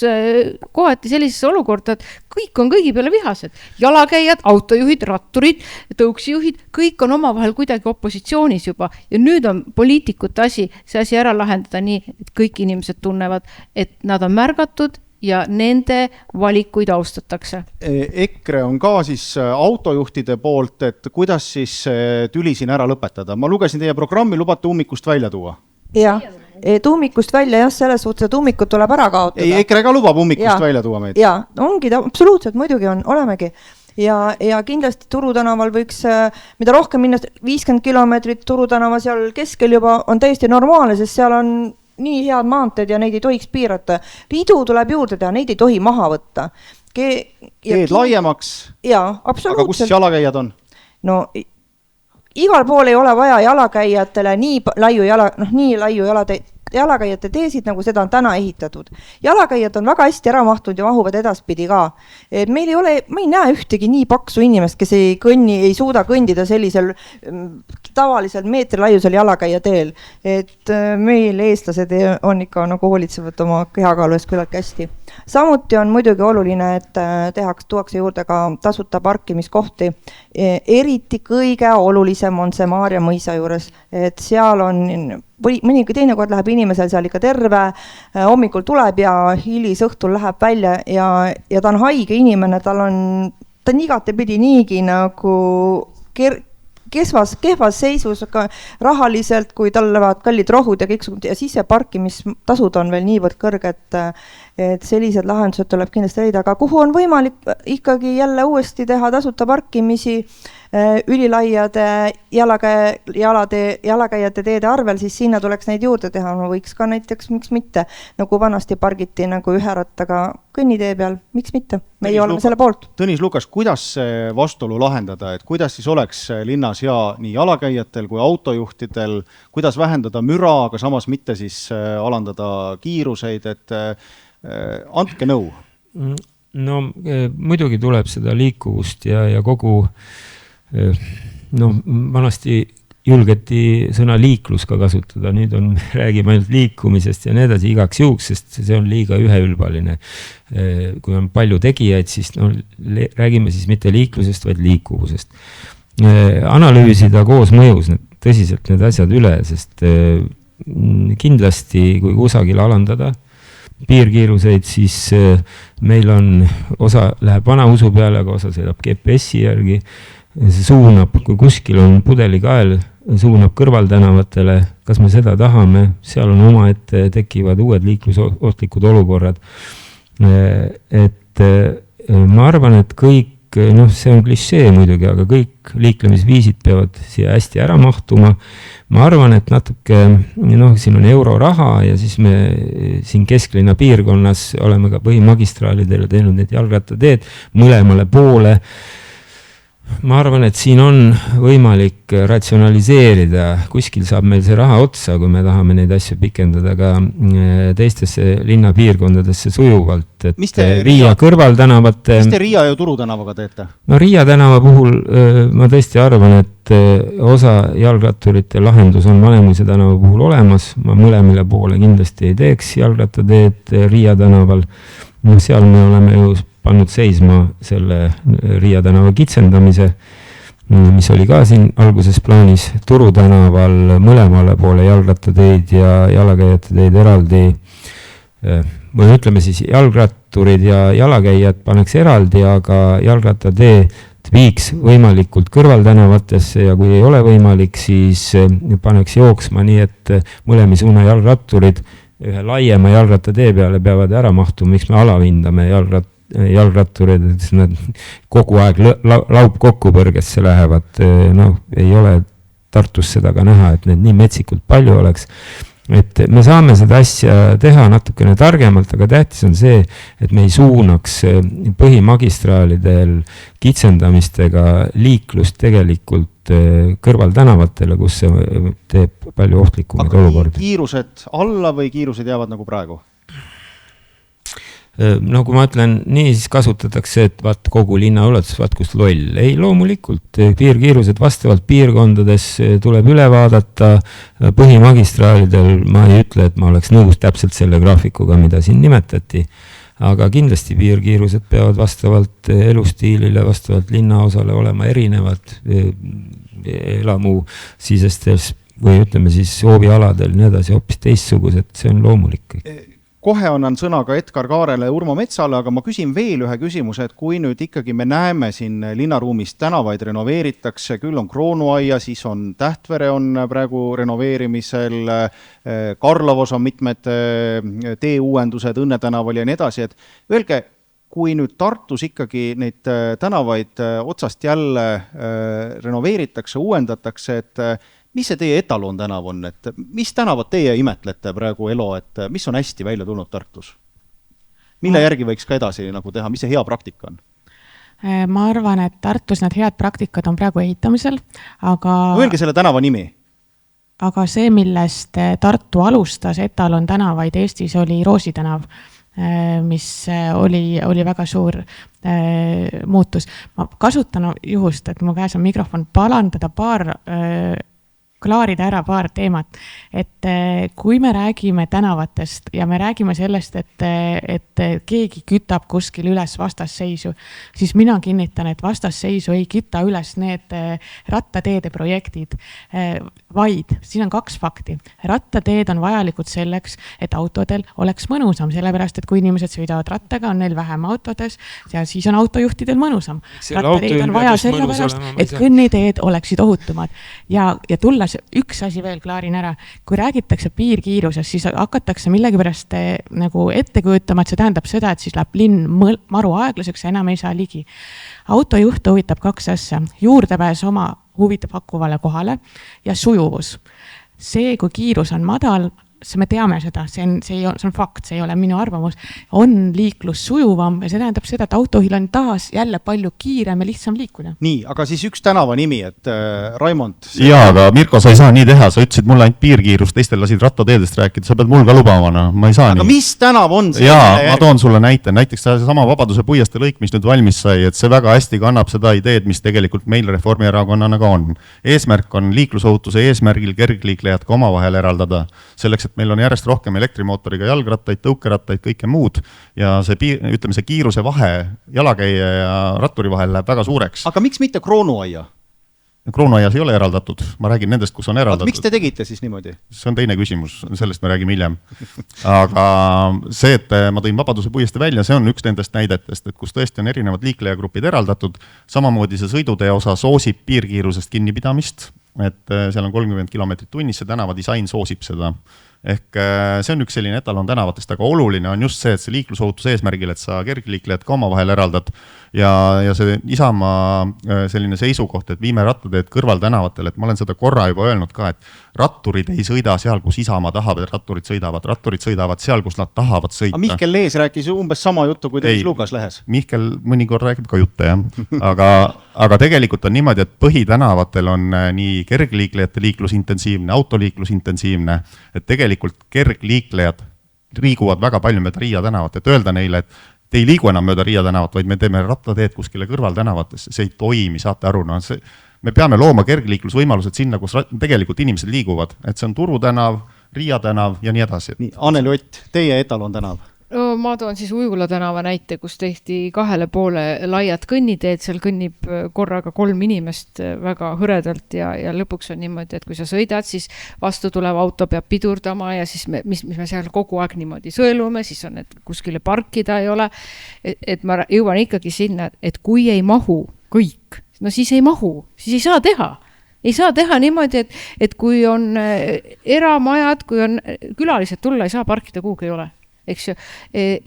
kohati sellisesse olukorda, et kõik on kõigi peale vihased. Jalakäijad, autojuhid, ratturid, tõuksijuhid, kõik on omavahel kuidagi opositsioonis juba ja nüüd on poliitikute asi see asi ära lahendada nii, et kõik inimesed tunnevad, et nad on märgatud ja nende valikuid austatakse. EKRE on ka siis autojuhtide poolt, et kuidas siis tüli siin ära lõpetada. Ma lugesin teie programmi, lubate ummikust välja tuua? Jah. Tuumikust välja, jah, selles suhtes, et ummikut tuleb ära kaotada. Ei, EKRE ka lubab ummikust välja tuua meid. Jaa, ongi, absoluutselt muidugi on, olemegi. Ja kindlasti Turutanaval võiks, mida rohkem minna 50 kilomeetrit Turutanava seal keskel juba on täiesti normaalne, sest seal on nii head maanteed ja neid ei tohiks piirata. Ridu tuleb juurde teha, neid ei tohi maha võtta. Teed laiemaks, jaa, absoluutselt. Aga kus jalakäijad on? No igal pool ei ole vaja jalakäijatele nii laiu jalakäijate teesid, nagu seda on täna ehitatud. Jalakäijad on väga hästi ära mahtunud ja mahuvad edaspidi ka. Meil ei ole, ma ei näe ühtegi nii paksu inimest, kes ei suuda kõndida sellisel tavalisel meetri laiusel jalakäija teel. Et meil eestlased on ikka nagu hoolitsevad oma kehakaalu eest küllalt hästi. Samuti on muidugi oluline, et tuuakse juurde ka tasuta parkimiskohti. Eriti kõige olulisem on see Maarja mõisa juures, et seal on mõni teinekord läheb inimesel seal ikka terve, hommikul tuleb ja hilis õhtul läheb välja ja ta on haige inimene, ta on igatepidi niigi nagu kehvas seisus rahaliselt, kui tal lähevad kallid rohud ja kõik, ja siis see parkimistasud on veel niivõrd kõrged, et sellised lahendused tuleb kindlasti leida, aga kuhu on võimalik ikkagi jälle uuesti teha tasuta parkimisi, ülilaiade jalakäijate teede arvel, siis sinna tuleks neid juurde teha, no võiks ka näiteks, miks mitte, nagu vanasti pargiti nagu ühe rattaga kõnnitee peal, miks mitte, meie oleme selle poolt. Tõnis Lukas, kuidas see vastuolu lahendada, et kuidas siis oleks linnas hea nii jalakäijatel kui autojuhtidel, kuidas vähendada müra, aga samas mitte siis alandada kiiruseid, et andke nõu? No muidugi tuleb seda liikuvust ja kogu, no vanasti julgeti sõna liiklus ka kasutada, nüüd räägime ainult liikumisest ja nii edasi igaks juhuks, sest see on liiga üheülbaline. Kui on palju tegijaid, siis räägime siis mitte liiklusest, vaid liikuvusest. Analüüsida koos mõjus tõsiselt need asjad üle, sest kindlasti kui kusagil alandada piirkiiruseid, siis meil on osa läheb vana usu peale, aga osa sõidab GPS-i järgi, see suunab, kui kuskil on pudelikael, suunab kõrvaltänavatele, kas me seda tahame, seal on omaette tekivad uued liiklusohtlikud olukorrad. Et ma arvan, et kõik, see on klišee muidugi, aga kõik liiklemisviisid peavad siia hästi ära mahtuma. Ma arvan, et natuke, siin on euroraha ja siis me siin kesklinna piirkonnas oleme ka põhimagistraalidele teinud need jalgrattateed mõlemale poole. Ma arvan, et siin on võimalik ratsionaliseerida, kuskil saab meil see raha otsa, kui me tahame neid asju pikendada ka teistesse linnapiirkondadesse sujuvalt, et Riia kõrvaltänavate... Mis te Riia ja Turu tänavaga teete? No Riia tänava puhul ma tõesti arvan, et osa jalgratturite lahendus on Vanemuise tänava puhul olemas, ma mõlemile poole kindlasti ei teeks jalgrattateed Riia tänaval, seal me oleme ju pannud seisma selle Riia tänava kitsendamise, mis oli ka siin alguses plaanis. Turu tänaval mõlemale poole jalgrattateid ja jalakäijate teid eraldi, või ütleme siis jalgratturid ja jalakäijad paneks eraldi, aga jalgrattatee viiks võimalikult kõrvaltänavatesse ja kui ei ole võimalik, siis paneks jooksma nii, et mõlemi suuna jalgratturid ühe laiema jalgrattatee peale peavad ära mahtuma, miks me alavindame jalgratturid, et nad kogu aeg laupkokkupõrgesse lähevad, ei ole Tartus seda ka näha, et need nii metsikult palju oleks. Et me saame seda asja teha natukene targemalt, aga tähtis on see, et me ei suunaks põhimagistraalidel kitsendamistega liiklust tegelikult kõrvaltänavatele, kus see teeb palju ohtlikumaid olukordi. Aga kiirused alla või kiirused jäävad nagu praegu? No kui ma ütlen, nii siis kasutatakse, et vaat kogu linna ulatus, vaat kus loll. Ei, loomulikult piirkiirused vastavalt piirkondades tuleb üle vaadata. Põhimagistraalidel ma ei ütle, et ma oleks nõus täpselt selle graafikuga, mida siin nimetati, aga kindlasti piirkiirused peavad vastavalt elustiilile, vastavalt linnaosale olema erinevad elamu sisestes või ütleme siis hoovialadel nii edasi hoopis teistsugused, see on loomulik. Kohe annan sõna ka Edgar Kaarele ja Urmo Metsale, aga ma küsin veel ühe küsimuse, et kui nüüd ikkagi me näeme siin linnaruumis tänavaid renoveeritakse, küll on Kroonuaia, siis on Tähtvere on praegu renoveerimisel, Karlovos on mitmed teeuuendused, Õnne tänaval ja nii edasi, et öelge, kui nüüd Tartus ikkagi neid tänavaid otsast jälle renoveeritakse, uuendatakse, et mis see teie etalon tänav on, et mis tänavad teie imetlete praegu Elo, et mis on hästi välja tulnud Tartus? Mille järgi võiks ka edasi nagu teha, mis see hea praktika on? Ma arvan, et Tartus need head praktikad on praegu ehitamisel, aga... Öelge selle tänava nimi. Aga see, millest Tartu alustas etalon tänavaid Eestis, oli Roosi tänav, mis oli väga suur muutus. Ma kasutan juhust, et mu käes on mikrofon, palandada klaarida ära paar teemat, et kui me räägime tänavatest ja me räägime sellest, et keegi kütab kuskil üles vastasseisu, siis mina kinnitan, et vastasseisu ei küta üles need rattateede projektid, vaid siin on kaks fakti. Rattateed on vajalikud selleks, et autodel oleks mõnusam, sellepärast, et kui inimesed sõidavad rattaga, on neil vähem autodes ja siis on autojuhtidel mõnusam. Rattateed on vaja sellepärast, et kõnniteed oleksid ohutumad ja tulla üks asi veel klaarin ära. Kui räägitakse piirkiirusest, siis hakatakse millegipärast nagu ette kujutama, et see tähendab seda, et siis läheb linn maru aeglaseks ja enam ei saa ligi. Autojuhte huvitab 2 asja. Juurdepääs oma huvitav pakkuvale kohale ja sujuvus. See, kui kiirus on madal, me teame seda, see on fakt, see ei ole minu arvamus, on liiklus sujuvam ja see tähendab seda, et autohil on taas jälle palju kiirem ja lihtsam liikuda. Nii, aga siis üks tänava nimi, et Raimond... Jaa, aga Mirko, sa ei saa nii teha, sa ütlesid mulle ainult piirkiirust, teistel lasid rattateedest rääkida, sa pead mul ka lubama, ma ei saa aga nii. mis tänav on see? Jaa, ma toon sulle näite, näiteks see sama Vabaduse puieste lõik, mis nüüd valmis sai, et see väga hästi kannab seda ideed, mis tegelikult meil Reformierakonnana ka on. Eesmärk on liiklusohutuse eesmärgil kergliiklejad ka omavahel eraldada, selleks, et meil on järjest rohkem elektrimootoriga jalgrattaid, tõukerattaid, kõike muud ja see kiiruse vahe jalakäija ja ratturi vahel läheb väga suureks. Aga miks mitte Kroonuaia? Kroonuaias ei ole eraldatud, ma räägin nendest, kus on eraldatud. Miks te tegite siis niimoodi? See on teine küsimus, sellest me räägime hiljem. Aga see, et ma tõin Vabaduse puieste välja, see on üks nendest näidetest, et kus tõesti on erinevad liiklejagrupid eraldatud, samamoodi see sõidutee osa soosib piirkiirusest kinnipidamist, et seal on 30 kilomeetrit tunnis, see tänavadisain soosib seda. Ehk see on üks selline etalon tänavatest, aga oluline on just see, et see liiklusohutuse eesmärgil, et sa kergliiklejad ka omavahel eraldad ja see Isamaa selline seisukoht, et viime rattateed kõrvaltänavatel, et ma olen seda korra juba öelnud ka, et ratturid ei sõida seal, kus Isamaa tahab, et ratturid sõidavad seal, kus nad tahavad sõita. Mihkel Lees rääkis umbes sama juttu, kui Tõnis Lukas lehes. Mihkel mõnikord räägib ka jutte, jah. Aga tegelikult on niimoodi, et põhitänavatel on nii kergliiklejate liiklus intensiivne, autoliiklus intensiivne, et tegelikult kergliiklejad liiguvad väga palju mööda Riia tänavat, et öelda neile, et te ei liigu enam mööda Riia tänavat, vaid me teeme rattateed kuskile kõrvaltänavatesse, see ei toimi, saate aru, no me peame looma kergliiklusvõimalused sinna, kus tegelikult inimesed liiguvad, et see on Turu tänav, Riia tänav ja nii edasi. Anneli Ott, teie etalon tänav? No, ma toon siis Ujula tänava näite, kus tehti 2 poole laiad kõnniteed, seal kõnnib korraga 3 inimest väga hõredalt ja lõpuks on niimoodi, et kui sa sõidad, siis vastu tulev auto peab pidurdama ja siis mis me seal kogu aeg niimoodi sõelume, siis on, et kuskile parkida ei ole. Et ma jõuan ikkagi sinna, et kui ei mahu kõik, no siis ei mahu, siis ei saa teha. Ei saa teha niimoodi, et kui on eramajad, kui on külalised tulla, ei saa parkida kuhugi ei ole. Eks ju,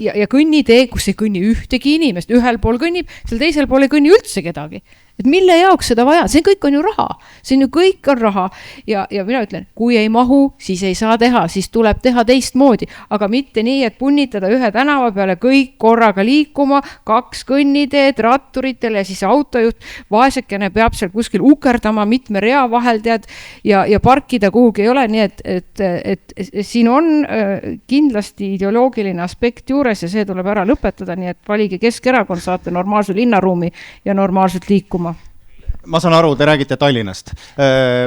ja kõnnitee, kus ei kõnni ühtegi inimest, ühel pool kõnnib, seal teisel pool ei kõnni üldse kedagi. Et mille jaoks seda vaja? See kõik on ju raha. See on ju kõik on raha. Ja mina ütlen, kui ei mahu, siis ei saa teha, siis tuleb teha teistmoodi. Aga mitte nii, et punnitada ühe tänava peale kõik korraga liikuma, 2 kõnniteed ratturitele ja siis autojuht vaesekene peab seal kuskil ukerdama mitme rea vahel tead ja parkida kuhugi ei ole. Nii et siin on kindlasti ideoloogiline aspekt juures ja see tuleb ära lõpetada, nii et valige Keskerakond, saate normaalse linnaruumi ja normaalselt liikuma. Ma saan aru, te räägite Tallinnast.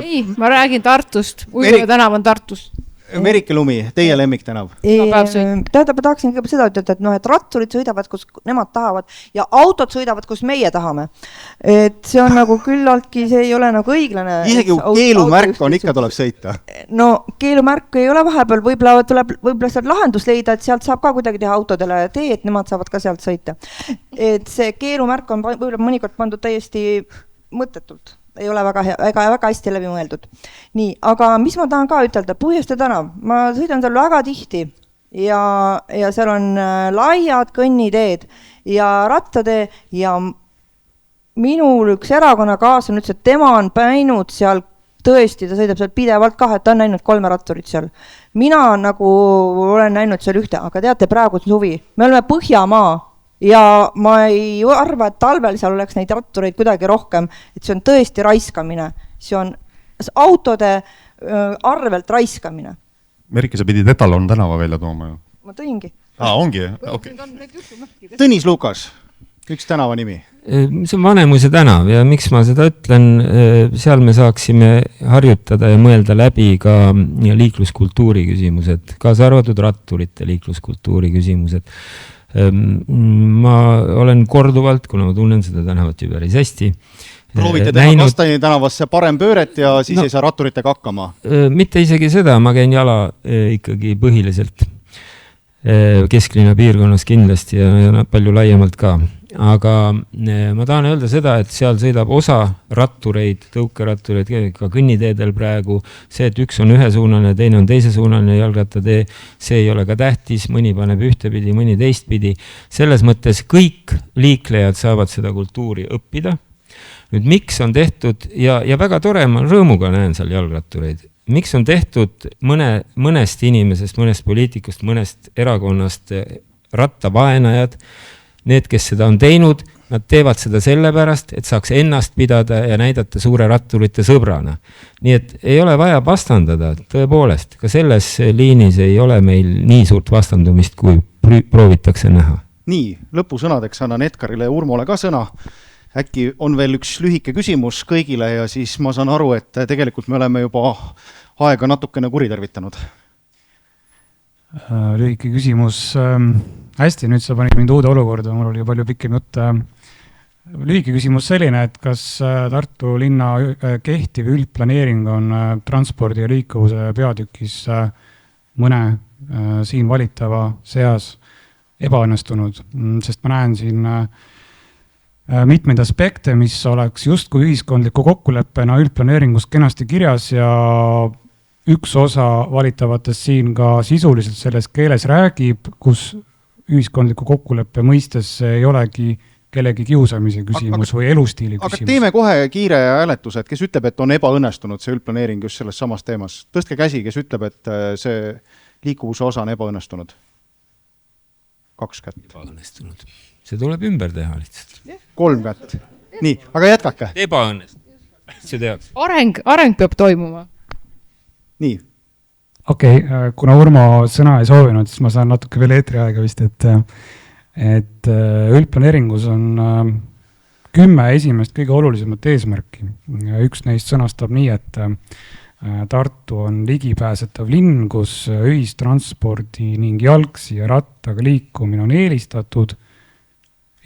Ei, ma räägin Tartust. Ujula tänav on Tartus. Merike Lumi, teie lemmik tänav? Tähendab, ma tahaksin kõigepealt seda ütelda, et ratturid sõidavad, kus nemad tahavad ja autod sõidavad, kus meie tahame. Et see on nagu küllaltki, see ei ole nagu õiglane. Isegi keelumärk on, ikka tuleb sõita. No keelumärk ei ole vahepeal, võib-olla sealt lahendus leida, et sealt saab ka kuidagi teha autodele tee, et nemad saavad ka sealt sõita. Et see keelumärk on võib-olla mõnikord pandud täiesti mõttetult. Ei ole väga hästi läbi mõeldud. Nii, aga mis ma tahan ka ütelda, Puieste tänav, ma sõidan seal väga tihti ja seal on laiad kõnniteed ja rattatee ja minul üks erakonnakaaslane ütles, et tema on näinud seal tõesti, ta sõidab seal pidevalt et ta on näinud 3 ratturit seal. Mina nagu olen näinud seal ühte, aga teate, praegu suvi, me oleme Põhjamaa. Ja ma ei arva, et talvel seal oleks neid rattureid kuidagi rohkem, et see on tõesti raiskamine. See on autode arvelt raiskamine. Merike, sa pidid etalon tänava välja tooma. Ma tõingi. Ongi? Okay. Tõnis Lukas, üks tänava nimi. See on Vanemuise tänav ja miks ma seda ütlen, seal me saaksime harjutada ja mõelda läbi ka liikluskultuuri küsimused, kaasa arvatud ratturite liikluskultuuri küsimused. Ma olen korduvalt, kuna ma tunnen seda tänavat ju päris hästi. Proovite teha Kastani tänavasse parem pööret ja siis ei saa ratturitega hakkama? Mitte isegi seda, ma käin jala ikkagi põhiliselt kesklinna piirkonnas kindlasti ja palju laiemalt ka. aga ma tahan öelda seda, et seal sõidab osa rattureid, tõukerattureid ka kõnniteedel praegu. See, et üks on ühesuunaline, teine on teisesuunaline jalgrattatee, see ei ole ka tähtis, mõni paneb ühtepidi, mõni teistpidi. Selles mõttes kõik liiklejad saavad seda kultuuri õppida. Nüüd miks on tehtud, ja väga tore, ma rõõmuga näen seal jalgrattureid, miks on tehtud mõnest inimesest, mõnest poliitikust, mõnest erakonnast rattavaenajad. Need, kes seda on teinud, nad teevad seda sellepärast, et saaks ennast pidada ja näidata suure ratturite sõbrana. Nii et ei ole vaja vastandada, tõepoolest, ka selles liinis ei ole meil nii suurt vastandumist, kui proovitakse näha. Nii, lõpusõnadeks annan Edgarile ja Urmole ka sõna. Äkki on veel üks lühike küsimus kõigile ja siis ma saan aru, et tegelikult me oleme juba aega natukene kuritarvitanud. Lühike küsimus. Hästi, nüüd sa panid mind uude olukorda, mul oli palju pikem jutt. Lühike küsimus selline, et kas Tartu linna kehtiv üldplaneering on transpordi ja liikuvuse peatükis mõne siin valitava seas ebaõnnestunud, sest ma näen siin mitmeid aspekte, mis oleks justkui ühiskondliku kokkuleppena üldplaneeringus kenasti kirjas ja üks osa valitavatest siin ka sisuliselt selles keeles räägib, kus ühiskondliku kokkuleppe mõistes ei olegi kellegi kiusamise küsimus või elustiili küsimus. Aga teeme kohe kiire hääletuse, et kes ütleb, et on ebaõnnestunud see üldplaneering just selles samas teemas. Tõstke käsi, kes ütleb, et see liikuvuse osa on ebaõnnestunud. 2 kätt. Ebaõnnestunud. See tuleb ümber teha lihtsalt. 3 kätt. Nii, aga jätkake. Ebaõnnestunud. See tehakse. Areng peab toimuma. Nii. Okei, kuna Urmo sõna ei soovinud, siis ma saan natuke veel eetriaega vist, et üldplaneeringus on 10 esimest kõige olulisemat eesmärki. Üks neist sõnastab nii, et Tartu on ligipääsetav linn, kus ühistranspordi ning jalgsi ja rattaga liikumine on eelistatud,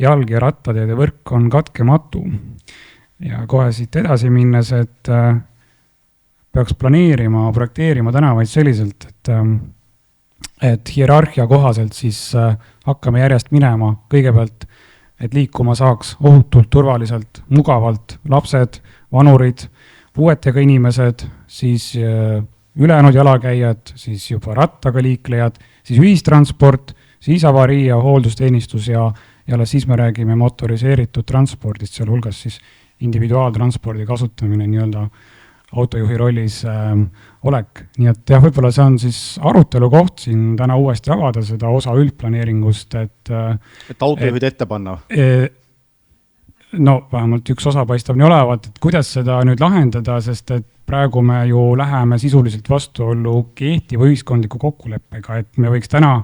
jalg- ja rattateede võrk on katkematu. Ja kohe siit edasi minnes, et peaks planeerima, projekteerima tänavaid selliselt, et hierarhia kohaselt siis hakkame järjest minema kõigepealt, et liikuma saaks ohutult, turvaliselt, mugavalt lapsed, vanurid, puuetega inimesed, siis ülejäänud jalakäijad, siis juba rattaga liiklejad, siis ühistransport, siis avarii- ja hooldusteenistus ja siis me räägime motoriseeritud transpordist, seal hulgas siis individuaaltranspordi kasutamine nii-öelda autojuhi rollis olek. Nii et jah, võib-olla see on siis arutelu koht siin täna uuesti avada seda osa üldplaneeringust, et autojuhid ette panna. No vähemalt üks osa paistab nii olevat, et kuidas seda nüüd lahendada, sest et praegu me ju läheme sisuliselt vastuollu kehtiva ühiskondliku kokkuleppega, et me võiks täna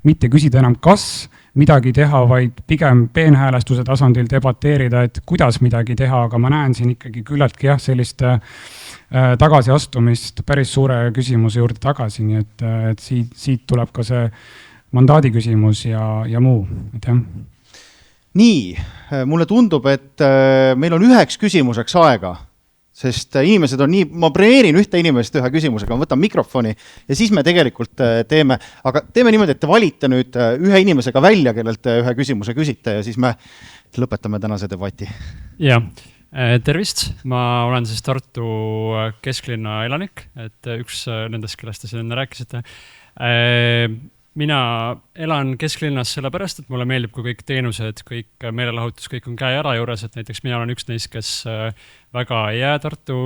mitte küsida enam kas midagi teha, vaid pigem peenhäälestuse tasandil debateerida, et kuidas midagi teha, aga ma näen siin ikkagi küllaltki jah, sellist tagasiastumist päris suure küsimuse juurde tagasi, nii et siit tuleb ka see mandaadi küsimus ja muu. Nii, mulle tundub, et meil on 1 küsimuseks aega, sest inimesed on nii, ma preneerin ühte inimest ühe küsimusega, ma võtan mikrofoni ja siis me tegelikult teeme, aga teeme niimoodi, et te valite nüüd ühe inimesega välja, kellelt te ühe küsimuse küsite ja siis me lõpetame tänase debati. Ja. Tervist, ma olen siis Tartu kesklinna elanik, et üks nendest, kellest te siin enne rääkisite. Mina elan kesklinnas sellepärast, et mulle meeldib, kui kõik teenused, kõik meelelahutus, kõik on käe ära juures, et näiteks mina olen üks neist, kes väga ei jää Tartu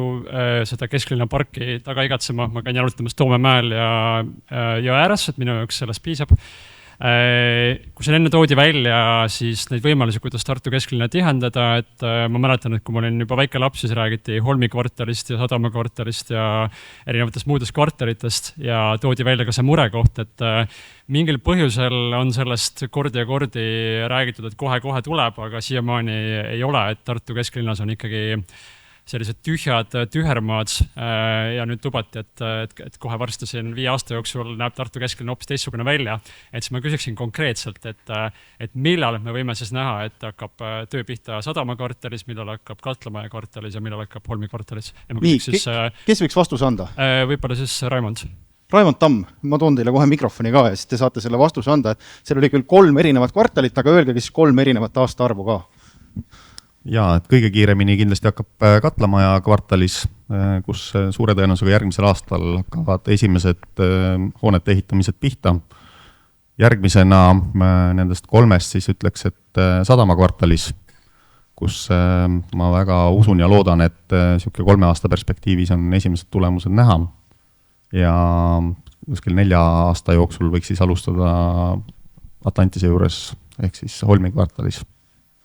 seda kesklinna parki taga igatsema. Ma käin jalutamas Toomemäel ja ääres, et minu jaoks sellest piisab. Kui see enne toodi välja, siis neid võimalusi, kuidas Tartu kesklinna tihendada, et ma mäletan, et kui ma olin juba väike laps, siis räägiti Holmi kvartalist ja Sadama kvartalist ja erinevatest muudest kvartalitest ja toodi välja ka see murekoht, et mingil põhjusel on sellest kordi ja kordi räägitud, et kohe-kohe tuleb, aga siiamaani ei ole, et Tartu kesklinnas on ikkagi sellised tühermaad ja nüüd lubati, et kohe varsti siin 5 aasta jooksul näeb Tartu kesklinna hoopis teistsugune välja. Et siis ma küsiksin konkreetselt, et millal me võime siis näha, et hakkab töö pihta Sadama kvartalis, millal hakkab Katlamaja kvartalis ja millal hakkab Holmi kvartalis. Nii, kes võiks vastuse anda? Võib-olla siis Raimond. Raimond Tamm, ma toon teile kohe mikrofoni ka ja siis te saate selle vastuse anda, et seal oli küll 3 erinevat kvartalit, aga öelge siis 3 erinevat aastaarvu ka. Jaa, et kõige kiiremini kindlasti hakkab Katlamaja kvartalis, kus suure tõenäosusega järgmisel aastal hakkavad esimesed hoonete ehitamised pihta. Järgmisena nendest 3 siis ütleks, et Sadama kvartalis, kus ma väga usun ja loodan, et siuke 3 aasta perspektiivis on esimesed tulemused näha. Ja kuskil 4 aasta jooksul võiks siis alustada Atlantise juures, ehk siis Holmi kvartalis.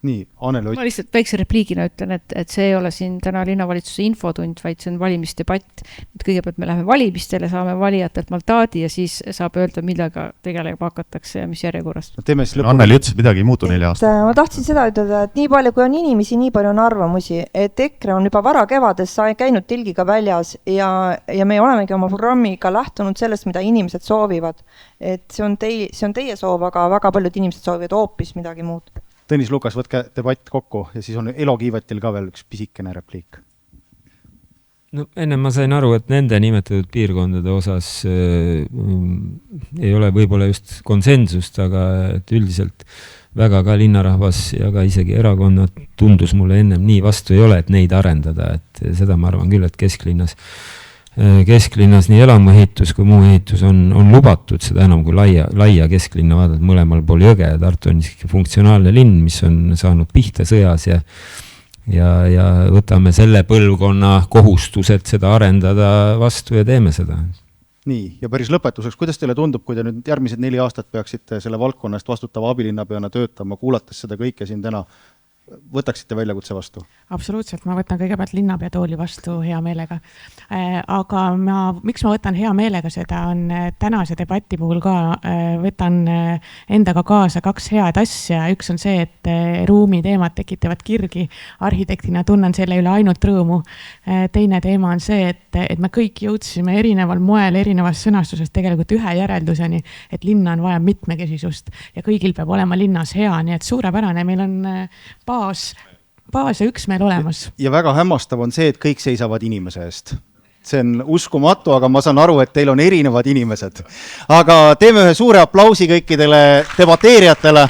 Nii, Anneli Ott. Ma lihtsalt väikse repliigina ütlen, et see ei ole siin täna linnavalitsuse infotund, vaid see on valimisdebatt. Kõigepealt me läheme valimistele, saame valijatelt mandaadi ja siis saab öelda, millega tegelema hakatakse ja mis järjekorras. Anneli ütles, et midagi ei muutu 4 aastat. Ma tahtsin seda ütelda, et nii palju kui on inimesi, nii palju on arvamusi, et EKRE on juba vara kevades käinud tilgiga väljas ja me olemegi oma programmiga lähtunud sellest, mida inimesed soovivad. Et see on teie soov, aga väga paljud inimesed soovivad hoopis midagi muud. Tõnis Lukas, võtke debatt kokku ja siis on Elo Kiivetil ka veel üks pisikene repliik. No enne ma sain aru, et nende nimetatud piirkondade osas ei ole võib-olla just konsensust, aga et üldiselt väga ka linnarahvas ja ka isegi erakonnad tundus mulle ennem nii vastu ei ole, et neid arendada, et seda ma arvan küll, et kesklinnas nii elamuehitus kui muu ehitus on lubatud, seda enam kui laia kesklinna vaadata mõlemal pool jõge. Tartu on siiski funktsionaalne linn, mis on saanud pihta sõjas ja võtame selle põlvkonna kohustused seda arendada vastu ja teeme seda. Nii, ja päris lõpetuseks, kuidas teile tundub, kui te nüüd järgmised 4 aastat peaksite selle valdkonnast vastutava abilinnapeana töötama, kuulates seda kõike siin täna, võtaksite väljakutse vastu? Absoluutselt, ma võtan kõigepealt linnapea tooli vastu hea meelega. Aga miks ma võtan hea meelega seda, on tänase debati puhul ka võtan endaga kaasa 2 head asja. Üks on see, et ruumi teemad tekitavad kirgi. Arhitektina tunnen selle üle ainult rõõmu. Teine teema on see, et me kõik jõudsime erineval moel, erinevas sõnastuses tegelikult ühe järelduseni, et linna on vaja mitmekesisust ja kõigil peab olema linnas hea, nii et suurepärane, meil on baas ja üksmeel olemas. Ja väga hämmastav on see, et kõik seisavad inimese eest. See on uskumatu, aga ma saan aru, et teil on erinevad inimesed. Aga teeme ühe suure aplausi kõikidele debateerijatele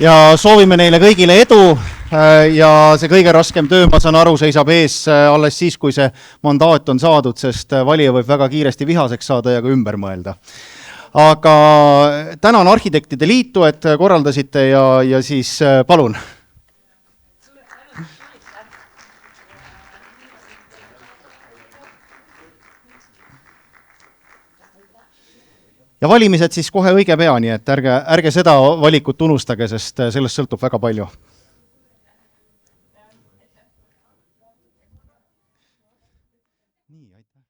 ja soovime neile kõigile edu ja see kõige raskem töö, ma saan aru, seisab ees alles siis, kui see mandaat on saadud, sest valija võib väga kiiresti vihaseks saada ja ka ümber mõelda. Aga tänan Arhitektide Liitu, et korraldasite ja siis palun. Ja valimised siis kohe õige pea, nii et ärge seda valikut unustage, sest sellest sõltub väga palju. Nii, aitäh.